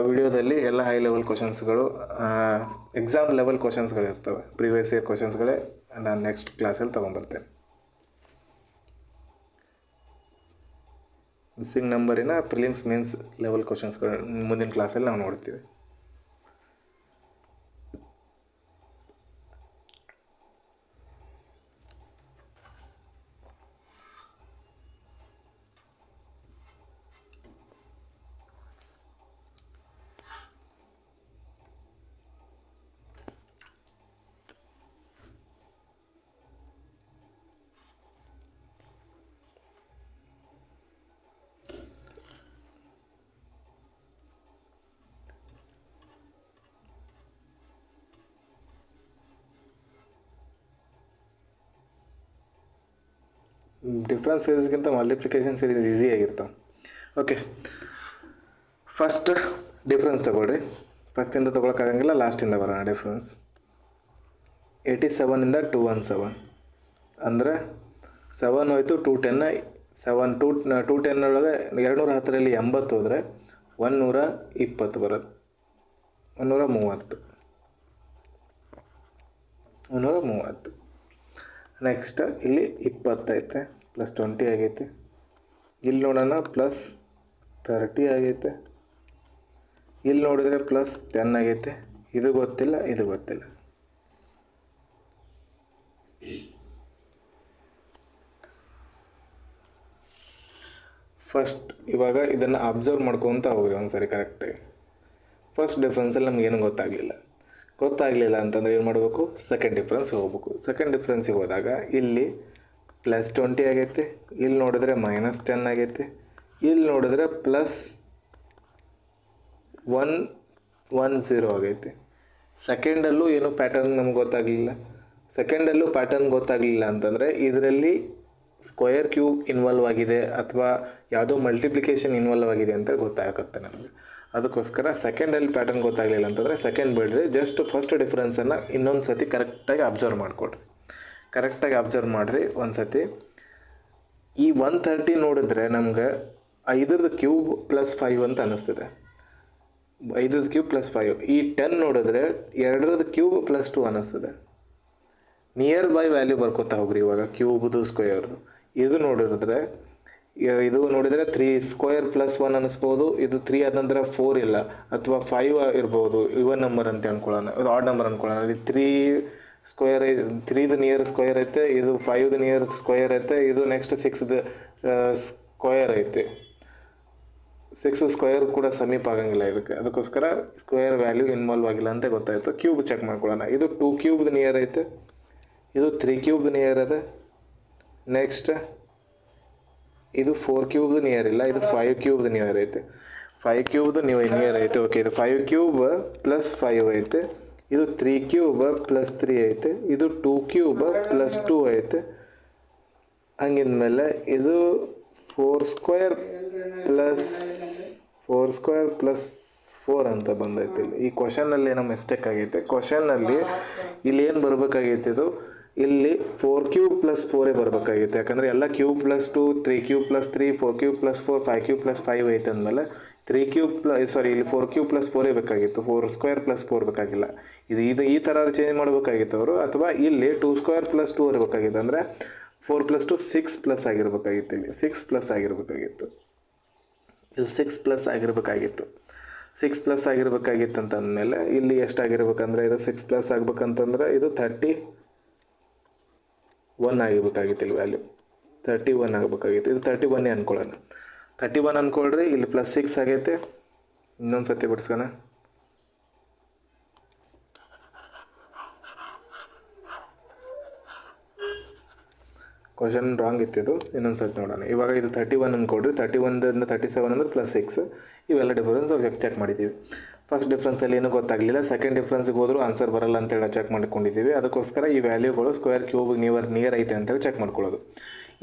ವಿಡಿಯೋದಲ್ಲಿ ಎಲ್ಲ ಹೈ ಲೆವೆಲ್ ಕ್ವಶನ್ಸ್ಗಳು, ಎಕ್ಸಾಮ್ ಲೆವೆಲ್ ಕ್ವಶನ್ಸ್ಗಳು ಇರ್ತವೆ. ಪ್ರೀವಿಯಸ್ ಇಯರ್ ಕ್ವಶನ್ಸ್ಗಳೇ ನಾನು ನೆಕ್ಸ್ಟ್ ಕ್ಲಾಸಲ್ಲಿ ತೊಗೊಂಬರ್ತೇನೆ. ಮಿಸ್ಸಿಂಗ್ ನಂಬರಿನ ಪ್ರಿಲಿಮ್ಸ್ ಮೇನ್ಸ್ ಲೆವೆಲ್ ಕ್ವಶನ್ಸ್ಗಳು ಮುಂದಿನ ಕ್ಲಾಸಲ್ಲಿ ನಾವು ನೋಡ್ತೀವಿ. ಡಿಫ್ರೆನ್ಸ್ ಸೀರೀಸ್ಗಿಂತ ಮಲ್ಟಿಪ್ಲಿಕೇಶನ್ ಸೀರೀಸ್ ಈಸಿಯಾಗಿರ್ತಾವೆ. ಓಕೆ, ಫಸ್ಟ್ ಡಿಫ್ರೆನ್ಸ್ ತೊಗೊಳ್ರಿ. ಫಸ್ಟಿಂದ ತೊಗೊಳಕ್ಕಾಗಂಗಿಲ್ಲ, ಲಾಸ್ಟಿಂದ ಬರೋಣ. ಡಿಫ್ರೆನ್ಸ್ 87ಇಂದ 217 ಅಂದರೆ 7 ಹೋಯ್ತು, 210 7 210 ಒಳಗೆ 210ರಲ್ಲಿ 80 ಹೋದರೆ 120 ಬರುತ್ತೆ. 130. ನೆಕ್ಸ್ಟ್ ಇಲ್ಲಿ 20 ಐತೆ, ಪ್ಲಸ್ 20 ಆಗೈತೆ. ಇಲ್ಲಿ ನೋಡೋಣ ಪ್ಲಸ್ 30 ಆಗೈತೆ. ಇಲ್ಲಿ ನೋಡಿದರೆ ಪ್ಲಸ್ 10 ಆಗೈತೆ. ಇದು ಗೊತ್ತಿಲ್ಲ, ಇದು ಗೊತ್ತಿಲ್ಲ. ಫಸ್ಟ್ ಇವಾಗ ಇದನ್ನು ಅಬ್ಸರ್ವ್ ಮಾಡ್ಕೊತ ಹೋಗ್ರಿ ಒಂದ್ಸರಿ ಕರೆಕ್ಟಾಗಿ. ಫಸ್ಟ್ ಡಿಫ್ರೆನ್ಸಲ್ಲಿ ನಮಗೇನು ಗೊತ್ತಾಗಲಿಲ್ಲ ಅಂತಂದರೆ ಏನು ಮಾಡಬೇಕು? ಸೆಕೆಂಡ್ ಡಿಫ್ರೆನ್ಸ್ ಹೋಗ್ಬೇಕು. ಸೆಕೆಂಡ್ ಡಿಫ್ರೆನ್ಸಿಗೆ ಹೋದಾಗ ಇಲ್ಲಿ ಪ್ಲಸ್ 20 ಆಗೈತೆ, ಇಲ್ಲಿ ನೋಡಿದ್ರೆ ಮೈನಸ್ 10 ಆಗೈತೆ, ಇಲ್ಲಿ ನೋಡಿದ್ರೆ ಪ್ಲಸ್ 110 ಆಗೈತೆ. ಸೆಕೆಂಡಲ್ಲೂ ಏನು ಪ್ಯಾಟರ್ನ್ ನಮ್ಗೆ ಗೊತ್ತಾಗಲಿಲ್ಲ. ಸೆಕೆಂಡಲ್ಲೂ ಪ್ಯಾಟರ್ನ್ ಗೊತ್ತಾಗಲಿಲ್ಲ ಅಂತಂದರೆ ಇದರಲ್ಲಿ ಸ್ಕ್ವಯರ್ ಕ್ಯೂಬ್ ಇನ್ವಾಲ್ವ್ ಆಗಿದೆ ಅಥವಾ ಯಾವುದೋ ಮಲ್ಟಿಪ್ಲಿಕೇಶನ್ ಇನ್ವಾಲ್ವ್ ಆಗಿದೆ ಅಂತ ಗೊತ್ತಾಗುತ್ತೆ ನಮಗೆ. ಅದಕ್ಕೋಸ್ಕರ ಸೆಕೆಂಡಲ್ಲಿ ಪ್ಯಾಟರ್ನ್ ಗೊತ್ತಾಗಲಿಲ್ಲ ಅಂತಂದರೆ ಸೆಕೆಂಡ್ ಬಿಡ್ರಿ, ಜಸ್ಟ್ ಫಸ್ಟ್ ಡಿಫ್ರೆನ್ಸನ್ನು ಇನ್ನೊಂದು ಸತಿ ಕರೆಕ್ಟಾಗಿ ಅಬ್ಸರ್ವ್ ಮಾಡಿಕೊಡ್ರಿ. ಕರೆಕ್ಟಾಗಿ ಅಬ್ಸರ್ವ್ ಮಾಡಿರಿ ಒಂದು ಸತಿ. ಈ 130 ನೋಡಿದ್ರೆ ನಮ್ಗೆ 5ರ ಕ್ಯೂಬ್ ಪ್ಲಸ್ 5 ಅಂತ ಅನ್ನಿಸ್ತದೆ. 5ರ ಕ್ಯೂಬ್ ಪ್ಲಸ್ 5. ಈ 10 ನೋಡಿದ್ರೆ 2ರ ಕ್ಯೂಬ್ ಪ್ಲಸ್ 2 ಅನ್ನಿಸ್ತದೆ. ನಿಯರ್ ಬೈ ವ್ಯಾಲ್ಯೂ ಬರ್ಕೋತಾ ಹೋಗ್ರಿ ಇವಾಗ ಕ್ಯೂಬ್ದು ಸ್ಕ್ವೇರ್ದು. ಇದು ನೋಡಿದ್ರೆ 3 ಸ್ಕ್ವೇರ್ ಪ್ಲಸ್ 1 ಅನ್ನಿಸ್ಬೋದು. ಇದು 3 ಆದ ನಂತರ 4 ಇಲ್ಲ ಅಥವಾ 5 ಇರ್ಬೋದು. ಇವನ್ ನಂಬರ್ ಅಂತ ಅಂದ್ಕೊಳ್ಳೋಣ, ಇದು ಆಡ್ ನಂಬರ್ ಅಂದ್ಕೊಳ್ಳೋಣ. ಇಲ್ಲಿ 3 ಸ್ಕ್ವೇರ್ 3ದು ನಿಯರ್ ಸ್ಕ್ವೇರ್ ಐತೆ, ಇದು 5ದು ನಿಯರ್ ಸ್ಕ್ವೇರ್ ಐತೆ, ಇದು ನೆಕ್ಸ್ಟ್ 6ದು ಸ್ಕ್ವೇರ್ ಐತೆ. 6 ಸ್ಕ್ವೇರ್ ಕೂಡ ಸಮೀಪ ಆಗಂಗಿಲ್ಲ ಇದಕ್ಕೆ. ಅದಕ್ಕೋಸ್ಕರ ಸ್ಕ್ವೇರ್ ವ್ಯಾಲ್ಯೂ ಇನ್ವಾಲ್ವ್ ಆಗಿಲ್ಲ ಅಂತ ಗೊತ್ತಾಯಿತು. ಕ್ಯೂಬ್ ಚೆಕ್ ಮಾಡ್ಕೊಳ್ಳೋಣ. ಇದು 2 ಕ್ಯೂಬ್ದು ನಿಯರ್ ಐತೆ, ಇದು 3 ಕ್ಯೂಬ್ದು ನಿಯರ್ ಅದ. ನೆಕ್ಸ್ಟ್ ಇದು 4 ಕ್ಯೂಬ್ದು ನಿಯರ್ ಇಲ್ಲ, ಇದು 5 ಕ್ಯೂಬ್ದು ನಿಯರ್ ಐತೆ. 5 ಕ್ಯೂಬ್ದು ನಿಯರ್ ಐತೆ. ಓಕೆ, ಇದು 5 ಕ್ಯೂಬ್ ಪ್ಲಸ್ 5 ಐತೆ, ಇದು 3 ಕ್ಯೂಬ್ ಪ್ಲಸ್ 3 ಐತೆ, ಇದು 2 ಕ್ಯೂಬ್ ಪ್ಲಸ್ 2 ಐತೆ. ಹಂಗಿದ್ಮೇಲೆ ಇದು 4 ಸ್ಕ್ವೇರ್ ಪ್ಲಸ್ 4 ಅಂತ ಬಂದೈತೆ. ಇಲ್ಲಿ ಈ ಕ್ವಶನಲ್ಲಿ ಏನೋ ಮಿಸ್ಟೇಕ್ ಆಗೈತೆ. ಕ್ವಶನ್ನಲ್ಲಿ ಇಲ್ಲಿ ಏನು ಬರಬೇಕಾಗೈತೆ, ಇದು ಇಲ್ಲಿ 4 ಕ್ಯೂಬ್ ಪ್ಲಸ್ 4 ಬರಬೇಕಾಗಿತ್ತು. ಯಾಕಂದರೆ ಎಲ್ಲ cube plus 2, 3 cube plus 3, 4 cube plus 4, 5 cube plus 5 ಐತೆ ಅಂದಮೇಲೆ 3 ಕ್ಯೂಬ್ ಇಲ್ಲಿ 4 ಕ್ಯೂಬ್ ಪ್ಲಸ್ 4 ಬೇಕಾಗಿತ್ತು. 4 ಸ್ಕ್ವೇರ್ ಪ್ಲಸ್ 4 ಬೇಕಾಗಿಲ್ಲ. ಇದು ಈ ಥರ ಚೇಂಜ್ ಮಾಡಬೇಕಾಗಿತ್ತು ಅವರು. ಅಥವಾ ಇಲ್ಲಿ 2 ಸ್ಕ್ವೇರ್ ಪ್ಲಸ್ 2 ಇರಬೇಕಾಗಿತ್ತು. ಅಂದರೆ 4 ಪ್ಲಸ್ 2 6 ಪ್ಲಸ್ ಆಗಿರಬೇಕಾಗಿತ್ತು. ಇಲ್ಲಿ 6 ಪ್ಲಸ್ ಆಗಿರಬೇಕಾಗಿತ್ತು. ಇಲ್ಲಿ 6 ಪ್ಲಸ್ ಆಗಿರಬೇಕಾಗಿತ್ತು. 6 ಪ್ಲಸ್ ಆಗಿರಬೇಕಾಗಿತ್ತು ಅಂತಂದಮೇಲೆ ಇಲ್ಲಿ ಎಷ್ಟಾಗಿರ್ಬೇಕಂದ್ರೆ ಇದು 6 ಪ್ಲಸ್ ಆಗ್ಬೇಕಂತಂದ್ರೆ ಇದು 31 ಆಗಿರ್ಬೇಕಾಗಿತ್ತು. ಇಲ್ಲಿ ವ್ಯಾಲ್ಯೂ 31 ಆಗಬೇಕಾಗಿತ್ತು. ಇದು 31 ಅಂದ್ಕೊಳ್ಳೋಣ. 31 ಅಂದ್ಕೊಳ್ರಿ. ಇಲ್ಲಿ ಪ್ಲಸ್ 6 ಆಗೈತೆ. ಇನ್ನೊಂದು ಸತಿ ಬಿಡಿಸ್ಕೋಣ. Question wrong ಇತ್ತಿದ್ದು. ಇನ್ನೊಂದು ಸತಿ ನೋಡೋಣ. ಇವಾಗ ಇದು 31 ಅಂದ್ಕೊಡ್ರಿ. 31ರಿಂದ 37 ಅಂದರೆ ಪ್ಲಸ್ 6. ಇವೆಲ್ಲ ಡಿಫರೆನ್ಸ್ ಚೆಕ್ ಮಾಡಿದ್ದೀವಿ. ಫಸ್ಟ್ ಡಿಫ್ರೆನ್ಸಲ್ಲಿ ಏನೂ ಗೊತ್ತಾಗಲಿಲ್ಲ. ಸೆಕೆಂಡ್ ಡಿಫ್ರೆನ್ಸ್ಗೆ ಹೋದರೂ ಆನ್ಸರ್ ಬರಲ್ಲ ಅಂತೇಳಿ ಚೆಕ್ ಮಾಡ್ಕೊಂಡಿದ್ದೀವಿ. ಅದಕ್ಕೋಸ್ಕರ ಈ ವ್ಯಾಲ್ಯೂಗಳು ಸ್ಕ್ವೇರ್ ಕ್ಯೂಬ್ ನಿಯರ್ ಐತೆ ಅಂತೇಳಿ ಚೆಕ್ ಮಾಡ್ಕೊಳ್ಳೋದು.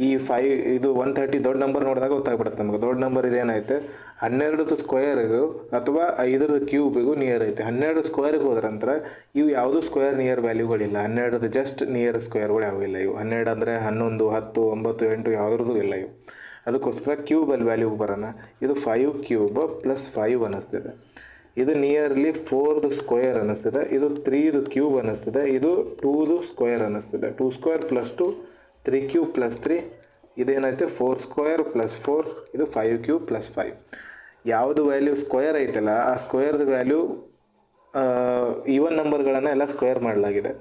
ಈ 130 ದೊಡ್ಡ ನಂಬರ್ ನೋಡಿದಾಗ ಗೊತ್ತಾಗ್ಬಿಡುತ್ತೆ ನಮಗೆ. ದೊಡ್ಡ ನಂಬರ್ ಇದೇನೈತೆ 12ದು ಸ್ಕ್ವೇರ್ಗೂ ಅಥವಾ 5ರ ಕ್ಯೂಬಿಗೂ ನಿಯರ್ ಐತೆ. 12 ಸ್ಕ್ವೇರ್ಗೆ ಹೋದ್ರ ನಂತರ ಇವು ಯಾವುದೂ ಸ್ಕ್ವೇರ್ ನಿಯರ್ ವ್ಯಾಲ್ಯೂಗಳಿಲ್ಲ. 12ದು ಜಸ್ಟ್ ನಿಯರ್ ಸ್ಕ್ವೇರ್ಗಳು ಯಾವುವು ಇಲ್ಲ. ಇವು 12 ಅಂದರೆ 11, 10, 9, 8 ಯಾವುದ್ರದ್ದು ಇಲ್ಲ ಇವು. ಅದಕ್ಕೋಸ್ಕರ ಕ್ಯೂಬಲ್ಲಿ ವ್ಯಾಲ್ಯೂ ಬರೋಣ. ಇದು 5 ಕ್ಯೂಬ್ ಪ್ಲಸ್ 5 ಅನ್ನಿಸ್ತಿದೆ. ಇದು ನಿಯರ್ಲಿ 4ದು ಸ್ಕ್ವೇರ್ ಅನ್ನಿಸ್ತಿದೆ. ಇದು 3ದು ಕ್ಯೂಬ್ ಅನ್ನಿಸ್ತಿದೆ. ಇದು 2ದು ಸ್ಕ್ವೇರ್ ಅನ್ನಿಸ್ತಿದೆ. 2 square plus 2, 3 cube plus 3. ಇದೇನೈತೆ 4 square plus 4. ಇದು 5 ಕ್ಯೂಬ್ ಪ್ಲಸ್ 5. ಯಾವುದು ವ್ಯಾಲ್ಯೂ ಸ್ಕ್ವೇರ್ ಐತಲ್ಲ ಆ ಸ್ಕ್ವೇರ್ದು ವ್ಯಾಲ್ಯೂ ಈವನ್ ನಂಬರ್ಗಳನ್ನು ಎಲ್ಲ ಸ್ಕ್ವೇರ್ ಮಾಡಲಾಗಿದೆ.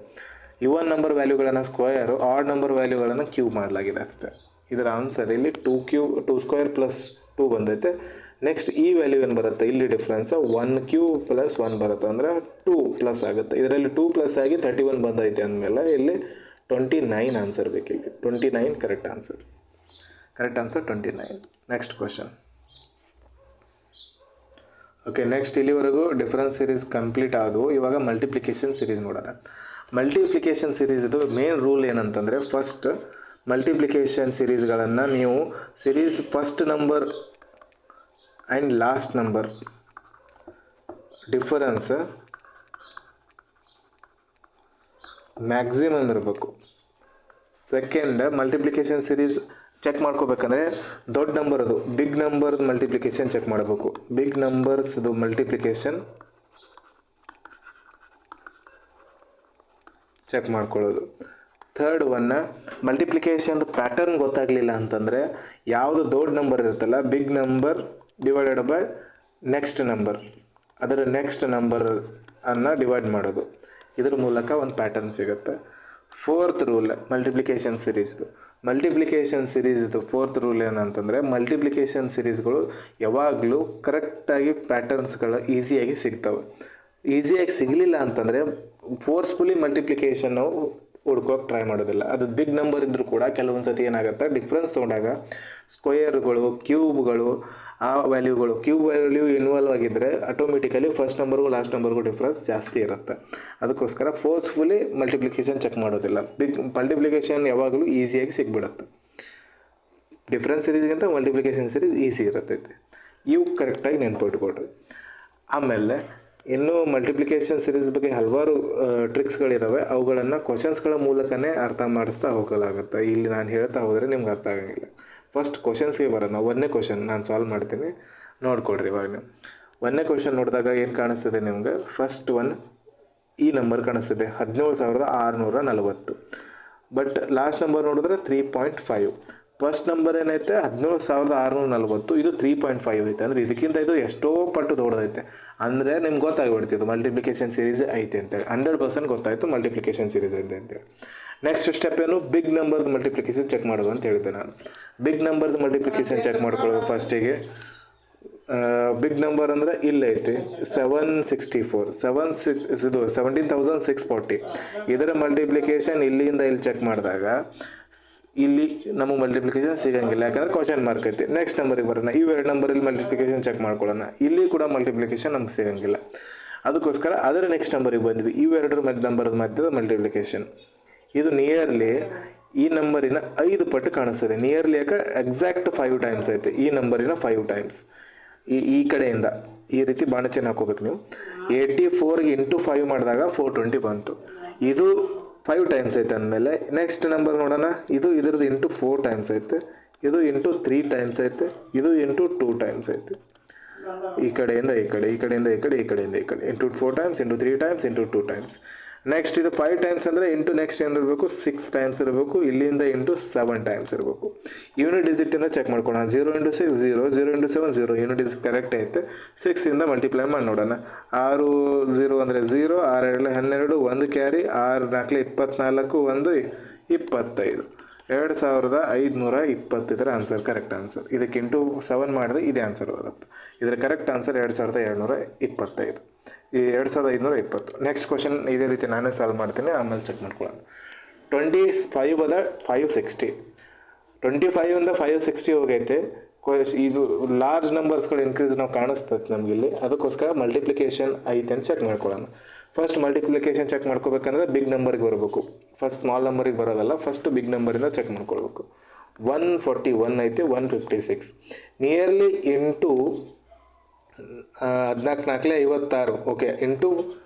ಈವನ್ ನಂಬರ್ ವ್ಯಾಲ್ಯೂಗಳನ್ನು ಸ್ಕ್ವೇರು, ಆಡ್ ನಂಬರ್ ವ್ಯಾಲ್ಯೂಗಳನ್ನು ಕ್ಯೂಬ್ ಮಾಡಲಾಗಿದೆ ಅಷ್ಟೇ. ಇದರ ಆನ್ಸರ್ ಇಲ್ಲಿ 2 ಸ್ಕ್ವೇರ್ ಪ್ಲಸ್ 2 ಬಂದೈತೆ. ನೆಕ್ಸ್ಟ್ ಈ ವ್ಯಾಲ್ಯೂ ಏನು ಬರುತ್ತೆ, ಇಲ್ಲಿ ಡಿಫ್ರೆನ್ಸ್ 1 ಕ್ಯೂಬ್ ಪ್ಲಸ್ 1 ಬರುತ್ತೆ. ಅಂದರೆ 2 ಪ್ಲಸ್ ಆಗುತ್ತೆ. ಇದರಲ್ಲಿ 2 ಪ್ಲಸ್ ಆಗಿ 31 ಬಂದೈತೆ ಅಂದಮೇಲೆ ಇಲ್ಲಿ 29 ಆನ್ಸರ್ ಬೇಕಿಲ್ಲಿ. 29 correct answer. 29. Next question. Okay, next ಇಲ್ಲಿವರೆಗೂ ಡಿಫರೆನ್ಸ್ ಸೀರೀಸ್ ಕಂಪ್ಲೀಟ್ ಆದವು. ಇವಾಗ ಮಲ್ಟಿಪ್ಲಿಕೇಶನ್ ಸೀರೀಸ್ ನೋಡೋಣ. ಮಲ್ಟಿಪ್ಲಿಕೇಶನ್ ಸೀರೀಸ್ದು ಮೇನ್ ರೂಲ್ ಏನಂತಂದರೆ ಫಸ್ಟ್ ಮಲ್ಟಿಪ್ಲಿಕೇಶನ್ ಸಿರೀಸ್ಗಳನ್ನು ನೀವು series first number and last number difference maximum ಇರಬೇಕು. ಸೆಕೆಂಡ್ ಮಲ್ಟಿಪ್ಲಿಕೇಶನ್ ಸಿರೀಸ್ ಚೆಕ್ ಮಾಡ್ಕೋಬೇಕಂದ್ರೆ ದೊಡ್ಡ ನಂಬರ್ ಅದು ಬಿಗ್ ನಂಬರ್ ಮಲ್ಟಿಪ್ಲಿಕೇಶನ್ ಚೆಕ್ ಮಾಡಬೇಕು. ಬಿಗ್ ನಂಬರ್ಸ್ದು ಮಲ್ಟಿಪ್ಲಿಕೇಶನ್ ಚೆಕ್ ಮಾಡ್ಕೊಳ್ಳೋದು. ಥರ್ಡ್ ಒನ್ ಮಲ್ಟಿಪ್ಲಿಕೇಶನ್ದು ಪ್ಯಾಟರ್ನ್ ಗೊತ್ತಾಗಲಿಲ್ಲ ಅಂತಂದರೆ ಯಾವುದು ದೊಡ್ಡ ನಂಬರ್ ಇರುತ್ತಲ್ಲ big number divided by next number, ಅದರ ನೆಕ್ಸ್ಟ್ ನಂಬರ್ ಅನ್ನು ಡಿವೈಡ್ ಮಾಡೋದು. ಇದ್ರ ಮೂಲಕ ಒಂದು ಪ್ಯಾಟರ್ನ್ ಸಿಗುತ್ತೆ. ಫೋರ್ತ್ ರೂಲ್ ಮಲ್ಟಿಪ್ಲಿಕೇಶನ್ ಸಿರೀಸ್ದು ಫೋರ್ತ್ ರೂಲ್ ಏನಂತಂದರೆ ಮಲ್ಟಿಪ್ಲಿಕೇಶನ್ ಸಿರೀಸ್ಗಳು ಯಾವಾಗಲೂ ಕರೆಕ್ಟಾಗಿ ಪ್ಯಾಟರ್ನ್ಸ್ಗಳು ಈಸಿಯಾಗಿ ಸಿಗ್ತವೆ. ಈಸಿಯಾಗಿ ಸಿಗಲಿಲ್ಲ ಅಂತಂದರೆ ಫೋರ್ಸ್ಫುಲಿ ಮಲ್ಟಿಪ್ಲಿಕೇಶನ್ ನಾವು ಹುಡ್ಕೋಕೆ ಟ್ರೈ ಮಾಡೋದಿಲ್ಲ. ಅದು ಬಿಗ್ ನಂಬರ್ ಇದ್ದರೂ ಕೂಡ ಕೆಲವೊಂದು ಸತಿ ಏನಾಗುತ್ತೆ ಡಿಫ್ರೆನ್ಸ್ ತೊಗೊಂಡಾಗ ಸ್ಕ್ವೇರ್ಗಳು ಕ್ಯೂಬ್ಗಳು ಆ ವ್ಯಾಲ್ಯೂಗಳು ಕ್ಯೂಬ್ ವ್ಯಾಲ್ಯೂ ಇನ್ವಾಲ್ವ್ ಆಗಿದ್ದರೆ ಆಟೋಮೆಟಿಕಲಿ ಫಸ್ಟ್ ನಂಬರ್ಗೂ ಲಾಸ್ಟ್ ನಂಬರ್ಗೂ ಡಿಫ್ರೆನ್ಸ್ ಜಾಸ್ತಿ ಇರುತ್ತೆ. ಅದಕ್ಕೋಸ್ಕರ ಫೋರ್ಸ್ಫುಲಿ ಮಲ್ಟಿಪ್ಲಿಕೇಶನ್ ಚೆಕ್ ಮಾಡೋದಿಲ್ಲ. ಬಿಗ್ ಮಲ್ಟಿಪ್ಲಿಕೇಶನ್ ಯಾವಾಗಲೂ ಈಸಿಯಾಗಿ ಸಿಗ್ಬಿಡುತ್ತೆ. ಡಿಫ್ರೆನ್ಸ್ ಸಿರೀಸ್ಗಿಂತ ಮಲ್ಟಿಪ್ಲಿಕೇಶನ್ ಸಿರೀಸ್ ಈಸಿ ಇರುತ್ತೈತೆ. ಇವು ಕರೆಕ್ಟಾಗಿ ನೆನ್ಪಿಟ್ಕೊಡ್ರಿ. ಆಮೇಲೆ ಇನ್ನೂ ಮಲ್ಟಿಪ್ಲಿಕೇಶನ್ ಸಿರೀಸ್ ಬಗ್ಗೆ ಹಲವಾರು ಟ್ರಿಕ್ಸ್ಗಳಿದ್ದಾವೆ. ಅವುಗಳನ್ನು ಕ್ವಶನ್ಸ್ಗಳ ಮೂಲಕನೇ ಅರ್ಥ ಮಾಡಿಸ್ತಾ ಹೋಗಲಾಗುತ್ತೆ. ಇಲ್ಲಿ ನಾನು ಹೇಳ್ತಾ ಹೋದರೆ ನಿಮ್ಗೆ ಅರ್ಥ ಆಗಂಗಿಲ್ಲ. ಫಸ್ಟ್ ಕ್ವಶನ್ಸ್ಗೆ ಬರೋಣ. ಒಂದನೇ ಕ್ವಶನ್ ನಾನು ಸಾಲ್ವ್ ಮಾಡ್ತೀನಿ, ನೋಡ್ಕೊಳ್ರಿ. ಇವಾಗ ನೀವು ಒಂದನೇ ಕ್ವಶನ್ ನೋಡಿದಾಗ ಏನು ಕಾಣಿಸ್ತಿದೆ ನಿಮ್ಗೆ? ಫಸ್ಟ್ ಒನ್ ಈ ನಂಬರ್ ಕಾಣಿಸ್ತಿದೆ 17,640. ಬಟ್ ಲಾಸ್ಟ್ ನಂಬರ್ ನೋಡಿದ್ರೆ 3.5. ಫಸ್ಟ್ ನಂಬರ್ ಏನೈತೆ 17,640, ಇದು 3.5 ಐತೆ. ಅಂದರೆ ಇದಕ್ಕಿಂತ ಇದು ಎಷ್ಟೋ ಪಟ್ಟು ದೊಡ್ಡದೈತೆ. ಅಂದರೆ ನಿಮ್ಗೆ ಗೊತ್ತಾಗ್ಬಿಡ್ತಿದ್ದು ಮಲ್ಟಿಪ್ಲಿಕೇಶನ್ ಸೀರೀಸ್ ಐತೆ ಅಂತೇಳಿ. 100% ಗೊತ್ತಾಯಿತು ಮಲ್ಟಿಪ್ಲಿಕೇಶನ್ ಸೀರೀಸ್ ಐತೆ ಅಂತೇಳಿ. ನೆಕ್ಸ್ಟ್ ಸ್ಟೆಪ್ ಏನು? ಬಿಗ್ ನಂಬರ್ದು ಮಲ್ಟಿಪ್ಲಿಕೇಶನ್ ಚೆಕ್ ಮಾಡೋದು ಅಂತ ಹೇಳಿದ್ದೆ ನಾನು. ಬಿಗ್ ನಂಬರ್ದು ಮಲ್ಟಿಪ್ಲಿಕೇಶನ್ ಚೆಕ್ ಮಾಡ್ಕೊಳ್ಳೋದು. ಫಸ್ಟಿಗೆ ಬಿಗ್ ನಂಬರ್ ಅಂದರೆ ಇಲ್ಲೈತಿ 764, 17,640. ಇದರ ಮಲ್ಟಿಪ್ಲಿಕೇಶನ್ ಇಲ್ಲಿಂದ ಇಲ್ಲಿ ಚೆಕ್ ಮಾಡಿದಾಗ ಇಲ್ಲಿ ನಮಗೆ ಮಲ್ಟಿಪ್ಲಿಕೇಶನ್ ಸಿಗಂಗಿಲ್ಲ, ಯಾಕಂದರೆ ಕ್ವಶನ್ ಮಾರ್ಕ್ ಐತಿ. ನೆಕ್ಸ್ಟ್ ನಂಬರಿಗೆ ಬರೋಣ. ಇವೆರಡು ನಂಬರಲ್ಲಿ ಮಲ್ಟಿಪ್ಲಿಕೇಶನ್ ಚೆಕ್ ಮಾಡ್ಕೊಳ್ಳೋಣ. ಇಲ್ಲಿ ಕೂಡ ಮಲ್ಟಿಪ್ಲಿಕೇಶನ್ ನಮ್ಗೆ ಸಿಗಂಗಿಲ್ಲ. ಅದಕ್ಕೋಸ್ಕರ ಅದರ ನೆಕ್ಸ್ಟ್ ನಂಬರಿಗೆ ಬಂದ್ವಿ. ಇವೆರಡರ ನಂಬರದ ಮಧ್ಯದ ಮಲ್ಟಿಪ್ಲಿಕೇಶನ್ ಇದು ನಿಯರ್ಲಿ ಈ ನಂಬರಿನ 5 ಪಟ್ಟು ಕಾಣಿಸ್ತದೆ. ನಿಯರ್ಲಿ ಯಾಕೆ ಎಕ್ಸಾಕ್ಟ್ 5 ಟೈಮ್ಸ್ ಐತೆ. ಈ ನಂಬರಿನ 5 ಟೈಮ್ಸ್ ಈ ಕಡೆಯಿಂದ ಈ ರೀತಿ ಬಾಣಚಿಹ್ನೆ ಹಾಕೋಬೇಕು ನೀವು. 84ಗೆ ಇಂಟು 5 ಮಾಡಿದಾಗ 420 ಬಂತು. ಇದು 5 ಟೈಮ್ಸ್ ಐತೆ ಅಂದಮೇಲೆ ನೆಕ್ಸ್ಟ್ ನಂಬರ್ ನೋಡೋಣ. ಇದು ಇದ್ರದ್ದು ಇಂಟು 4 ಟೈಮ್ಸ್ ಐತೆ, ಇದು ಇಂಟು 3 ಟೈಮ್ಸ್ ಐತೆ, ಇದು ಇಂಟು 2 ಟೈಮ್ಸ್ ಐತೆ. ಈ ಕಡೆಯಿಂದ ಈ ಕಡೆ, ಈ ಕಡೆಯಿಂದ ಈ ಕಡೆ, ಈ ಕಡೆಯಿಂದ ಈ ಕಡೆ, into 4 times, into 3 times, into 2 times. Next ಇದು 5 ಟೈಮ್ಸ್ ಅಂದರೆ ಇಂಟು ನೆಕ್ಸ್ಟ್ ಏನಿರಬೇಕು 6 ಟೈಮ್ಸ್ ಇರಬೇಕು. ಇಲ್ಲಿಂದ ಇಂಟು 7 ಟೈಮ್ಸ್ ಇರಬೇಕು. ಯೂನಿಟ್ ಡಿಜಿಟಿಂದ ಚೆಕ್ ಮಾಡ್ಕೊಳ್ಳೋಣ. 0 into 6 0, 0 into 7 0. Unit digit correct ಐತೆ. 6ಇಂದ ಮಲ್ಟಿಪ್ಲೈ ಮಾಡಿ ನೋಡೋಣ. 6 0 ಅಂದರೆ 0, 6 2 12, 1 ಕ್ಯಾರಿ, 6 4 24, 1 25. 2520 ಇದರ ಆನ್ಸರ್, ಕರೆಕ್ಟ್ ಆನ್ಸರ್. ಇದಕ್ಕೆ ಇಂಟು 7 ಮಾಡಿದ್ರೆ ಇದೇ ಆನ್ಸರ್ ಬರುತ್ತೆ. ಇದರ ಕರೆಕ್ಟ್ ಆನ್ಸರ್ 2725. ಈ 2520. ನೆಕ್ಸ್ಟ್ ಕ್ವಶನ್ ಇದೇ ರೀತಿ ನಾನೇ ಸಾಲ್ವ್ ಮಾಡ್ತೀನಿ, ಆಮೇಲೆ ಚೆಕ್ ಮಾಡ್ಕೊಳ್ಳೋಣ. 25 ಅದ 560. 25ಇಂದ 560 ಹೋಗೈತೆ. ಇದು ಲಾರ್ಜ್ ನಂಬರ್ಸ್ಗಳು ಇನ್ಕ್ರೀಸ್ ನಾವು ಕಾಣಿಸ್ತದೆ ನಮಗಿಲ್ಲಿ. ಅದಕ್ಕೋಸ್ಕರ ಮಲ್ಟಿಪ್ಲಿಕೇಶನ್ ಐತೆ ಅಂತ ಚೆಕ್ ಮಾಡ್ಕೊಳ್ಳೋಣ. ಫಸ್ಟ್ ಮಲ್ಟಿಪ್ಲಿಕೇಶನ್ ಚೆಕ್ ಮಾಡ್ಕೋಬೇಕಂದ್ರೆ ಬಿಗ್ ನಂಬರ್ಗೆ ಬರಬೇಕು. ಫಸ್ಟ್ ಸ್ಮಾಲ್ ನಂಬರಿಗೆ ಬರೋದಲ್ಲ, ಫಸ್ಟ್ ಬಿಗ್ ನಂಬರಿಂದ ಚೆಕ್ ಮಾಡ್ಕೊಳ್ಬೇಕು. 141 ಐತೆ, 156. Nearly into 14 4 56. Okay, into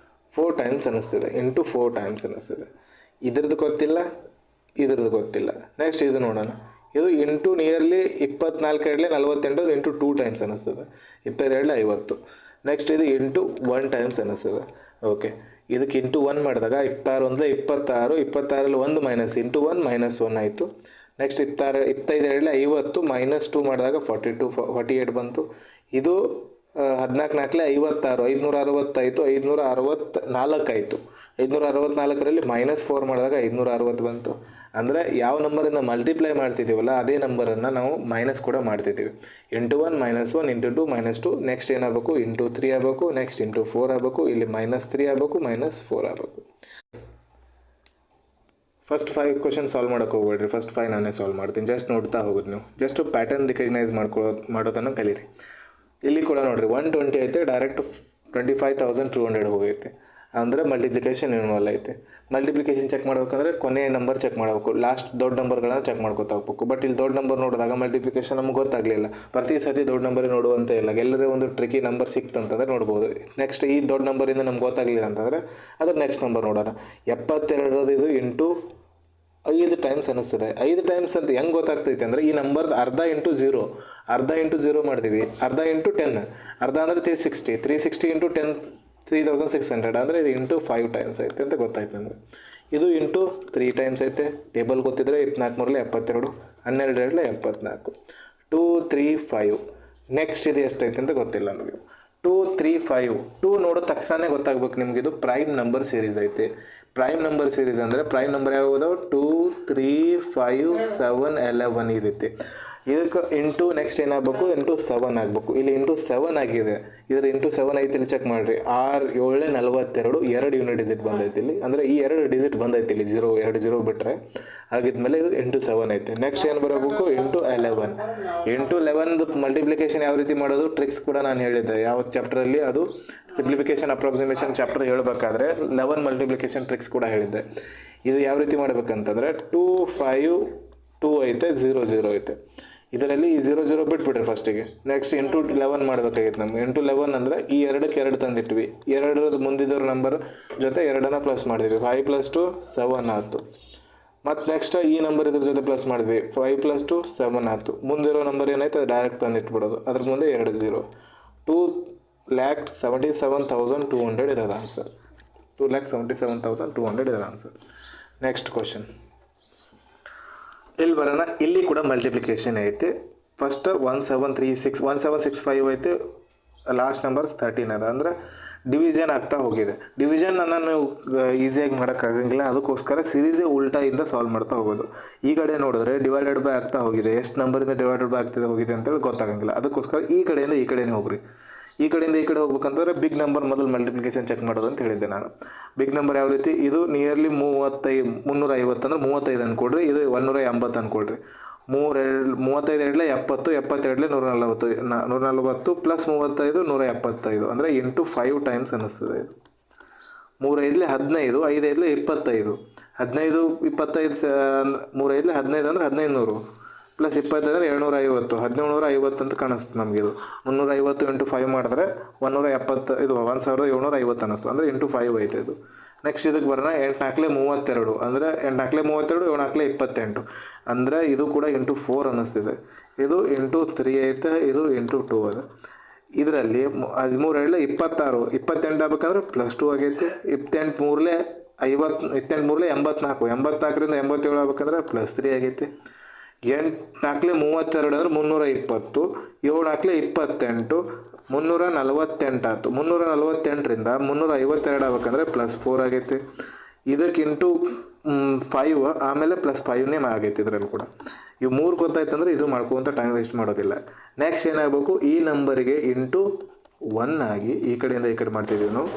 4 times ಅನ್ನಿಸ್ತಿದೆ. ಇಂಟು 4 ಟೈಮ್ಸ್ ಅನ್ನಿಸ್ತಿದೆ. ಇದ್ರದ್ದು ಗೊತ್ತಿಲ್ಲ, ಇದ್ರದ್ದು ಗೊತ್ತಿಲ್ಲ. ನೆಕ್ಸ್ಟ್ ಇದು ನೋಡೋಣ. ಇದು ಇಂಟು ನಿಯರ್ಲಿ 24 2 48, ಇಂಟು 2 ಟೈಮ್ಸ್ ಅನ್ನಿಸ್ತದೆ. 22 50. ನೆಕ್ಸ್ಟ್ ಇದು ಇಂಟು 1 ಟೈಮ್ಸ್ ಅನ್ನಿಸ್ತದೆ. ಓಕೆ, ಇದಕ್ಕೆ ಇಂಟು 1 ಮಾಡಿದಾಗ 26 ಅಂದರೆ 26, 26ರಲ್ಲಿ 1 ಮೈನಸ್, ಇಂಟು 1 -1 ಆಯಿತು. ನೆಕ್ಸ್ಟ್ 25 50, -2 ಮಾಡಿದಾಗ 42 48 ಬಂತು. ಇದು 14 4 56, 560 ಆಯಿತು. 564 ಆಯಿತು. 564ರಲ್ಲಿ -4 ಮಾಡಿದಾಗ 560 ಬಂತು. ಅಂದರೆ ಯಾವ ನಂಬರಿಂದ ಮಲ್ಟಿಪ್ಲೈ ಮಾಡ್ತಿದ್ದೀವಲ್ಲ ಅದೇ ನಂಬರನ್ನು ನಾವು ಮೈನಸ್ ಕೂಡ ಮಾಡ್ತಿದ್ದೀವಿ. Into 1 -1, into 2 -2. ನೆಕ್ಸ್ಟ್ ಏನಾಗಬೇಕು? ಇಂಟು 3 ಆಗಬೇಕು. ನೆಕ್ಸ್ಟ್ ಇಂಟು 4 ಆಗಬೇಕು. ಇಲ್ಲಿ -3 ಆಗಬೇಕು, -4 ಆಗಬೇಕು. ಫಸ್ಟ್ 5 ಕ್ವಶನ್ ಸಾಲ್ವ್ ಮಾಡೋಕೆ ಹೋಗ್ಬೇಡ್ರಿ. ಫಸ್ಟ್ 5 ನಾನೇ ಸಾಲ್ವ್ ಮಾಡ್ತೀನಿ. ಜಸ್ಟ್ ನೋಡ್ತಾ ಹೋಗೋದು ನೀವು. ಜಸ್ಟ್ ಪ್ಯಾಟರ್ನ್ ರಿಕಗ್ನೈಸ್ ಮಾಡೋದನ್ನು ಕಲೀರಿ. ಇಲ್ಲಿ ಕೂಡ ನೋಡಿರಿ 120 ಐತೆ, ಡೈರೆಕ್ಟ್ 25,200 ಹೋಗೈತೆ. ಅಂದರೆ ಮಲ್ಟಿಪ್ಲಿಕೇಶನ್ ಇನ್ವಾಲ್ವ್ ಐತೆ. ಮಲ್ಟಿಪ್ಲಿಕೇಶನ್ ಚೆಕ್ ಮಾಡ್ಬೇಕಂದ್ರೆ ಕೊನೆಯ ನಂಬರ್ ಚೆಕ್ ಮಾಡಬೇಕು, ಲಾಸ್ಟ್ ದೊಡ್ಡ ನಂಬರ್ಗಳನ್ನ ಚೆಕ್ ಮಾಡ್ಕೊತಾ ಹೋಗ್ಬೇಕು. ಬಟ್ ಇಲ್ಲಿ ದೊಡ್ಡ ನಂಬರ್ ನೋಡಿದಾಗ ಮಲ್ಟಿಪ್ಲಿಕೇಶನ್ ನಮ್ಗೆ ಗೊತ್ತಾಗಲಿಲ್ಲ, ಪ್ರತಿ ಸತಿ ದೊಡ್ಡ ನಂಬರ್ ನೋಡುವಂತೆ ಇಲ್ಲ. ಎಲ್ಲರೇ ಒಂದು ಟ್ರಿಕಿ ನಂಬರ್ ಸಿಕ್ತಂತಂದರೆ ನೋಡ್ಬೋದು. ನೆಕ್ಸ್ಟ್ ಈ ದೊಡ್ಡ ನಂಬರಿಂದ ನಮ್ಗೆ ಗೊತ್ತಾಗಲಿಲ್ಲ ಅಂತಂದರೆ ಅದ್ರ ನೆಕ್ಸ್ಟ್ ನಂಬರ್ ನೋಡೋಣ. 72 ಇದು ಇಂಟು 5 ಟೈಮ್ಸ್ ಅನ್ನಿಸ್ತದೆ. 5 ಟೈಮ್ಸ್ ಅಂತ ಹೆಂಗೆ ಗೊತ್ತಾಗ್ತೈತೆ ಅಂದರೆ ಈ ನಂಬರ್ದು ಅರ್ಧ ಇಂಟು 0, ಅರ್ಧ ಇಂಟು 0 ಮಾಡ್ತೀವಿ, ಅರ್ಧ ಇಂಟು 10, ಅರ್ಧ ಅಂದರೆ 360 ಇಂಟು 10 3600, ಅಂದರೆ ಇದು ಇಂಟು 5 ಟೈಮ್ಸ್ ಐತೆ ಅಂತ ಗೊತ್ತಾಯ್ತು ನಮಗೆ. ಇದು ಇಂಟು 3 ಟೈಮ್ಸ್ ಐತೆ. ಟೇಬಲ್ ಗೊತ್ತಿದ್ರೆ 24 × 72, 12 × 74, 2 3 5. ನೆಕ್ಸ್ಟ್ ಇದು ಎಷ್ಟೈತೆ ಅಂತ ಗೊತ್ತಿಲ್ಲ ನಮಗೆ. 2 3 5 2 ನೋಡೋ ತಕ್ಷಣ ಗೊತ್ತಾಗ್ಬೇಕು ನಿಮ್ಗೆ ಇದು ಪ್ರೈಮ್ ನಂಬರ್ ಸೀರೀಸ್ ಐತೆ. ಪ್ರೈಮ್ ನಂಬರ್ ಸೀರೀಸ್ ಅಂದರೆ ಪ್ರೈಮ್ ನಂಬರ್ ಯಾವುದು? 2 3 5 7 11 ಇದೈತೆ. ಇದಕ್ಕೆ ಇಂಟು ನೆಕ್ಸ್ಟ್ ಏನಾಗಬೇಕು? ಇಂಟು 7 ಆಗಬೇಕು. ಇಲ್ಲಿ ಇಂಟು 7 ಆಗಿದೆ, ಇದ್ರ ಇಂಟು 7 ಐತಿ. ಇಲ್ಲಿ ಚೆಕ್ ಮಾಡಿರಿ. 6 7 42, 2 ಯೂನಿಟ್ ಡಿಜಿಟ್ ಬಂದೈತಿ ಇಲ್ಲಿ. ಅಂದರೆ ಈ 2 ಡಿಜಿಟ್ ಬಂದೈತಿ ಇಲ್ಲಿ, 0 2 0 ಬಿಟ್ಟರೆ. ಆಗಿದ್ಮೇಲೆ ಇದು ಇಂಟು 7 ಐತೆ. ನೆಕ್ಸ್ಟ್ ಏನು ಬರಬೇಕು? ಇಂಟು 11. ಇಂಟು 11 ಮಲ್ಟಿಪ್ಲಿಕೇಶನ್ ಯಾವ ರೀತಿ ಮಾಡೋದು ಟ್ರಿಕ್ಸ್ ಕೂಡ ನಾನು ಹೇಳಿದ್ದೆ ಯಾವ ಚಾಪ್ಟ್ರಲ್ಲಿ, ಅದು ಸಿಂಪ್ಲಿಫಿಕೇಶನ್ ಅಪ್ರಾಕ್ಸಿಮೇಷನ್ ಚಾಪ್ಟರ್ ಹೇಳಬೇಕಾದ್ರೆ 11 ಮಲ್ಟಿಪ್ಲಿಕೇಶನ್ ಟ್ರಿಕ್ಸ್ ಕೂಡ ಹೇಳಿದ್ದೆ. ಇದು ಯಾವ ರೀತಿ ಮಾಡಬೇಕಂತಂದರೆ 2 5 2 ಐತೆ, 0 0 ಐತೆ. ಇದರಲ್ಲಿ ಈ 0 0 ಬಿಟ್ಬಿಟ್ರಿ ಫಸ್ಟಿಗೆ. ನೆಕ್ಸ್ಟ್ ಇಂಟು 11 ಮಾಡಬೇಕಾಗಿತ್ತು ನಮ್ಗೆ. ಇಂಟು 11 ಅಂದರೆ ಈ 2ಕ್ಕೆ 2 ತಂದಿಟ್ವಿ, 2 ಮುಂದಿದ್ದವ್ರ ನಂಬರ್ ಜೊತೆ 2ನ್ನ ಪ್ಲಸ್ ಮಾಡಿದ್ವಿ. 5 + 2 7 ಆಯಿತು. ಮತ್ತು ನೆಕ್ಸ್ಟ್ ಈ ನಂಬರ್ ಇದ್ರ ಜೊತೆ ಪ್ಲಸ್ ಮಾಡಿದ್ವಿ, 5 + 2 7 ಆಯಿತು. ಮುಂದಿರೋ ನಂಬರ್ ಏನಾಯ್ತು ಅದು ಡೈರೆಕ್ಟ್ ತಂದಿಟ್ಬಿಡೋದು, ಅದ್ರ ಮುಂದೆ 2 0. 2,77,200 ಇರೋದು ಆನ್ಸರ್. 2,77,200 ಇರೋದು ಆನ್ಸರ್. ನೆಕ್ಸ್ಟ್ ಕ್ವಶನ್ ಇಲ್ಲಿ ಬರೋಣ. ಇಲ್ಲಿ ಕೂಡ ಮಲ್ಟಿಪ್ಲಿಕೇಶನ್ ಐತೆ. ಫಸ್ಟ್ 1765 ಐತೆ, ಲಾಸ್ಟ್ ನಂಬರ್ಸ್ 13 ಅದ. ಅಂದರೆ ಡಿವಿಷನ್ ಆಗ್ತಾ ಹೋಗಿದೆ. ಡಿವಿಷನ್ ನಾನು ಈಸಿಯಾಗಿ ಮಾಡೋಕ್ಕಾಗಂಗಿಲ್ಲ, ಅದಕ್ಕೋಸ್ಕರ ಸೀರೀಸೇ ಉಲ್ಟಾಯಿಂದ ಸಾಲ್ವ್ ಮಾಡ್ತಾ ಹೋಗೋದು. ಈ ಕಡೆ ನೋಡಿದ್ರೆ ಡಿವೈಡೆಡ್ ಬೈ ಆಗ್ತಾ ಹೋಗಿದೆ, ಎಷ್ಟು ನಂಬರಿಂದ ಡಿವೈಡೆಡ್ ಬೈ ಆಗ್ತಿದೆ ಹೋಗಿದೆ ಅಂತೇಳಿ ಗೊತ್ತಾಗಂಗಿಲ್ಲ. ಅದಕ್ಕೋಸ್ಕರ ಈ ಕಡೆಯಿಂದ ಈ ಕಡೆನೇ ಹೋಗ್ರಿ. ಈ ಕಡೆಯಿಂದ ಈ ಕಡೆ ಹೋಗ್ಬೇಕಂತಂದ್ರೆ ಬಿಗ್ ನಂಬರ್ ಮೊದಲು ಮಲ್ಟಿಪ್ಲಿಕೇಶನ್ ಚೆಕ್ ಮಾಡೋದು ಅಂತ ಹೇಳಿದ್ದೆ ನಾನು. ಬಿಗ್ ನಂಬರ್ ಯಾವ ರೀತಿ? ಇದು ನಿಯರ್ಲಿ 350 ಅಂದರೆ 35 ಅಂದ್ಕೊಳ್ರಿ, ಇದು 180 ಅಂದ್ಕೊಳ್ರಿ. 35 70, 72 140, 140 ಪ್ಲಸ್ 35 175, ಅಂದರೆ ಇಂಟು 5 ಟೈಮ್ಸ್ ಅನ್ನಿಸ್ತದೆ ಇದು. 3 5 15, 5 5 25, 15 25, 3 5 15 ಅಂದರೆ 1500 ಪ್ಲಸ್ 25 ಅಂದರೆ 750, 1750 ಅಂತ ಕಾಣಿಸ್ತು ನಮಗಿದು. 350 ಇಂಟು 5 ಮಾಡಿದ್ರೆ 170, ಇದು 1750 ಅನ್ನಿಸ್ತು, ಅಂದರೆ ಇಂಟು 5 ಐತೆ ಇದು. ನೆಕ್ಸ್ಟ್ ಇದಕ್ಕೆ ಬರೋಣ. 8 4 32, ಅಂದರೆ 8 4 32, 7 4 28, ಅಂದರೆ ಇದು ಕೂಡ ಇಂಟು 4 ಅನ್ನಿಸ್ತಿದೆ. ಇದು ಇಂಟು 3 ಐತೆ, ಇದು ಇಂಟು 2 ಅದ. ಇದರಲ್ಲಿ 13 7 26, 28 ಆಗ್ಬೇಕಂದ್ರೆ ಪ್ಲಸ್ 2 ಆಗೈತಿ. 28 3 50, 28 3 84, 84ರಿಂದ 87 ಆಗ್ಬೇಕಂದ್ರೆ ಪ್ಲಸ್ 3 ಆಗೈತಿ. 8 4 32 ಅಂದರೆ 320, 7 4 28, 348 ಆಯ್ತು. 348ರಿಂದ 352 ಆಗ್ಬೇಕಂದ್ರೆ ಪ್ಲಸ್ 4 ಆಗೈತಿ. ಇದಕ್ಕೆ ಇಂಟು 5, ಆಮೇಲೆ ಪ್ಲಸ್ 5ನೇ ಆಗೈತಿ. ಇದರಲ್ಲಿ ಕೂಡ ಇವು 3 ಗೊತ್ತಾಯ್ತು ಅಂದರೆ ಇದು ಮಾಡ್ಕೊಂತ ಟೈಮ್ ವೇಸ್ಟ್ ಮಾಡೋದಿಲ್ಲ. ನೆಕ್ಸ್ಟ್ ಏನಾಗಬೇಕು? ಈ ನಂಬರಿಗೆ ಇಂಟು 1 ಆಗಿ ಈ ಕಡೆಯಿಂದ ಈ ಕಡೆ ಮಾಡ್ತಿದ್ದೀವಿ ನಾವು.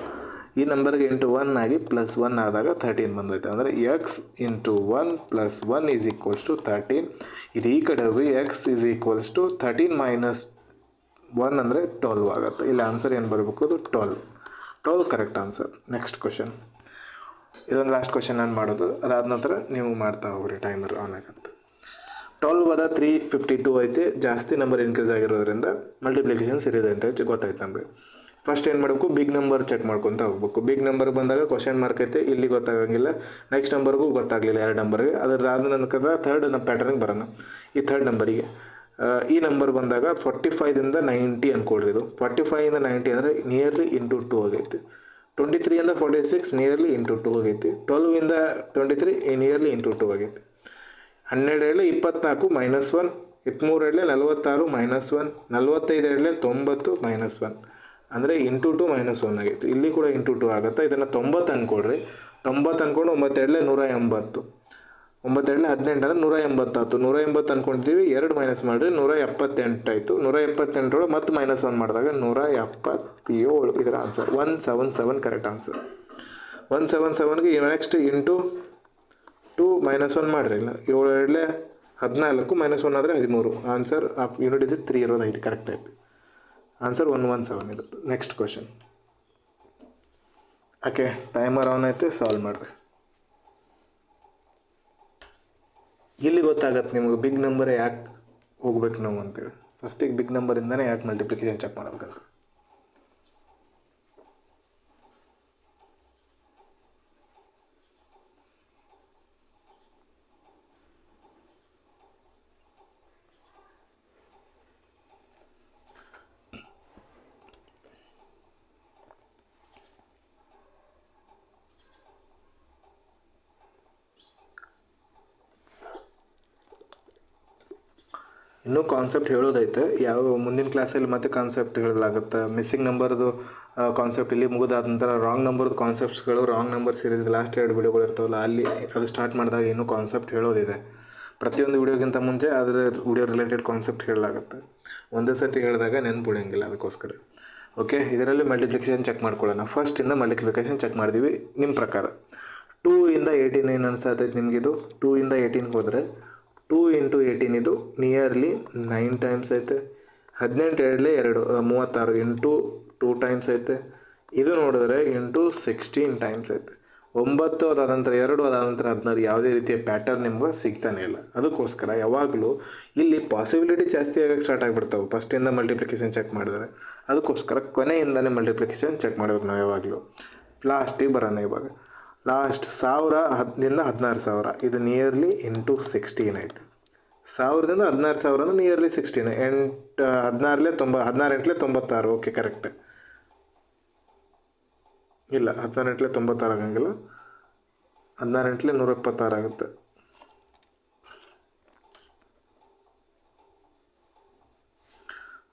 ಈ ನಂಬರ್ಗೆ ಇಂಟು 1 ಆಗಿ ಪ್ಲಸ್ 1 ಆದಾಗ 13 ಬಂದೈತೆ. ಅಂದರೆ x into 1 plus 1 is equals to 13. ಇದು ಈ ಕಡೆ ಹೋಗಿ x is equals to 13 minus 1 ಅಂದರೆ 12 ಆಗುತ್ತೆ. ಇಲ್ಲಿ ಆನ್ಸರ್ ಏನು ಬರಬೇಕು? ಅದು 12 ಕರೆಕ್ಟ್ ಆನ್ಸರ್. ನೆಕ್ಸ್ಟ್ ಕ್ವಶನ್, ಇದೊಂದು ಲಾಸ್ಟ್ ಕ್ವಶನ್ ನಾನು ಮಾಡೋದು, ಅದಾದ ನಂತರ ನೀವು ಮಾಡ್ತಾ ಹೋಗ್ರಿ, ಟೈಮರ್ ಆನ್ ಆಗುತ್ತೆ. 12 ಅದ 352 ಐತೆ. ಜಾಸ್ತಿ ನಂಬರ್ ಇನ್ಕ್ರೀಸ್ ಆಗಿರೋದ್ರಿಂದ ಮಲ್ಟಿಪ್ಲಿಕೇಶನ್ ಸೀರೀಸ್ ಅಂತ ಗೊತ್ತಾಯ್ತು ನಮಗೆ. ಫಸ್ಟ್ ಏನು ಮಾಡಬೇಕು? ಬಿಗ್ ನಂಬರ್ ಚೆಕ್ ಮಾಡ್ಕೊತ ಹೋಗ್ಬೇಕು. ಬಿಗ್ ನಂಬರ್ ಬಂದಾಗ ಕ್ವಶನ್ ಮಾರ್ಕ್ ಐತೆ, ಇಲ್ಲಿ ಗೊತ್ತಾಗಂಗಿಲ್ಲ. ನೆಕ್ಸ್ಟ್ ನಂಬರ್ಗೂ ಗೊತ್ತಾಗಲಿಲ್ಲ, 2 ನಂಬರ್ಗೆ. ಅದ್ರದಾದ ನಂತರ ಥರ್ಡ್ ಪ್ಯಾಟರ್ನಿಗೆ ಬರೋಣ. ಈ ಥರ್ಡ್ ನಂಬರಿಗೆ ಈ ನಂಬರ್ ಬಂದಾಗ 45ದಿಂದ 90 ಅಂದ್ಕೊಳ್ರಿ. ಇದು 45ಯಿಂದ 90 ಅಂದರೆ ನಿಯರ್ಲಿ ಇಂಟು 2 ಆಗೈತಿ. 23ಯಿಂದ 46 ನಿಯರ್ಲಿ ಇಂಟು 2 ಆಗೈತಿ. 12ರಿಂದ 23 ನಿಯರ್ಲಿ ಇಂಟು 2 ಆಗೈತಿ. 12 24 ಮೈನಸ್ 1, 23 46 ಮೈನಸ್ 1, 45 90 ಮೈನಸ್ 1, ಅಂದರೆ ಇಂಟು 2 ಮೈನಸ್ 1 ಆಗೈತಿ. ಇಲ್ಲಿ ಕೂಡ ಇಂಟು 2 ಆಗುತ್ತೆ. ಇದನ್ನು 90 ಅಂದ್ಕೊಳ್ರಿ. 90 ಅಂದ್ಕೊಂಡು 9 180, 9 18 ಅಂದರೆ 180 ಆಯ್ತು. 180 ಅಂದ್ಕೊಂಡಿದ್ದೀವಿ, 2 ಮೈನಸ್ ಮಾಡಿರಿ 178 ಆಯಿತು. 178 ಮತ್ತೆ ಮೈನಸ್ 1 ಮಾಡಿದಾಗ 177 ಇದರ ಆನ್ಸರ್. 177 correct answer. 177ಗೆ ನೆಕ್ಸ್ಟ್ ಇಂಟು 2 ಮೈನಸ್ 1 ಮಾಡಿರಿ. ಇಲ್ಲ 7 14 ಮೈನಸ್ 1 ಆದರೆ 13. ಆನ್ಸರ್ ಯೂನಿಟ್ ಡಿಜಿಟ್ 3 ಇರೋದು ಐತಿ, ಕರೆಕ್ಟ್ ಆಯ್ತು. ಆನ್ಸರ್ 117 ಇದು. Next question, okay, timer on ಐತೆ, ಸಾಲ್ವ್ ಮಾಡಿರಿ. ಇಲ್ಲಿ ಗೊತ್ತಾಗತ್ತೆ ನಿಮಗೆ ಬಿಗ್ ನಂಬರ್ ಯಾಕೆ ಹೋಗ್ಬೇಕು ನಾವು ಅಂತೇಳಿ. ಫಸ್ಟಿಗೆ ಬಿಗ್ ನಂಬರಿಂದನೇ ಯಾಕೆ ಮಲ್ಟಿಪ್ಲಿಕೇಶನ್ ಚೆಕ್ ಮಾಡ್ಬೇಕಂತ. ಇನ್ನೂ ಕಾನ್ಸೆಪ್ಟ್ ಹೇಳೋದೈತೆ, ಯಾವ ಮುಂದಿನ ಕ್ಲಾಸಲ್ಲಿ ಮತ್ತೆ ಕಾನ್ಸೆಪ್ಟ್ ಹೇಳಲಾಗುತ್ತೆ. ಮಿಸ್ಸಿಂಗ್ ನಂಬರ್ದು ಕಾನ್ಸೆಪ್ಟ್ ಇಲ್ಲಿ ಮುಗಿದಾದ ನಂತರ ರಾಂಗ್ ನಂಬರ್ದು ಕಾನ್ಸೆಪ್ಟ್ಸ್ಗಳು, ರಾಂಗ್ ನಂಬರ್ ಸೀರೀಸ್ ಲಾಸ್ಟ್ 2 ವಿಡಿಯೋಗಳು ಇರ್ತಾವಲ್ಲ, ಅಲ್ಲಿ ಅದು ಸ್ಟಾರ್ಟ್ ಮಾಡಿದಾಗ ಇನ್ನೂ ಕಾನ್ಸೆಪ್ಟ್ ಹೇಳೋದಿದೆ. ಪ್ರತಿಯೊಂದು ವಿಡಿಯೋಗಿಂತ ಮುಂಚೆ ಅದರ ವಿಡಿಯೋ ರಿಲೇಟೆಡ್ ಕಾನ್ಸೆಪ್ಟ್ ಹೇಳಲಾಗುತ್ತೆ. ಒಂದೇ ಸರ್ತಿ ಹೇಳಿದಾಗ ನೆನ್ಪುಳಿಯಂಗಿಲ್ಲ, ಅದಕ್ಕೋಸ್ಕರ. ಓಕೆ, ಇದರಲ್ಲಿ ಮಲ್ಟಿಪ್ಲಿಕೇಶನ್ ಚೆಕ್ ಮಾಡ್ಕೊಳ್ಳೋಣ. ಫಸ್ಟಿಂದ ಮಲ್ಟಿಪ್ಲಿಕೇಶನ್ ಚೆಕ್ ಮಾಡಿದ್ವಿ. ನಿಮ್ಮ ಪ್ರಕಾರ 2 ಇಂದ 18 ಏನು ಅನ್ಸತ್ತೈತೆ ನಿಮಗಿದು? 2 ಇಂದ 18 ಹೋದರೆ 2 × 18 ಇದು ನಿಯರ್ಲಿ 9 ಟೈಮ್ಸ್ ಐತೆ. 18 2 36 ಇಂಟು 2 ಟೈಮ್ಸ್ ಐತೆ. ಇದು ನೋಡಿದ್ರೆ ಇಂಟು 16 ಟೈಮ್ಸ್ ಐತೆ. 9 ಅದಾದ ನಂತರ 2 ಅದಾದ ನಂತರ 16, ಯಾವುದೇ ರೀತಿಯ ಪ್ಯಾಟರ್ನ್ ನಿಮ್ಗೆ ಸಿಗ್ತಾನೆ ಇಲ್ಲ. ಅದಕ್ಕೋಸ್ಕರ ಯಾವಾಗಲೂ ಇಲ್ಲಿ ಪಾಸಿಬಿಲಿಟಿ ಜಾಸ್ತಿ ಆಗಕ್ಕೆ ಸ್ಟಾರ್ಟ್ ಆಗಿಬಿಡ್ತಾವೆ ಫಸ್ಟಿಂದ ಮಲ್ಟಿಪ್ಲಿಕೇಶನ್ ಚೆಕ್ ಮಾಡಿದ್ರೆ. ಅದಕ್ಕೋಸ್ಕರ ಕೊನೆಯಿಂದನೇ ಮಲ್ಟಿಪ್ಲಿಕೇಶನ್ ಚೆಕ್ ಮಾಡಬೇಕು ನಾವು ಯಾವಾಗಲೂ. ಲಾಸ್ಟಿಗೆ ಬರೋಣ ಇವಾಗ. ಲಾಸ್ಟ್ 1000ದಿಂದ 16,000, ಇದು ನಿಯರ್ಲಿ ಇಂಟು 16 ಐತೆ. 1000ದಿಂದ 16,000 ಅಂದ್ರೆ ನಿಯರ್ಲಿ 16. 16 96. Okay, correct. ಇಲ್ಲ, 16 96 ಆಗಂಗಿಲ್ಲ. 16 126 ಆಗುತ್ತೆ.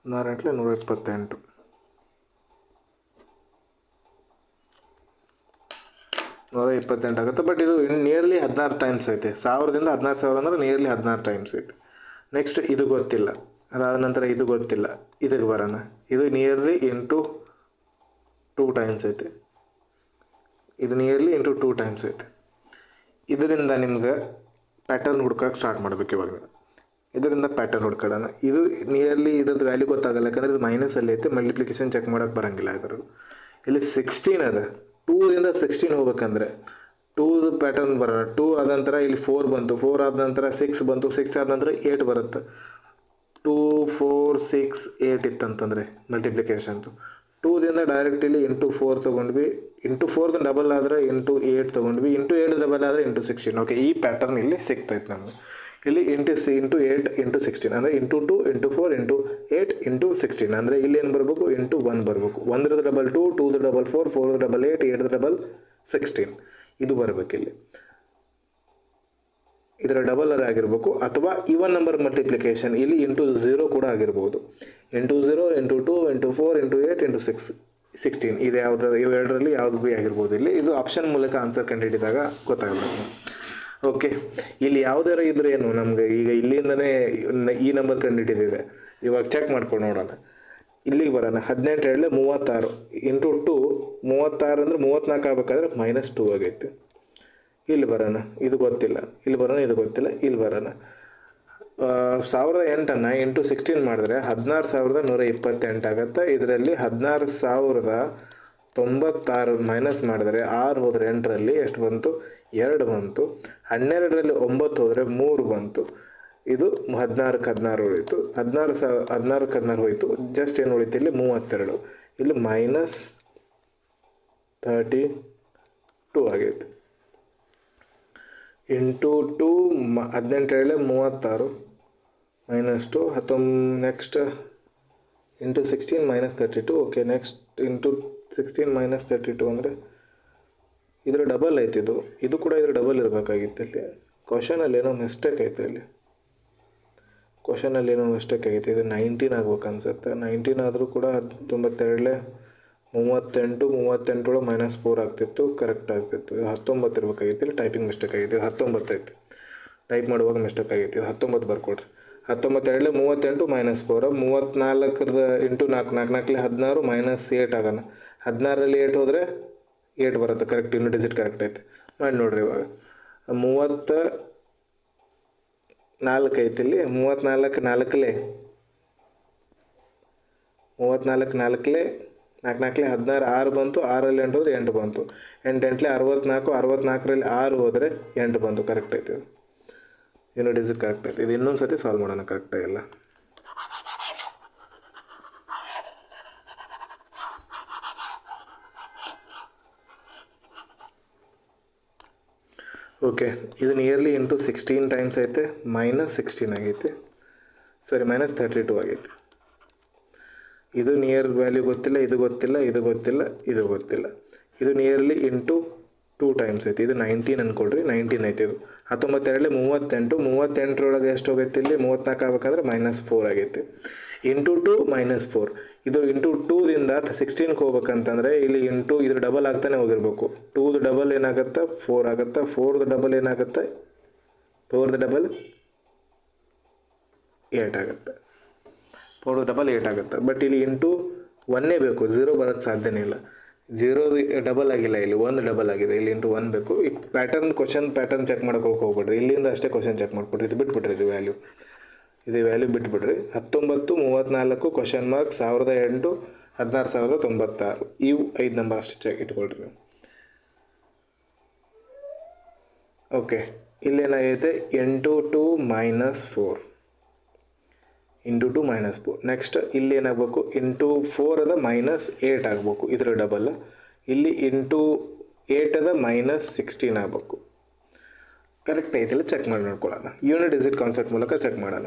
ಹದಿನಾರು 128. 128 ಆಗುತ್ತೆ. ಬಟ್ ಇದು ನಿಯರ್ಲಿ 16 ಟೈಮ್ಸ್ ಐತೆ. 1000ದಿಂದ 16,000 ಅಂದ್ರೆ ನಿಯರ್ಲಿ 16 ಟೈಮ್ಸ್ ಐತೆ. ನೆಕ್ಸ್ಟ್ ಇದು ಗೊತ್ತಿಲ್ಲ, ಅದಾದ ನಂತರ ಇದು ಗೊತ್ತಿಲ್ಲ. ಇದಕ್ಕೆ ಬರೋಣ. ಇದು ನಿಯರ್ಲಿ ಇಂಟು 2 ಟೈಮ್ಸ್ ಐತೆ. ಇದು ನಿಯರ್ಲಿ ಇಂಟು 2 ಟೈಮ್ಸ್ ಐತೆ. ಇದರಿಂದ ನಿಮ್ಗೆ ಪ್ಯಾಟರ್ನ್ ಹುಡ್ಕೋಕೆ ಸ್ಟಾರ್ಟ್ ಮಾಡ್ಬೇಕು ಇವಾಗ. ಇದರಿಂದ ಪ್ಯಾಟರ್ನ್ ಹುಡ್ಕೊಳ್ಳೋಣ. ಇದು ನಿಯರ್ಲಿ ಇದ್ರದ್ದು ವ್ಯಾಲ್ಯೂ ಗೊತ್ತಾಗಲ್ಲ, ಯಾಕಂದರೆ ಇದು ಮೈನಸಲ್ಲಿ ಐತೆ. ಮಲ್ಟಿಪ್ಲಿಕೇಶನ್ ಚೆಕ್ ಮಾಡೋಕ್ಕೆ ಬರೋಂಗಿಲ್ಲ ಇದ್ರದ್ದು. ಇಲ್ಲಿ 16 ಅದ. 2 ರಿಂದ 16 ಹೋಗ್ಬೇಕಂದ್ರೆ 2ದು ಪ್ಯಾಟರ್ನ್ ಬರೋಣ. 2 ಆದ ನಂತರ ಇಲ್ಲಿ 4 ಬಂತು. 4 ಆದ ನಂತರ 6 ಬಂತು. 6 ಆದ ನಂತರ 8 ಬರುತ್ತೆ. 2 4 6 8 ಇತ್ತಂತಂದರೆ ಮಲ್ಟಿಪ್ಲಿಕೇಶನ್ದು. 2ದಿಂದ ಡೈರೆಕ್ಟ್ ಇಲ್ಲಿ ಇಂಟು 4 ತೊಗೊಂಡ್ವಿ. ಇಂಟು 4ದು ಡಬಲ್ ಆದರೆ ಇಂಟು 8 ತೊಗೊಂಡ್ವಿ. ಇಂಟು 8 ಡಬಲ್ ಆದರೆ ಇಂಟು 16. ಓಕೆ, ಈ ಪ್ಯಾಟರ್ನ್ ಇಲ್ಲಿ ಸಿಗ್ತೈತೆ ನಮಗೆ. ಇಲ್ಲಿ ಇಂಟು 8 ಇಂಟು 16 ಅಂದರೆ ಇಂಟು 2 ಇಂಟು 4 ಇಂಟು 8 ಇಂಟು 16 ಅಂದರೆ ಇಲ್ಲಿ ಏನು ಬರಬೇಕು? ಇಂಟು 1 ಬರಬೇಕು. 1ದು ಡಬಲ್ 2, 2ದು ಡಬಲ್ 4, 4ದು ಡಬಲ್ 8, 8ದು ಡಬಲ್ 16. ಇದು ಬರಬೇಕು ಇಲ್ಲಿ. ಇದರ ಡಬಲ್ ಆಗಿರಬೇಕು. ಅಥವಾ ಇವನ್ ನಂಬರ್ ಮಲ್ಟಿಪ್ಲಿಕೇಶನ್ ಇಲ್ಲಿ ಇಂಟು 0 ಕೂಡ ಆಗಿರ್ಬೋದು. Into 0 into 2 into 4 into 8 into 16. ಇದು ಯಾವುದು? ಇವೆರಡರಲ್ಲಿ ಯಾವುದು ಭೀ ಆಗಿರ್ಬೋದು. ಇಲ್ಲಿ ಇದು ಆಪ್ಷನ್ ಮೂಲಕ ಆನ್ಸರ್ ಕಂಡುಹಿಡಿದಾಗ ಗೊತ್ತಾಗಬೇಕು. ಓಕೆ, ಇಲ್ಲಿ ಯಾವುದಾರು ಇದ್ರೆ ಏನು ನಮಗೆ ಈಗ ಇಲ್ಲಿಂದನೇ ಈ ನಂಬರ್ ಕಂಡುಹಿಡಿದಿದೆ. ಇವಾಗ ಚೆಕ್ ಮಾಡ್ಕೊಂಡು ನೋಡೋಣ. ಇಲ್ಲಿಗೆ ಬರೋಣ. 18 2 36 ಇಂಟು 2 36 ಅಂದರೆ 34 ಆಗಬೇಕಾದ್ರೆ -2 ಆಗೈತೆ. ಇಲ್ಲಿ ಬರೋಣ. ಇದು ಗೊತ್ತಿಲ್ಲ. ಇಲ್ಲಿ ಬರೋಣ. ಇದು ಗೊತ್ತಿಲ್ಲ. ಇಲ್ಲಿ ಬರೋಣ. 1008 ಇಂಟು 16 ಮಾಡಿದ್ರೆ 16,128 ಆಗುತ್ತೆ. ಇದರಲ್ಲಿ 16,096 ಮೈನಸ್ ಮಾಡಿದ್ರೆ 6 ಹೋದರೆ 8ರಲ್ಲಿ ಎಷ್ಟು ಬಂತು? 2 ಬಂತು. 12ರಲ್ಲಿ 9 ಹೋದರೆ 3 ಬಂತು. ಇದು 16ಕ್ಕೆ 16 ಉಳಿತು. 16ಕ್ಕೆ 16 ಹೋಯಿತು. ಜಸ್ಟ್ ಏನು ಉಳಿತು ಇಲ್ಲಿ? 32. ಇಲ್ಲಿ -32 ಆಗೈತೆ. Into 2 18 36 -2 next into 16 -32. Okay, next into 16 -32 ಅಂದರೆ ಇದರ ಡಬಲ್ ಐತೆ. ಇದು ಕೂಡ ಇದರ ಡಬಲ್ ಇರಬೇಕಾಗಿತ್ತು. ಇಲ್ಲಿ ಕ್ವಶನಲ್ಲಿ ಏನೋ ಮಿಸ್ಟೇಕ್ ಐತೆ. ಇಲ್ಲಿ ಕ್ವಶನಲ್ಲಿ ಏನೋ ಮಿಸ್ಟೇಕ್ ಆಗೈತೆ. ಇದು 19 ಆಗ್ಬೇಕು ಅನ್ಸುತ್ತೆ. 19 ಆದರೂ ಕೂಡ 92 38 38 -4 ಆಗ್ತಿತ್ತು. ಕರೆಕ್ಟ್ ಆಗ್ತಿತ್ತು. ಇದು 19 ಇರಬೇಕಾಗಿತ್ತು. ಇಲ್ಲಿ ಟೈಪಿಂಗ್ ಮಿಸ್ಟೇಕ್ ಆಗೈತೆ. 19 ಐತೆ. ಟೈಪ್ ಮಾಡುವಾಗ ಮಿಸ್ಟೇಕ್ ಆಗೈತಿ. 19 ಬರ್ಕೊಡ್ರಿ. 19 38 -4 34 ಇಂಟು 4 4 16 -8 ಆಗೋಣ. 16ರಲ್ಲಿ 8 ಹೋದರೆ 8 ಬರುತ್ತೆ. ಕರೆಕ್ಟ್. ಇನ್ನೂ ಡಿಜಿಟ್ ಕರೆಕ್ಟ್ ಐತೆ. ಮಾಡಿ ನೋಡಿರಿ ಇವಾಗ. 34 ಐತಿ ಇಲ್ಲಿ. 34 4 34 4 4 4 16 6 ಬಂತು, 6ರಲ್ಲಿ 8 ಹೋದ್ರೆ 8 ಬಂತು. 8 8 64, 64ರಲ್ಲಿ 6 ಹೋದರೆ 8 ಬಂತು. ಕರೆಕ್ಟ್ ಐತೆ ಇದು, ಯೂನಿಟ್ ಡಿಜಿಟ್ ಕರೆಕ್ಟ್ ಐತೆ. ಇದು ಇನ್ನೊಂದು ಸತಿ ಸಾಲ್ವ್ ಮಾಡೋಣ ಕರೆಕ್ಟಾಗಿಲ್ಲ. ಓಕೆ, ಇದು ನಿಯರ್ಲಿ ಇಂಟು 16 ಟೈಮ್ಸ್ ಐತೆ, -16 ಆಗೈತೆ, ಸಾರಿ -32 ಆಗೈತೆ. ಇದು ನಿಯರ್ ವ್ಯಾಲ್ಯೂ ಗೊತ್ತಿಲ್ಲ, ಇದು ಗೊತ್ತಿಲ್ಲ, ಇದು ಗೊತ್ತಿಲ್ಲ, ಇದು ಗೊತ್ತಿಲ್ಲ. ಇದು ನಿಯರ್ಲಿ ಇಂಟು 2 ಟೈಮ್ಸ್ ಐತೆ. ಇದು 19 ಅಂದ್ಕೊಳ್ರಿ, 19 ಐತೆ. ಇದು 19 38, 38ರೊಳಗೆ ಎಷ್ಟು ಹೋಗೈತೆ ಇಲ್ಲಿ 34 ಆಗಬೇಕಂದ್ರೆ -4 ಆಗೈತೆ. ಇಂಟು 2 -4. ಇದು ಇಂಟು 2ದಿಂದ 16ಗೆ ಹೋಗ್ಬೇಕಂತಂದರೆ ಇಲ್ಲಿ ಇಂಟು ಇದ್ರ ಡಬಲ್ ಆಗ್ತಾನೆ ಹೋಗಿರ್ಬೇಕು. 2ದು ಡಬಲ್ ಏನಾಗುತ್ತೆ 4 ಆಗುತ್ತೆ, 4ದು ಡಬಲ್ ಏನಾಗುತ್ತೆ 4ದು ಡಬಲ್ 8 ಆಗುತ್ತೆ, 4ದು ಡಬಲ್ 8 ಆಗುತ್ತೆ. ಬಟ್ ಇಲ್ಲಿ ಇಂಟು 1 ಬೇಕು, 0 ಬರೋಕ್ಕೆ ಸಾಧ್ಯನೇ ಇಲ್ಲ. 0 ಡಬಲ್ ಆಗಿಲ್ಲ, ಇಲ್ಲಿ 1 ಡಬಲ್ ಆಗಿದೆ, ಇಲ್ಲಿ ಇಂಟು 1 ಬೇಕು. ಈ ಕ್ವಶನ್ ಪ್ಯಾಟರ್ನ್ ಚೆಕ್ ಮಾಡ್ಕೊಳಕ್ಕೆ ಹೋಗ್ಬಿಡ್ರಿ, ಇಲ್ಲಿಂದ ಅಷ್ಟೇ ಕ್ವಶನ್ ಚೆಕ್ ಮಾಡ್ಬಿಡ್ರಿ. ಇದು ಬಿಟ್ಬಿಡ್ರಿ, ಇದು ವ್ಯಾಲ್ಯೂ ಬಿಟ್ಬಿಡ್ರಿ. 19 34 ಕ್ವಶನ್ ಮಾರ್ಕ್ 1008 16096 ಇವು 5 ನಂಬರ್ ಅಷ್ಟೇ ಚೆಕ್ ಇಟ್ಕೊಳ್ರಿ ನೀವು. ಓಕೆ, ಇಲ್ಲೇನಾಗೈತೆ ಇಂಟು 2 -4 ಇಂಟು 2 -4. ನೆಕ್ಸ್ಟ್ ಇಲ್ಲಿ ಏನಾಗಬೇಕು ಇಂಟು 4 ಅದ -8 ಆಗಬೇಕು, ಇದ್ರ ಡಬಲ್. ಇಲ್ಲಿ ಇಂಟು 8 ಅದ -16 ಆಗಬೇಕು. ಕರೆಕ್ಟ್ ಐತಿಲ್ಲ, ಚೆಕ್ ಮಾಡಿ ನೋಡ್ಕೊಳ್ಳೋಣ. ಯೂನಿಟ್ ಡಿಜಿಟ್ ಕಾನ್ಸೆಪ್ಟ್ ಮೂಲಕ ಚೆಕ್ ಮಾಡೋಣ.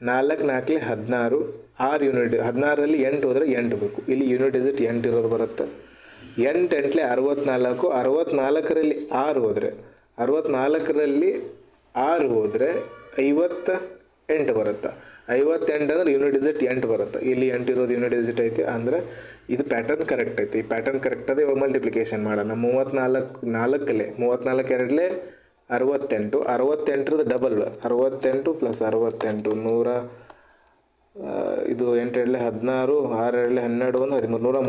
4 4 16, 6 ಯೂನಿಟ್, 16ರಲ್ಲಿ 8 ಹೋದರೆ 8 ಬೇಕು. ಇಲ್ಲಿ ಯೂನಿಟ್ ಡಿಜಿಟ್ 8 ಇರೋದು ಬರುತ್ತೆ. 8 8 64, 64ರಲ್ಲಿ 6 ಹೋದರೆ 64ರಲ್ಲಿ 6 ಹೋದರೆ 58 ಬರುತ್ತೆ. 58 ಅಂದ್ರೆ ಯೂನಿಟ್ ಡಿಜಿಟ್ 8 ಬರುತ್ತೆ. ಇಲ್ಲಿ 8 ಇರೋದು ಯೂನಿಟ್ ಡಿಜಿಟ್ ಐತಿ, ಅಂದರೆ ಇದು ಪ್ಯಾಟರ್ನ್ ಕರೆಕ್ಟ್ ಐತಿ. ಈ ಪ್ಯಾಟರ್ನ್ ಕರೆಕ್ಟ್ ಅದೇ ಮಲ್ಟಿಪ್ಲಿಕೇಶನ್ ಮಾಡೋಣ. 34 4ಲೆ 34 2ಲೆ 68, 68ರದ ಡಬಲ್ 68 + 68 100. ಇದು 8 2 16, 6 2 12 1 13,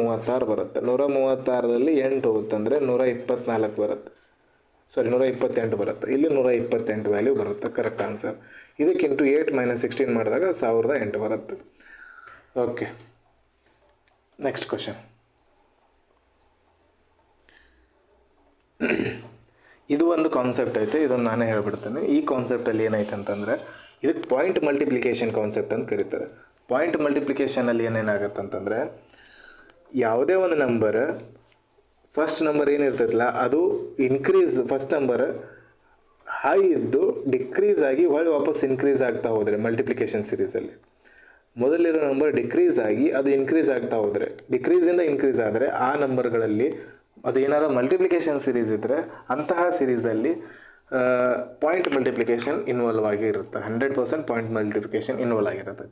136 ಬರುತ್ತೆ. 136ರಲ್ಲಿ 8 ಹೋಗುತ್ತಂದರೆ 124 ಬರುತ್ತೆ, ಸಾರಿ 128 ಬರುತ್ತೆ. ಇಲ್ಲಿ 128 ವ್ಯಾಲ್ಯೂ ಬರುತ್ತೆ, ಕರೆಕ್ಟ್ ಆನ್ಸರ್. ಇದಕ್ಕಿಂಟು 8 -16 ಮಾಡಿದಾಗ 1008 ಬರುತ್ತೆ. Okay, next question. ಇದು ಒಂದು ಕಾನ್ಸೆಪ್ಟ್ ಐತೆ, ಇದನ್ನು ನಾನೇ ಹೇಳ್ಬಿಡ್ತೇನೆ. ಈ ಕಾನ್ಸೆಪ್ಟಲ್ಲಿ ಏನೈತೆ ಅಂತಂದರೆ ಇದಕ್ಕೆ ಪಾಯಿಂಟ್ ಮಲ್ಟಿಪ್ಲಿಕೇಶನ್ ಕಾನ್ಸೆಪ್ಟ್ ಅಂತ ಕರೀತಾರೆ. ಪಾಯಿಂಟ್ ಮಲ್ಟಿಪ್ಲಿಕೇಶನಲ್ಲಿ ಏನೇನಾಗುತ್ತೆ ಅಂತಂದರೆ, ಯಾವುದೇ ಒಂದು ನಂಬರ್ ಫಸ್ಟ್ ನಂಬರ್ ಏನಿರ್ತೈತಲ್ಲ ಅದು ಇನ್ಕ್ರೀಸ್, ಫಸ್ಟ್ ನಂಬರ್ ಹೈ ಇದ್ದು ಡಿಕ್ರೀಸ್ ಆಗಿ ಹೊಳ್ಳಿ ವಾಪಸ್ ಇನ್ಕ್ರೀಸ್ ಆಗ್ತಾ ಹೋದರೆ ಮಲ್ಟಿಪ್ಲಿಕೇಶನ್ ಸೀರೀಸಲ್ಲಿ ಮೊದಲಿರೋ ನಂಬರ್ ಡಿಕ್ರೀಸ್ ಆಗಿ ಅದು ಇನ್ಕ್ರೀಸ್ ಆಗ್ತಾ ಹೋದರೆ, ಡಿಕ್ರೀಸಿಂದ ಇನ್ಕ್ರೀಸ್ ಆದರೆ ಆ ನಂಬರ್ಗಳಲ್ಲಿ ಅದು ಏನಾರ ಮಲ್ಟಿಪ್ಲಿಕೇಶನ್ ಸೀರೀಸ್ ಇದ್ದರೆ ಅಂತಹ ಸೀರೀಸಲ್ಲಿ ಪಾಯಿಂಟ್ ಮಲ್ಟಿಪ್ಲಿಕೇಶನ್ ಇನ್ವಾಲ್ವ್ ಆಗಿರುತ್ತೆ. 100% ಪಾಯಿಂಟ್ ಮಲ್ಟಿಪ್ಲಿಕೇಶನ್ ಇನ್ವಾಲ್ವ್ ಆಗಿರುತ್ತೆ.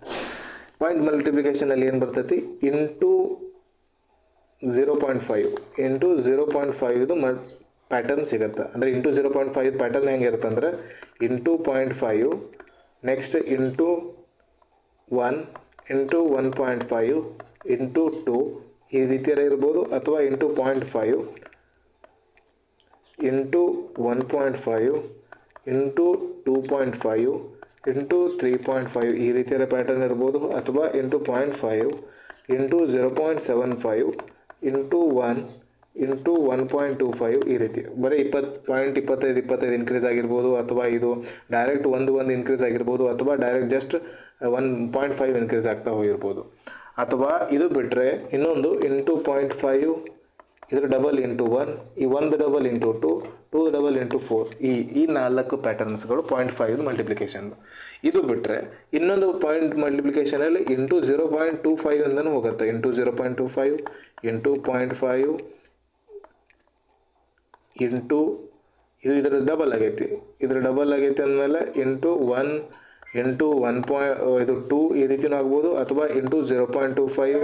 ಪಾಯಿಂಟ್ ಮಲ್ಟಿಪ್ಲಿಕೇಶನಲ್ಲಿ ಏನು ಬರ್ತೈತಿ, ಇಂಟು 0.5 ಇಂಟು 0.5 ಪ್ಯಾಟರ್ನ್ ಸಿಗುತ್ತೆ. ಅಂದರೆ ಇಂಟು 0.5 ಪ್ಯಾಟರ್ನ್ ಹೆಂಗಿರುತ್ತೆ ಅಂದರೆ into 0.5, next into 1 into 1.5 into 2 ಈ ರೀತಿಯರ ಇರ್ಬೋದು, ಅಥವಾ ಇಂಟು 0.5 ಇಂಟು 1.5 ಇಂಟು 2.5 ಇಂಟು 3.5 ಈ ರೀತಿಯರ ಪ್ಯಾಟರ್ನ್ ಇರ್ಬೋದು, ಅಥವಾ ಇಂಟು 0.5 ಇಂಟು 0.75 ಇಂಟು 1 ಇಂಟು 1.25 ಈ ರೀತಿ. ಬರೀ 25 ಇನ್ಕ್ರೀಸ್ ಆಗಿರ್ಬೋದು, ಅಥವಾ ಇದು ಡೈರೆಕ್ಟ್ 1 ಇನ್ಕ್ರೀಸ್ ಆಗಿರ್ಬೋದು, ಅಥವಾ ಡೈರೆಕ್ಟ್ ಜಸ್ಟ್ 1.5 ಇನ್ಕ್ರೀಸ್ ಆಗ್ತಾ ಹೋಗಿರ್ಬೋದು. ಅಥವಾ ಇದು ಬಿಟ್ಟರೆ ಇನ್ನೊಂದು ಇಂಟು 0.5 ಇದರ ಡಬಲ್ ಇಂಟು 1, ಈ 1 ಡಬಲ್ ಇಂಟು 2, 2 ಡಬಲ್ ಇಂಟು 4 ಈ 4 ಪ್ಯಾಟರ್ನ್ಸ್ಗಳು 0.5 ಮಲ್ಟಿಪ್ಲಿಕೇಶನ್. ಇದು ಬಿಟ್ಟರೆ ಇನ್ನೊಂದು ಪಾಯಿಂಟ್ ಮಲ್ಟಿಪ್ಲಿಕೇಶನಲ್ಲಿ ಇಂಟು 0.25 ಅಂತಲೂ ಹೋಗುತ್ತೆ. ಇಂಟು 0.25 ಇಂಟು 0.5 ಇಂಟು ಇದು ಇದರ ಡಬಲ್ ಆಗೈತಿ, ಅಂದಮೇಲೆ ಇಂಟು 1 ಇಂಟು 2 ಈ ರೀತಿಯೂ ಆಗ್ಬೋದು, ಅಥವಾ into 0.25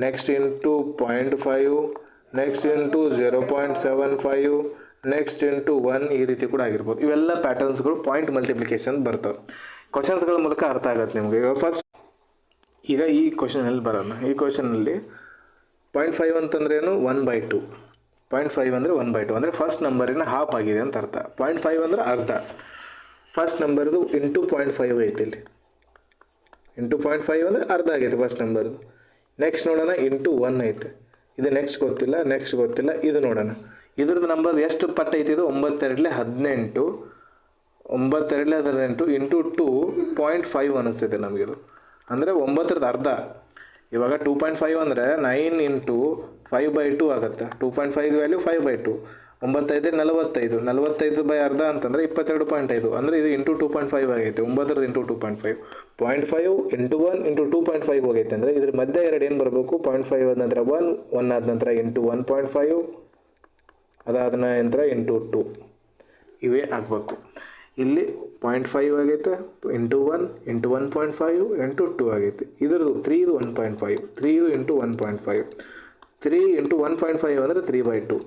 next into 0.5 next into 0.75 next into 1 ಈ ರೀತಿ ಕೂಡ ಆಗಿರ್ಬೋದು. ಇವೆಲ್ಲ ಪ್ಯಾಟರ್ನ್ಸ್ಗಳು ಪಾಯಿಂಟ್ ಮಲ್ಟಿಪ್ಲಿಕೇಶನ್ ಬರ್ತವೆ. ಕ್ವಶನ್ಸ್ಗಳ ಮೂಲಕ ಅರ್ಥ ಆಗುತ್ತೆ ನಿಮಗೆ. ಈಗ ಈ ಕ್ವಶನಲ್ಲಿ ಬರೋಣ. ಈ ಕ್ವಶನಲ್ಲಿ 0.5 ಅಂತಂದ್ರೇನು 1/2. 0.5 ಅಂದರೆ 1/2 ಅಂದರೆ ಫಸ್ಟ್ ನಂಬರಿನ ಹಾಫ್ ಆಗಿದೆ ಅಂತ ಅರ್ಥ. 0.5 ಅಂದರೆ ಅರ್ಧ. ಫಸ್ಟ್ ನಂಬರ್ದು ಇಂಟು 0.5 ಐತೆ ಇಲ್ಲಿ. ಇಂಟು 0.5 ಅಂದರೆ ಅರ್ಧ ಆಗೈತೆ ಫಸ್ಟ್ ನಂಬರ್ದು. ನೆಕ್ಸ್ಟ್ ನೋಡೋಣ ಇಂಟು 1 ಐತೆ. ಇದು ನೆಕ್ಸ್ಟ್ ಗೊತ್ತಿಲ್ಲ. ಇದು ನೋಡೋಣ. ಇದ್ರದ್ದು ನಂಬರ್ ಎಷ್ಟು ಪಟ್ಟು ಐತಿ? ಇದು 9×2 18 ಇಂಟು 2.5 ಅನ್ನಿಸ್ತೈತೆ ನಮಗಿದು. ಅಂದರೆ 9ರ ಅರ್ಧ. ಇವಾಗ 2.5 ಅಂದರೆ 9 ಇಂಟು 5/2 ಆಗುತ್ತೆ. 2.5 ವ್ಯಾಲ್ಯೂ 5/2. 9×5 45 ಬೈ ಅರ್ಧ ಅಂತಂದರೆ 22.5. ಅಂದರೆ ಇದು ಇಂಟು 2.5 ಆಗೈತೆ. 9ರದ್ದು ಇಂಟು 2.5 0.5 ಇಂಟು 1 ಇಂಟು 2.5 ಹೋಗೈತೆ. ಅಂದರೆ ಇದ್ರ ಮಧ್ಯೆ ಎರಡು ಏನು ಬರಬೇಕು? 0.5 ಆದ ನಂತರ 1 ಆದ ನಂತರ ಇಂಟು 1.5 ಅದಾದ ನಂತರ ಇಂಟು 2 ಇವೇ ಆಗಬೇಕು. ಇಲ್ಲಿ 0.5 ಆಗೈತೆ ಇಂಟು 1 ಇಂಟು 1.5 ಇಂಟು 2 ಆಗೈತೆ. ಇದ್ರದ್ದು 3 1.5 3 ಇಂಟು 1.5 3 ಇಂಟು 1.5 ಅಂದರೆ 3/2.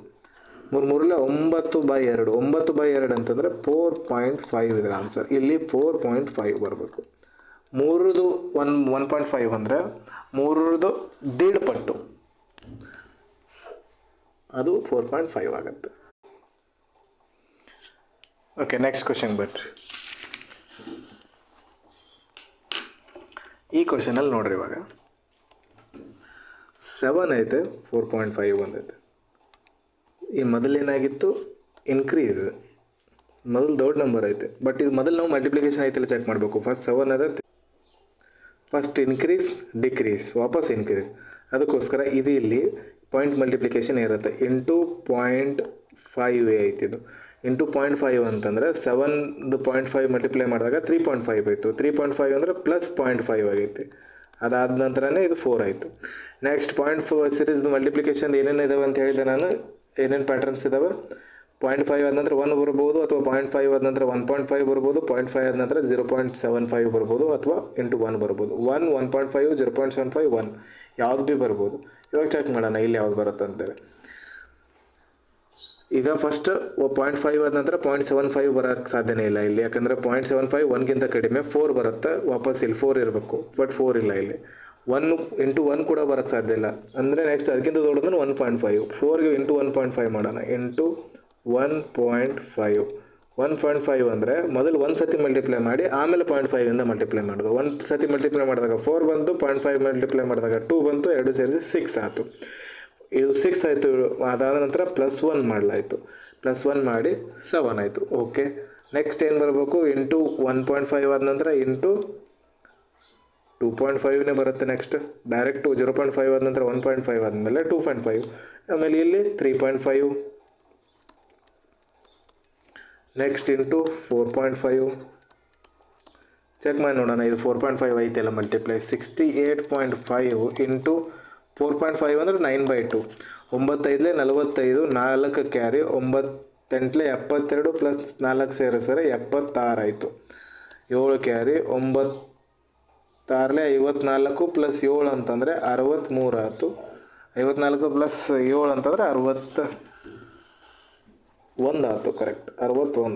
9/2 9/2 ಅಂತಂದರೆ 4.5 ಇದರ ಆನ್ಸರ್. ಇಲ್ಲಿ 4.5 ಬರಬೇಕು. 3 1.5 ಅಂದರೆ 3 1/2 ಪಟ್ಟು, ಅದು 4.5 ಆಗುತ್ತೆ. ಓಕೆ, ನೆಕ್ಸ್ಟ್ ಕ್ವಶನ್ ಬರ್ರಿ. ಈ ಕ್ವಶನಲ್ಲಿ ನೋಡ್ರಿ, ಇವಾಗ 7 ಐತೆ, 4.5 ಬಂದೈತೆ. ಈ ಮೊದಲೇನಾಗಿತ್ತು? ಇನ್ಕ್ರೀಸ್. ಮೊದಲು ದೊಡ್ಡ ನಂಬರ್ ಐತೆ, ಬಟ್ ಇದು ಮೊದಲು ನಾವು ಮಲ್ಟಿಪ್ಲಿಕೇಶನ್ ಐತೆಲ್ಲ ಚೆಕ್ ಮಾಡಬೇಕು. ಫಸ್ಟ್ 7 ಅದ, ಫಸ್ಟ್ ಇನ್ಕ್ರೀಸ್ ಡಿಕ್ರೀಸ್ ವಾಪಸ್ ಇನ್ಕ್ರೀಸ್. ಅದಕ್ಕೋಸ್ಕರ ಇದು ಇಲ್ಲಿ ಪಾಯಿಂಟ್ ಮಲ್ಟಿಪ್ಲಿಕೇಶನ್ ಇರುತ್ತೆ. ಇಂಟು 0.5 ಐತಿದು. ಇಂಟು 0.5 ಅಂತಂದರೆ 7ದು 0.5 ಮಲ್ಟಿಪ್ಲೈ ಮಾಡಿದಾಗ 3.5 ಆಯಿತು. 3.5 ಅಂದರೆ ಪ್ಲಸ್ 0.5 ಆಗೈತಿ. ಅದಾದ ನಂತರನೇ ಇದು 4 ಆಯಿತು. ನೆಕ್ಸ್ಟ್ 0.4 ಸೀರೀಸ್ದು ಮಲ್ಟಿಪ್ಲಿಕೇಶನ್ ಏನೇನು ಇದಾವೆ ಅಂತ ಹೇಳಿದೆ ನಾನು. ಏನೇನು ಪ್ಯಾಟರ್ನ್ಸ್ ಇದ್ದಾವೆ? 0.5 ಆದ ನಂತರ 1 ಬರ್ಬೋದು, ಅಥವಾ 0.5 ಆದ ನಂತರ 1.5 ಬರ್ಬೋದು, 0.5 ಆದ ನಂತರ 0.75 ಬರ್ಬೋದು, ಅಥವಾ ಇಂಟು 1 ಬರ್ಬೋದು. 1 1.5 0.75 1 ಯಾವ್ದು ಭೀ ಬರ್ಬೋದು. ಇವಾಗ ಚೆಕ್ ಮಾಡೋಣ ಇಲ್ಲಿ ಯಾವ್ದು ಬರುತ್ತೆ ಅಂತೇಳಿ. ಈಗ ಫಸ್ಟ್ 0.5 ಆದ ನಂತರ 0.75 ಬರೋಕ್ಕೆ ಸಾಧ್ಯನೇ ಇಲ್ಲ ಇಲ್ಲಿ. ಯಾಕಂದರೆ 0.75 1ಗಿಂತ ಕಡಿಮೆ 4 ಬರುತ್ತೆ. ವಾಪಸ್ ಇಲ್ಲಿ 4 ಇರಬೇಕು, ಬಟ್ 4 ಇಲ್ಲ ಇಲ್ಲಿ. 1 ಇಂಟು 1 ಕೂಡ ಬರೋಕ್ಕೆ ಸಾಧ್ಯ ಇಲ್ಲ. ಅಂದರೆ ನೆಕ್ಸ್ಟ್ ಅದಕ್ಕಿಂತ ದೊಡ್ಡದ್ರೆ 1.5. 4ಗೆ ಇಂಟು 1.5 ಮಾಡೋಣ. ಇಂಟು 1.5 1.5 ಅಂದರೆ ಮೊದಲು ಒಂದು ಸತಿ ಮಲ್ಟಿಪ್ಲೈ ಮಾಡಿ ಆಮೇಲೆ 0.5ಇಂದ ಮಲ್ಟಿಪ್ಲೈ ಮಾಡೋದು. ಒಂದು ಸತಿ ಮಲ್ಟಿಪ್ಲೈ ಮಾಡಿದಾಗ 4 ಬಂತು, 0.5 ಮಲ್ಟಿಪ್ಲೈ ಮಾಡಿದಾಗ 2 ಬಂತು, 2 ಸೇರಿಸಿ 6 ಆಯಿತು. ಇದು 6 ಆಯಿತು. ಅದಾದ ನಂತರ +1 ಮಾಡಲಾಯಿತು. +1 ಮಾಡಿ 7 ಆಯಿತು. ಓಕೆ, ನೆಕ್ಸ್ಟ್ ಏನು ಬರಬೇಕು? ಇಂಟು 1.5 ಆದ ನಂತರ ಇಂಟು 2.5ನೇ ಬರುತ್ತೆ. ನೆಕ್ಸ್ಟ್ ಡೈರೆಕ್ಟು 0.5 ಆದ ನಂತರ 1.5 ಆದಮೇಲೆ 2.5, ಆಮೇಲೆ ಇಲ್ಲಿ 3.5, ನೆಕ್ಸ್ಟ್ ಇಂಟು 4.5. ಚೆಕ್ ಮಾಡಿ ನೋಡೋಣ, ಇದು 4.5 ಐತೆಲ್ಲ ಮಲ್ಟಿಪ್ಲೈ. 68.5 ಇಂಟು 4.5 ಅಂದರೆ 9/2. 9×5 45, 4 ಕ್ಯಾರಿ, 9 8 72 ಪ್ಲಸ್ 4 ಸೇರಿಸಿದ್ರೆ 76 ಆಯಿತು. 7 ಕ್ಯಾರಿ, 9 6 54 ಪ್ಲಸ್ 7 ಅಂತಂದರೆ 63 ಆಯಿತು. 54 ಪ್ಲಸ್ 7 ಅಂತಂದರೆ 61 ಆಯಿತು. Correct, 61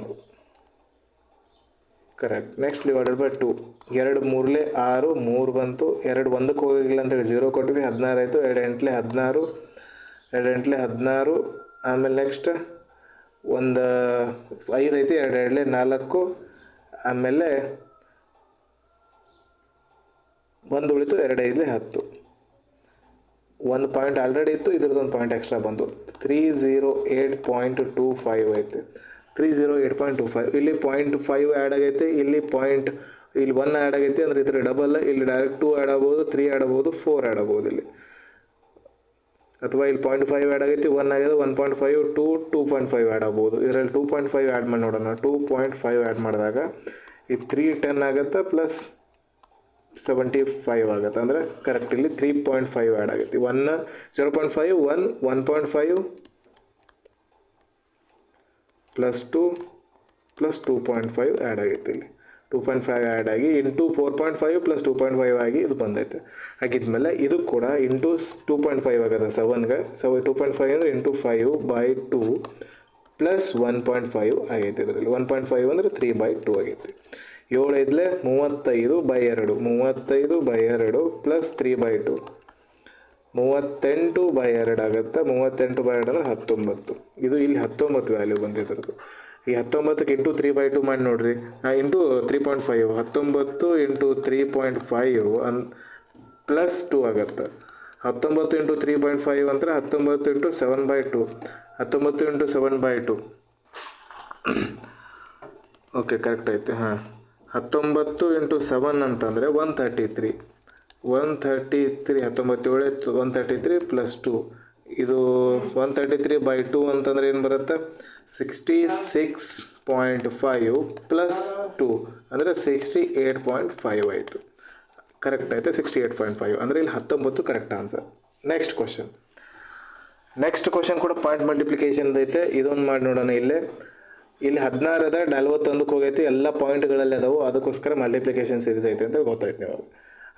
correct. Next divided by 2. 2 3 6, 3 ಬಂತು. 2 1ಕ್ಕೆ ಹೋಗಿಲ್ಲ ಅಂತೇಳಿ 0 ಕೊಟ್ವಿ, 16 ಆಯಿತು. 2 8 16, 2 8 16. ಆಮೇಲೆ ನೆಕ್ಸ್ಟ್ ಒಂದು 5 ಐತಿ, 2 2 4, ಆಮೇಲೆ 1 ಉಳಿತು, 2 5 10. 1 ಪಾಯಿಂಟ್ ಆಲ್ರೆಡಿ ಇತ್ತು, ಇದ್ರದ್ದು 1 ಪಾಯಿಂಟ್ ಎಕ್ಸ್ಟ್ರಾ ಬಂತು. 308.25 ಐತೆ. 308.25. ಇಲ್ಲಿ 0.5 ಆ್ಯಡ್ ಆಗೈತೆ, ಇಲ್ಲಿ 1 ಆ್ಯಡ್ ಆಗೈತೆ. ಅಂದರೆ ಇದ್ರ ಡಬಲ್. ಇಲ್ಲಿ ಡೈರೆಕ್ಟ್ 2 ಆ್ಯಡ್ ಆಗ್ಬೋದು, 3 ಆ್ಯಡ್ ಆಗ್ಬೋದು, 4 ಆ್ಯಡ್ ಆಗ್ಬೋದು ಇಲ್ಲಿ. ಅಥವಾ ಇಲ್ಲಿ 0.5 ಆ್ಯಡ್ ಆಗೈತಿ, 1 ಆಗಿದೆ, 1.5 2.5 ಆ್ಯಡ್ ಆಗ್ಬೋದು. ಇದರಲ್ಲಿ 2.5 ಆ್ಯಡ್ ಮಾಡಿ ನೋಡೋಣ. 2.5 ಆ್ಯಡ್ ಮಾಡಿದಾಗ ಈ 310 ಆಗುತ್ತೆ, ಪ್ಲಸ್ 75 ಆಗುತ್ತೆ. ಅಂದರೆ ಕರೆಕ್ಟ್ ಇಲ್ಲಿ 3.5 ಆ್ಯಡ್ ಆಗೈತಿ. 0.5 1.5 ಪ್ಲಸ್ 2 ಪ್ಲಸ್ 2.5 ಆ್ಯಡ್ ಆಗೈತೆ. ಇಲ್ಲಿ 2.5 ಆ್ಯಡ್ ಆಗಿ ಇಂಟು 4.5 ಪ್ಲಸ್ 2.5 ಆಗಿ ಇದು ಬಂದೈತೆ. ಆಗಿದ್ಮೇಲೆ ಇದು ಕೂಡ ಇಂಟು 2.5 ಆಗುತ್ತೆ 7ಗೆ. 2.5 ಅಂದರೆ ಇಂಟು 5/2 ಪ್ಲಸ್ 1.5 ಆಗೈತೆ. ಇದರಲ್ಲಿ 1.5 ಅಂದರೆ 3/2 ಆಗೈತೆ. 7 5 35/2 35/2 ಪ್ಲಸ್ 3/2 38/2 ಆಗುತ್ತೆ. 38/2 ಅಂದರೆ 19. ಇದು ಇಲ್ಲಿ 19 ವ್ಯಾಲ್ಯೂ ಬಂದಿದ್ರದ್ದು. ಈ 19ಕ್ಕೆ ಇಂಟು 3/2 ಮಾಡಿ ನೋಡ್ರಿ. ಇಂಟು 3.5 19 ಇಂಟು 3.5 ಪ್ಲಸ್ 2 ಆಗುತ್ತೆ. 19 ಇಂಟು 3.5 ಅಂದರೆ 19 ಇಂಟು 7/2, 19 ಇಂಟು 7/2. ಓಕೆ, ಕರೆಕ್ಟ್ ಐತೆ. ಹಾಂ, 19 ಇಂಟು 7 ಅಂತಂದರೆ 133. 133, 19 133 ಪ್ಲಸ್ 2. ಇದು 133/2 ಅಂತಂದರೆ ಏನು ಬರುತ್ತೆ? 66.5 ಪ್ಲಸ್ 2 ಅಂದರೆ 68.5 ಆಯಿತು. ಕರೆಕ್ಟ್ ಐತೆ, 68.5 ಅಂದರೆ ಇಲ್ಲಿ 19 ಕರೆಕ್ಟ್ ಆನ್ಸರ್. ನೆಕ್ಸ್ಟ್ ಕ್ವಶನ್ ಕೂಡ ಪಾಯಿಂಟ್ ಮಲ್ಟಿಪ್ಲಿಕೇಶನ್ ಐತೆ. ಇದೊಂದು ಮಾಡಿ ನೋಡೋಣ. ಇಲ್ಲಿ 16 41ಕ್ಕೆ ಹೋಗೈತಿ, ಎಲ್ಲ ಪಾಯಿಂಟ್ಗಳಲ್ಲಿ ಅದಾವು, ಅದಕ್ಕೋಸ್ಕರ ಮಲ್ಟಿಪ್ಲಿಕೇಶನ್ ಸೀರೀಸ್ ಐತೆ ಅಂತ ಗೊತ್ತಾಯ್ತು ನೀವು.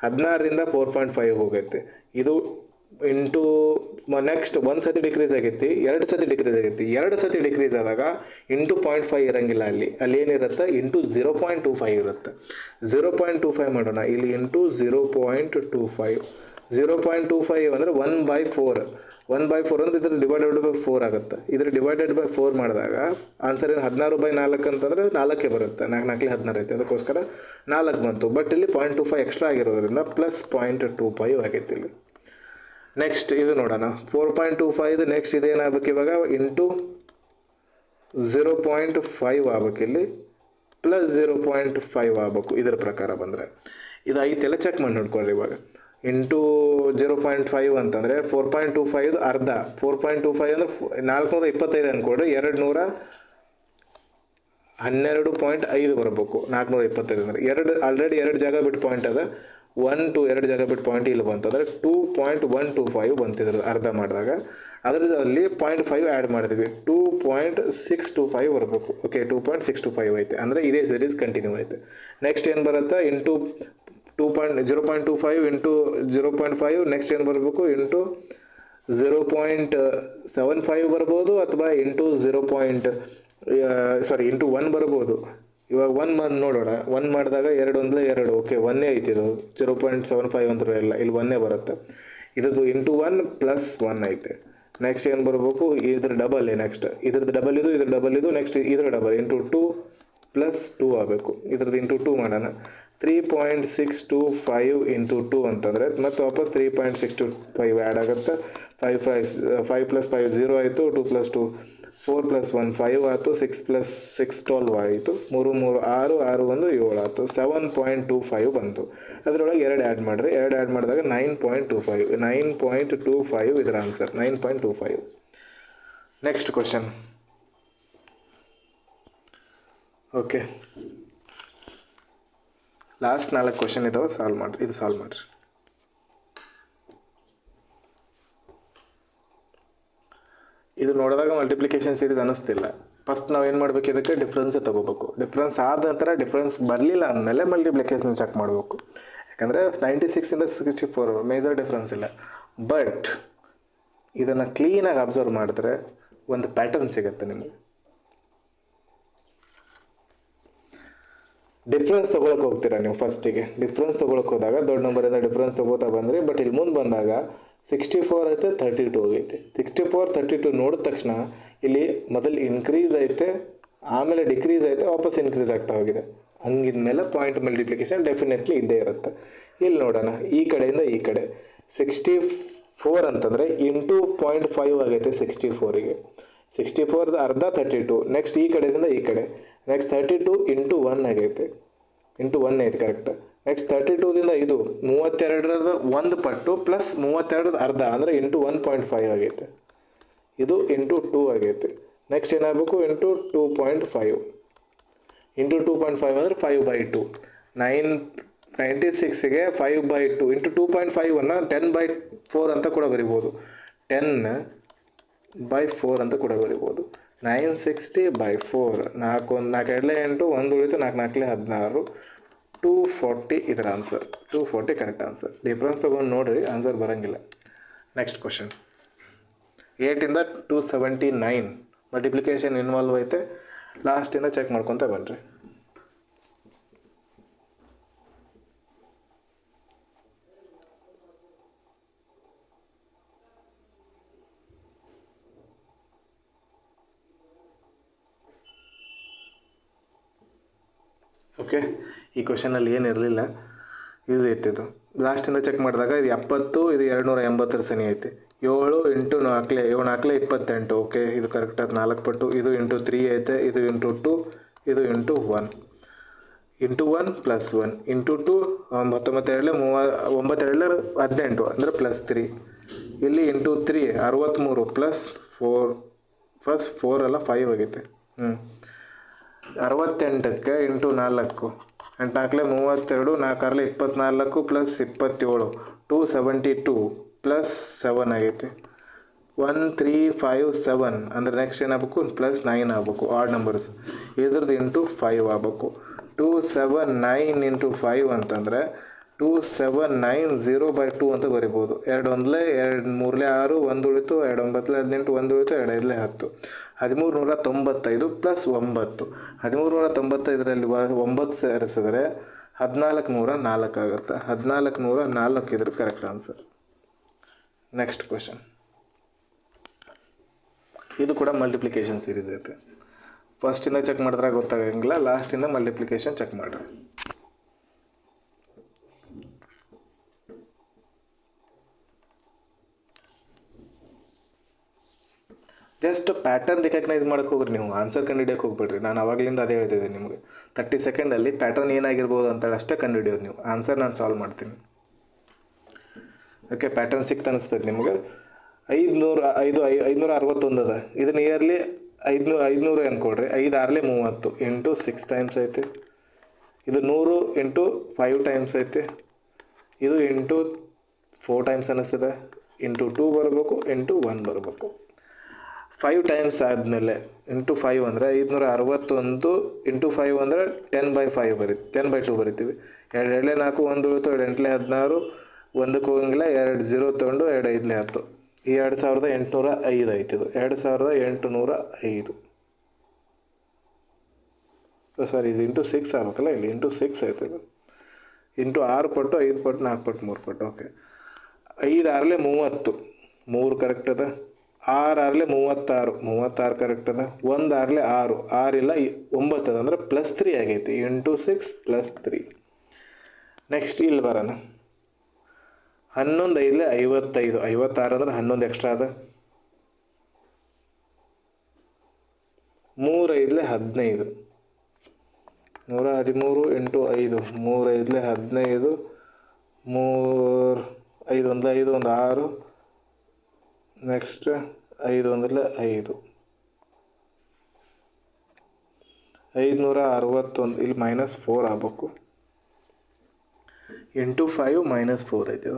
16ರಿಂದ 4.5 ಹೋಗೈತೆ. ಇದು ಇಂಟು ನೆಕ್ಸ್ಟ್ ಒಂದು ಸತಿ ಡಿಕ್ರೀಸ್ ಆಗೈತಿ, 2 ಸತಿ ಡಿಕ್ರೀಸ್ ಆಗೈತಿ. 2 ಸತಿ ಡಿಕ್ರೀಸ್ ಆದಾಗ ಇಂಟು 0.5 ಇರೋಂಗಿಲ್ಲ, ಅಲ್ಲಿ ಏನಿರುತ್ತೆ ಇಂಟು 0.25 ಇರುತ್ತೆ. 0.25 ಮಾಡೋಣ. ಇಲ್ಲಿ ಇಂಟು 0.25 ಅಂದರೆ 1/4. 1/4 ಅಂದರೆ ಇದ್ರ ಡಿವೈಡೆಡ್ ಬೈ 4 ಆಗುತ್ತೆ. ಇದ್ರ ಡಿವೈಡೆಡ್ ಬೈ 4 ಮಾಡಿದಾಗ ಆನ್ಸರ್ ಏನು? 16/4 ಅಂತಂದರೆ 4 ಬರುತ್ತೆ. 4 4 16 ಐತೆ, ಅದಕ್ಕೋಸ್ಕರ 4 ಬಂತು. ಬಟ್ ಇಲ್ಲಿ 0.25 ಎಕ್ಸ್ಟ್ರಾ ಆಗಿರೋದ್ರಿಂದ ಪ್ಲಸ್ 0.25 ಆಗೈತಿ ಇಲ್ಲಿ. ನೆಕ್ಸ್ಟ್ ಇದು ನೋಡೋಣ. 4.25 ನೆಕ್ಸ್ಟ್ ಇದೇನಾಗಬೇಕು ಇವಾಗ? ಇಂಟು 0.5 ಆಗ್ಬೇಕಿಲ್ಲಿ, ಪ್ಲಸ್ 0.5 ಆಗ್ಬೇಕು ಇದ್ರ ಪ್ರಕಾರ ಬಂದರೆ. ಇದು ಐತೆಲ್ಲ ಚೆಕ್ ಮಾಡಿ ನೋಡ್ಕೊಳ್ರಿ. ಇವಾಗ ಇಂಟು 0.5 ಅಂತಂದರೆ 4.25 ಅರ್ಧ. 4.25 ಅಂದರೆ 425 ಅಂದ್ಕೊಡ್ರಿ, 212.5 ಬರಬೇಕು. 425 ಅಂದರೆ ಆಲ್ರೆಡಿ 2 ಜಾಗ ಬಿಟ್ಟು ಪಾಯಿಂಟ್ ಅದ. 1 to 2 ಜಾಗ ಬಿಟ್ಟು ಪಾಯಿಂಟ್ ಇಲ್ಲಿ ಬಂತು ಅಂದರೆ 2.125 ಬಂತಿದ್ರು ಅರ್ಧ ಮಾಡಿದಾಗ. ಅದರಲ್ಲಿ 0.5 ಆ್ಯಡ್ ಮಾಡಿದ್ವಿ, 2.625 ಬರಬೇಕು. ಓಕೆ, 2.625 ಐತೆ, ಅಂದರೆ ಇದೇ ಸೀರೀಸ್ ಕಂಟಿನ್ಯೂ ಐತೆ. ನೆಕ್ಸ್ಟ್ ಏನು ಬರುತ್ತೆ? Into 0.25 into 0.5. ನೆಕ್ಸ್ಟ್ ಏನು ಬರಬೇಕು? ಇಂಟು 0.75 ಬರ್ಬೋದು, ಅಥವಾ ಇಂಟು ಇಂಟು 1 ಬರ್ಬೋದು. ಇವಾಗ 1 ಮಾಡಿ ನೋಡೋಣ. 1 ಮಾಡಿದಾಗ 2 ಅಂದರೆ 2. ಓಕೆ, 1 ಐತಿ. ಇದು 0.75 ಅಂತ ಇಲ್ಲ, ಇಲ್ಲಿ 1 ಬರುತ್ತೆ. ಇದ್ರದ್ದು ಇಂಟು 1 ಪ್ಲಸ್ 1 ಐತೆ. ನೆಕ್ಸ್ಟ್ ಏನು ಬರಬೇಕು? ಇದ್ರ ಡಬಲ್. ನೆಕ್ಸ್ಟ್ ಇದ್ರದ್ದು ಡಬಲ್ ಇದು, ಇದ್ರ ಡಬಲ್ ಇದು. ನೆಕ್ಸ್ಟ್ ಇದ್ರ ಡಬಲ್ ಇಂಟು 2 ಪ್ಲಸ್ 2 ಆಗಬೇಕು. ಇದ್ರದ್ದು ಇಂಟು 2 ಮಾಡೋಣ. 3.625 ಇಂಟು 2 ಅಂತಂದರೆ ಮತ್ತೆ ವಾಪಸ್ 3.625 ಆ್ಯಡ್ ಆಗುತ್ತೆ. 5 ಪ್ಲಸ್ 5 0 ಆಯಿತು. 2 ಪ್ಲಸ್ 2 4 ಪ್ಲಸ್ 1 5 ಆಯಿತು. 6 ಪ್ಲಸ್ 6 12 ಆಯಿತು. 3 3 6 6 1 7 ಆಯಿತು. 7.25 ಬಂತು. ಅದರೊಳಗೆ 2 ಆ್ಯಡ್ ಮಾಡಿರಿ. 2 ಆ್ಯಡ್ ಮಾಡಿದಾಗ 9.25 ಇದರ answer 9.25. Next question. Okay, last 4 question ಇದಾವೆ, ಸಾಲ್ವ್ ಮಾಡಿರಿ. ಇದು ಸಾಲ್ವ್ ಮಾಡಿರಿ. ಇದು ನೋಡಿದಾಗ ಮಲ್ಟಿಪ್ಲಿಕೇಶನ್ ಸೀರೀಸ್ ಅನ್ನಿಸ್ತಿಲ್ಲ. ಫಸ್ಟ್ ನಾವು ಏನು ಮಾಡಬೇಕು? ಇದಕ್ಕೆ ಡಿಫ್ರೆನ್ಸೇ ತೊಗೋಬೇಕು. ಡಿಫ್ರೆನ್ಸ್ ಆದ ನಂತರ ಡಿಫ್ರೆನ್ಸ್ ಬರಲಿಲ್ಲ ಅಂದಮೇಲೆ ಮಲ್ಟಿಪ್ಲಿಕೇಶನ್ ಚೆಕ್ ಮಾಡಬೇಕು. ಯಾಕಂದರೆ 96ಇಂದ 64 ಮೇಜರ್ ಡಿಫ್ರೆನ್ಸ್ ಇಲ್ಲ. ಬಟ್ ಇದನ್ನು ಕ್ಲೀನಾಗಿ ಅಬ್ಸರ್ವ್ ಮಾಡಿದ್ರೆ ಒಂದು ಪ್ಯಾಟರ್ನ್ ಸಿಗುತ್ತೆ ನಿಮಗೆ. ಡಿಫ್ರೆನ್ಸ್ ತೊಗೊಳಕ್ಕೆ ಹೋಗ್ತೀರಾ ನೀವು. ಫಸ್ಟಿಗೆ ಡಿಫ್ರೆನ್ಸ್ ತೊಗೊಳಕ್ಕೆ ಹೋದಾಗ ದೊಡ್ಡ ನಂಬರಿಂದ ಡಿಫ್ರೆನ್ಸ್ ತೊಗೋತಾ ಬಂದ್ರಿ. ಬಟ್ ಇಲ್ಲಿ ಮುಂದೆ ಬಂದಾಗ 64 ಐತೆ, 32 ಹೋಗೈತೆ. 64 32 ನೋಡಿದ ತಕ್ಷಣ ಇಲ್ಲಿ ಮೊದಲು ಇನ್ಕ್ರೀಸ್ ಐತೆ, ಆಮೇಲೆ ಡಿಕ್ರೀಸ್ ಐತೆ, ವಾಪಸ್ ಇನ್ಕ್ರೀಸ್ ಆಗ್ತಾ ಹೋಗಿದೆ. ಹಂಗಿದ್ಮೇಲೆ ಪಾಯಿಂಟ್ ಮಲ್ಟಿಪ್ಲಿಕೇಶನ್ ಡೆಫಿನೆಟ್ಲಿ ಇದ್ದೇ ಇರುತ್ತೆ. ಇಲ್ಲಿ ನೋಡೋಣ, ಈ ಕಡೆಯಿಂದ ಈ ಕಡೆ 64 ಅಂತಂದರೆ ಇಂಟು 0.5 ಆಗೈತೆ 64ಗೆ. 64 ಅರ್ಧ 32. ನೆಕ್ಸ್ಟ್ ಈ ಕಡೆಯಿಂದ ಈ ಕಡೆ ನೆಕ್ಸ್ಟ್ 32 ಇಂಟು 1 ಆಗೈತೆ. ಇಂಟು 1 ಐತೆ ಕರೆಕ್ಟ್. ನೆಕ್ಸ್ಟ್ 32ದಿಂದ ಇದು 32ರದ 1 ಪಟ್ಟು ಪ್ಲಸ್ 32ರದ ಅರ್ಧ ಅಂದರೆ ಇಂಟು 1.5 ಆಗೈತೆ. ಇದು ಇಂಟು 2 ಆಗೈತೆ. ನೆಕ್ಸ್ಟ್ ಏನಾಗಬೇಕು? ಇಂಟು 2.5 ಇಂಟು 2.5 ಅಂದರೆ 5/2. 996ಗೆ 5/2 ಇಂಟು 2.5 10/4 ಅಂತ ಕೂಡ ಬರಿಬೋದು. 10/4 ಅಂತ ಕೂಡ ಬರಿಬೋದು. 960/4. 4 4 8 1 ಉಳಿತು. 4 4 16. 240 ಇದರ ಆನ್ಸರ್. 240 correct answer. ಡಿಫ್ರೆನ್ಸ್ ತೊಗೊಂಡು ನೋಡಿರಿ, ಆನ್ಸರ್ ಬರೋಂಗಿಲ್ಲ. Next question. 8ಇಂದ 279 ಮಲ್ಟಿಪ್ಲಿಕೇಶನ್ ಇನ್ವಾಲ್ವ್ ಐತೆ. ಲಾಸ್ಟಿಂದ ಚೆಕ್ ಮಾಡ್ಕೊತ ಬನ್ನಿರಿ. ಓಕೆ, ಈ ಕ್ವಶನಲ್ಲಿ ಏನಿರಲಿಲ್ಲ. ಈಸಿ ಐತಿ ಇದು. ಲಾಸ್ಟಿಂದ ಚೆಕ್ ಮಾಡಿದಾಗ ಇದು 70, ಇದು 280 ಸನಿ ಐತಿ. 7 ಇಂಟು 4 7 4 28. ಓಕೆ, ಇದು ಕರೆಕ್ಟ್ ಆಯ್ತು 4 ಪಟ್ಟು. ಇದು ಇಂಟು 3 ಐತೆ, ಇದು ಇಂಟು 2, ಇದು ಇಂಟು 1. ಇಂಟು 1 ಪ್ಲಸ್ 1 ಇಂಟು 2 19 18 ಅಂದರೆ ಪ್ಲಸ್ 3. ಇಲ್ಲಿ ಇಂಟು 3 63 ಪ್ಲಸ್ 4 ಫಸ್ಟ್ 4 ಅಲ್ಲ 5 ಆಗೈತೆ. 68ಕ್ಕೆ ಇಂಟು 4 8 4 32 4 24 ಪ್ಲಸ್ 27 272 ಪ್ಲಸ್ 7 ಆಗೈತೆ. 1 3 5 7 ಅಂದರೆ ನೆಕ್ಸ್ಟ್ ಏನಾಗಬೇಕು ಪ್ಲಸ್ 9 ಆಗಬೇಕು. ಆಡ್ ನಂಬರ್ಸ್ ಇದ್ರದ್ದು ಇಂಟು 5 ಆಗಬೇಕು. 279 ಇಂಟು 5 ಅಂತಂದರೆ 2790/2 ಅಂತ ಬರಿಬೋದು. 2 1 2 3 6 1 ಉಳಿತು, 2 9 18 1 ಉಳಿತು, 2 5 10 1395 ಪ್ಲಸ್ 9. 1395ರಲ್ಲಿ 9 ಸೇರಿಸಿದ್ರೆ 1404 ಆಗುತ್ತೆ. 1404 ಇದ್ರ ಕರೆಕ್ಟ್ ಆನ್ಸರ್. Next question. ಇದು ಕೂಡ ಮಲ್ಟಿಪ್ಲಿಕೇಶನ್ ಸೀರೀಸ್ ಐತೆ. ಫಸ್ಟಿಂದ ಚೆಕ್ ಮಾಡಿದ್ರೆ ಗೊತ್ತಾಗಂಗಿಲ್ಲ, ಲಾಸ್ಟಿಂದ ಮಲ್ಟಿಪ್ಲಿಕೇಶನ್ ಚೆಕ್ ಮಾಡಿರಿ. ಜಸ್ಟ್ ಪ್ಯಾಟರ್ನ್ ರಿಕಗ್ನೈಸ್ ಮಾಡೋಕ್ಕೆ ಹೋಗ್ರಿ, ನೀವು ಆನ್ಸರ್ ಕಂಡುಹಿಡಿಯೋಕೆ ಹೋಗ್ಬೇಡ್ರಿ. ನಾನು ಅವಾಗಲಿಂದ ಅದೇ ಹೇಳ್ತಿದ್ದೆ ನಿಮಗೆ. 30 ಸೆಕೆಂಡಲ್ಲಿ ಪ್ಯಾಟರ್ನ್ ಏನಾಗಿರ್ಬೋದು ಅಂತ ಅಷ್ಟೇ ಕಂಡುಹಿಡಿಯೋದು ನೀವು. ಆನ್ಸರ್ ನಾನು ಸಾಲ್ವ್ ಮಾಡ್ತೀನಿ. ಓಕೆ, ಪ್ಯಾಟರ್ನ್ ಸಿಕ್ತು ಅನಿಸ್ತದೆ ನಿಮಗೆ. 561 ಅದ. ಇದು ನಿಯರ್ಲಿ 500 ಅಂದ್ಕೊಡ್ರಿ. 5 6 30 ಇಂಟು 6 ಟೈಮ್ಸ್ ಐತೆ. ಇದು 100 ಇಂಟು 5 ಟೈಮ್ಸ್ ಐತೆ. ಇದು ಇಂಟು 4 ಟೈಮ್ಸ್ ಅನ್ನಿಸ್ತದೆ. ಇಂಟು 2 ಬರಬೇಕು, ಇಂಟು 1 ಬರಬೇಕು. 5 ಟೈಮ್ಸ್ ಆದಮೇಲೆ ಇಂಟು 5 ಅಂದರೆ 561 ಇಂಟು 5 ಅಂದರೆ 10/5 10/2 ಬರಿತೀವಿ. 2 2 4 1 ಉಳಿತು, 2 8 16 1ಕ್ಕೆ ಹೋಗಂಗಿಲ್ಲ, 2 0 ತೊಗೊಂಡು 2 5 10. ಈ 2805 ಆಯ್ತಿದು. 2805 ಸಾರಿ, ಇದು ಇಂಟು 6 ಆಗ್ಬೇಕಲ್ಲ, ಇಲ್ಲಿ ಇಂಟು 6 ಆಯ್ತದು. ಇಂಟು 6 ಪಟ್ಟು 5 ಪಟ್ಟು 4 ಪಟ್ಟು 3 ಪಟ್ಟು. ಓಕೆ, 5 6 30 3 ಕರೆಕ್ಟ್ ಅದ. 6 6 36 ಕರೆಕ್ಟ್ ಅದ. 1 6 6 6 ಇಲ್ಲ 9 ಅದ ಅಂದರೆ ಪ್ಲಸ್ 3 ಆಗೈತಿ. Into 6 plus 3. ನೆಕ್ಸ್ಟ್ ಇಲ್ಲಿ ಬರೋಣ. 11 5 55 56 ಅಂದ್ರೆ 11 ಎಕ್ಸ್ಟ್ರಾ ಅದ. 3 5 15 113 ಇಂಟು 5 3 5 15 3 5 1 5 1 6. ನೆಕ್ಸ್ಟ್ 5 1 5 561. ಇಲ್ಲಿ -4 ಆಗಬೇಕು. ಇಂಟು 5 -4 ಐತೆ.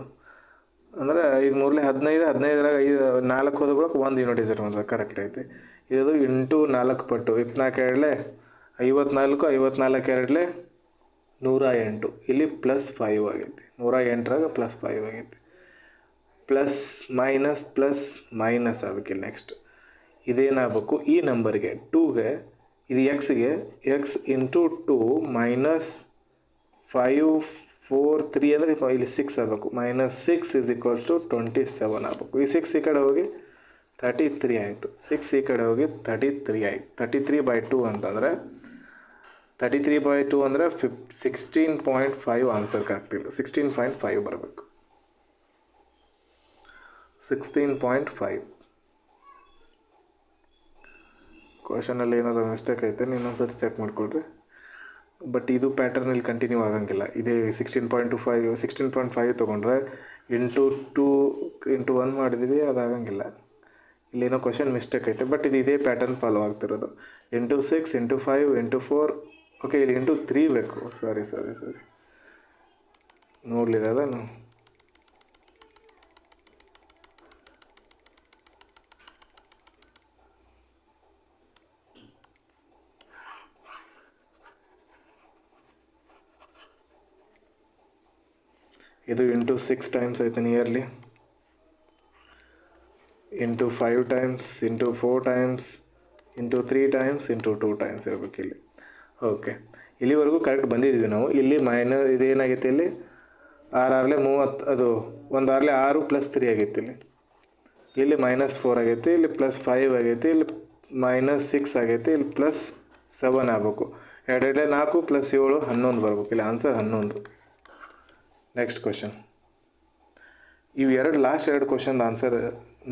ಅಂದರೆ 5 3 15 15ರಾಗ 4 ಹೋದಕ್ಕೆ 1 ಯೂನಿಟ್ ಡಿಜಿಟ್ ಬಂದ ಕರೆಕ್ಟ್ ಐತಿ. ಇದು ಇಂಟು 4 ಪಟ್ಟು 24 54 54 108. ಇಲ್ಲಿ ಪ್ಲಸ್ 5 ಆಗೈತಿ. 108ರಾಗ ಪ್ಲಸ್ 5 ಆಗೈತಿ. ಪ್ಲಸ್ ಮೈನಸ್ ಆಗಬೇಕಿಲ್ಲ. ನೆಕ್ಸ್ಟ್ ಇದೇನಾಗಬೇಕು, ಈ ನಂಬರ್ಗೆ 2ಗೆ ಇದು ಎಕ್ಸ್ಗೆ ಎಕ್ಸ್ ಇಂಟು 2 -5 4 3 ಅಂದರೆ ಇಲ್ಲಿ 6 ಆಗಬೇಕು. -6 = 27 ಆಗಬೇಕು. ಈ 6 ಈ ಕಡೆ ಹೋಗಿ 33 ಆಯಿತು. 6 ಈ ಕಡೆ ಹೋಗಿ 33 ಆಯಿತು. 33/2 ಅಂತಂದರೆ 33/2 ಅಂದರೆ 16.5 ಆನ್ಸರ್ ಕರೆಕ್ಟ್ ಇಲ್ಲ. 16.5 ಬರಬೇಕು. 16.5. ಕ್ವಶನಲ್ಲಿ ಏನಾದರೂ ಮಿಸ್ಟೇಕ್ ಐತೆ, ಇನ್ನೊಂದ್ಸತಿ ಚೆಕ್ ಮಾಡಿಕೊಡ್ರಿ. ಬಟ್ ಇದು ಪ್ಯಾಟರ್ನ್ ಇಲ್ಲಿ ಕಂಟಿನ್ಯೂ ಆಗಂಗಿಲ್ಲ. ಇದೇ 16.25 16.5 ತೊಗೊಂಡ್ರೆ ಇಂಟು 2 ಇಂಟು 1 ಮಾಡಿದ್ವಿ, ಅದಾಗಂಗಿಲ್ಲ. ಇಲ್ಲೇನೋ ಕ್ವಶನ್ ಮಿಸ್ಟೇಕ್ ಐತೆ. ಬಟ್ ಇದು ಇದೇ ಪ್ಯಾಟರ್ನ್ ಫಾಲೋ ಆಗ್ತಿರೋದು. Into 6 into 5 into 4. ಓಕೆ, ಇಲ್ಲಿ ಇಂಟು 3 ಬೇಕು. ಸಾರಿ ನೋಡಲಿಲ್ಲ ಅದನ್ನು. ಇದು ಇಂಟು 6 ಟೈಮ್ಸ್ ಐತೆ nearly. Into 5 times into 4 times into 3 times into 2 times ಇರಬೇಕು ಇಲ್ಲಿ. ಓಕೆ, ಇಲ್ಲಿವರೆಗೂ ಕರೆಕ್ಟ್ ಬಂದಿದ್ವಿ ನಾವು. ಇಲ್ಲಿ ಇದೇನಾಗೈತೆ, ಇಲ್ಲಿ 6 6 30 ಅದು 1 6 6 ಪ್ಲಸ್ 3 ಆಗೈತೆ. ಇಲ್ಲಿ -4 ಆಗೈತಿ. ಇಲ್ಲಿ +5 ಆಗೈತಿ. ಇಲ್ಲಿ -6 ಆಗೈತಿ. ಇಲ್ಲಿ +7 ಆಗಬೇಕು. 2 2 4 + 7 11 ಬರ್ಬೇಕು. ಇಲ್ಲಿ ಆನ್ಸರ್ 11. Next question. ಲಾಸ್ಟ್ ಎರಡು ಕ್ವಶನ್ ಆನ್ಸರ್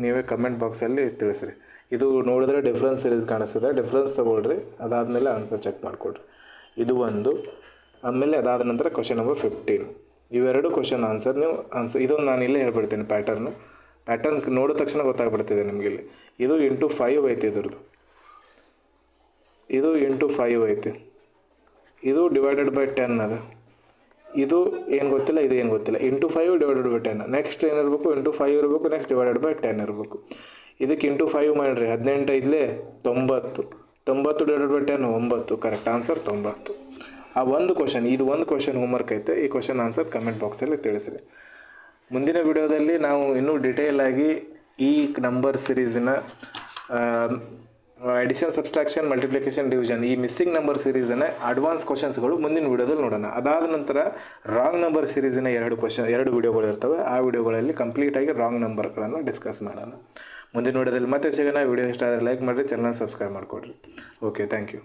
ನೀವೇ ಕಮೆಂಟ್ ಬಾಕ್ಸಲ್ಲಿ ತಿಳಿಸ್ರಿ. ಇದು ನೋಡಿದ್ರೆ ಡಿಫ್ರೆನ್ಸ್ ಸೀರೀಸ್ ಕಾಣಿಸ್ತದೆ, ಡಿಫ್ರೆನ್ಸ್ ತೊಗೊಳ್ರಿ, ಅದಾದಮೇಲೆ ಆನ್ಸರ್ ಚೆಕ್ ಮಾಡಿಕೊಡ್ರಿ. ಇದು ಒಂದು, ಆದಮೇಲೆ ಅದಾದ ನಂತರ ಕ್ವಶನ್ ನಂಬರ್ 15. ಇವೆರಡು ಕ್ವಶನ್ ಆನ್ಸರ್ ನೀವು ಇದೊಂದು ನಾನು ಇಲ್ಲೇ ಹೇಳ್ಬಿಡ್ತೀನಿ. ಪ್ಯಾಟರ್ನ್ ನೋಡಿದ ತಕ್ಷಣ ಗೊತ್ತಾಗ್ಬಿಡ್ತಿದೆ ನಿಮಗೆ. ಇಲ್ಲಿ ಇದು ಇಂಟು 5 ಐತಿ, ಇದ್ರದ್ದು ಇದು ಇಂಟು 5 ಐತಿ, ಇದು ಡಿವೈಡೆಡ್ ಬೈ 10 ಅದ. ಇದು ಏನು ಗೊತ್ತಿಲ್ಲ, ಇದು ಏನು ಗೊತ್ತಿಲ್ಲ. Into 5 divided by 10. ನೆಕ್ಸ್ಟ್ ಏನಿರಬೇಕು, ಇಂಟು 5 ಇರಬೇಕು, ನೆಕ್ಸ್ಟ್ ಡಿವೈಡೆಡ್ ಬೈ 10 ಇರಬೇಕು. ಇದಕ್ಕೆ ಇಂಟು 5 ಮಾಡಿರಿ, 18 ಐದಲೇ 90. 90 ಡಿವೈಡೆಡ್ ಬೈ 10 9. Correct answer 90. ಇದು ಒಂದು ಕ್ವಶನ್ ಹೋಮ್ವರ್ಕ್ ಐತೆ. ಈ ಕ್ವಶನ್ ಆನ್ಸರ್ ಕಮೆಂಟ್ ಬಾಕ್ಸಲ್ಲಿ ತಿಳಿಸ್ರಿ. ಮುಂದಿನ ವಿಡಿಯೋದಲ್ಲಿ ನಾವು ಇನ್ನೂ ಡಿಟೇಲ್ ಆಗಿ ಈ ನಂಬರ್ ಸಿರೀಸಿನ ಅಡಿಷನ್, ಸಬ್ಸ್ಟ್ರಾಕ್ಷನ್, ಮಲ್ಟಿಪ್ಲಿಕೇಶನ್, ಡಿವಿಷನ್, ಈ ಮಿಸ್ಸಿಂಗ್ ನಂಬರ್ ಸೀರೀಸಿನ ಅಡ್ವಾನ್ಸ್ ಕ್ವಶನ್ಸ್ಗಳು ಮುಂದಿನ ವಿಡಿಯೋದಲ್ಲಿ ನೋಡೋಣ. ಅದಾದ ನಂತರ ರಾಂಗ್ ನಂಬರ್ ಸೀರೀಸಿನ ಎರಡು ವಿಡಿಯೋಗಳು ಇರ್ತವೆ. ಆ ವಿಡಿಯೋಗಳಲ್ಲಿ ಕಂಪ್ಲೀಟಾಗಿ ರಾಂಗ್ ನಂಬರ್ಗಳನ್ನು ಡಿಸ್ಕಸ್ ಮಾಡೋಣ. ಮುಂದಿನ ವಿಡಿಯೋದಲ್ಲಿ ಮತ್ತೆ ಸಿಗೋಣ. ವಿಡಿಯೋ ಇಷ್ಟ ಆದರೆ ಲೈಕ್ ಮಾಡಿರಿ, ಚಾನಲ್ ಸಬ್ಸ್ಕ್ರೈಬ್ ಮಾಡಿಕೊಡ್ರಿ. Okay, thank you.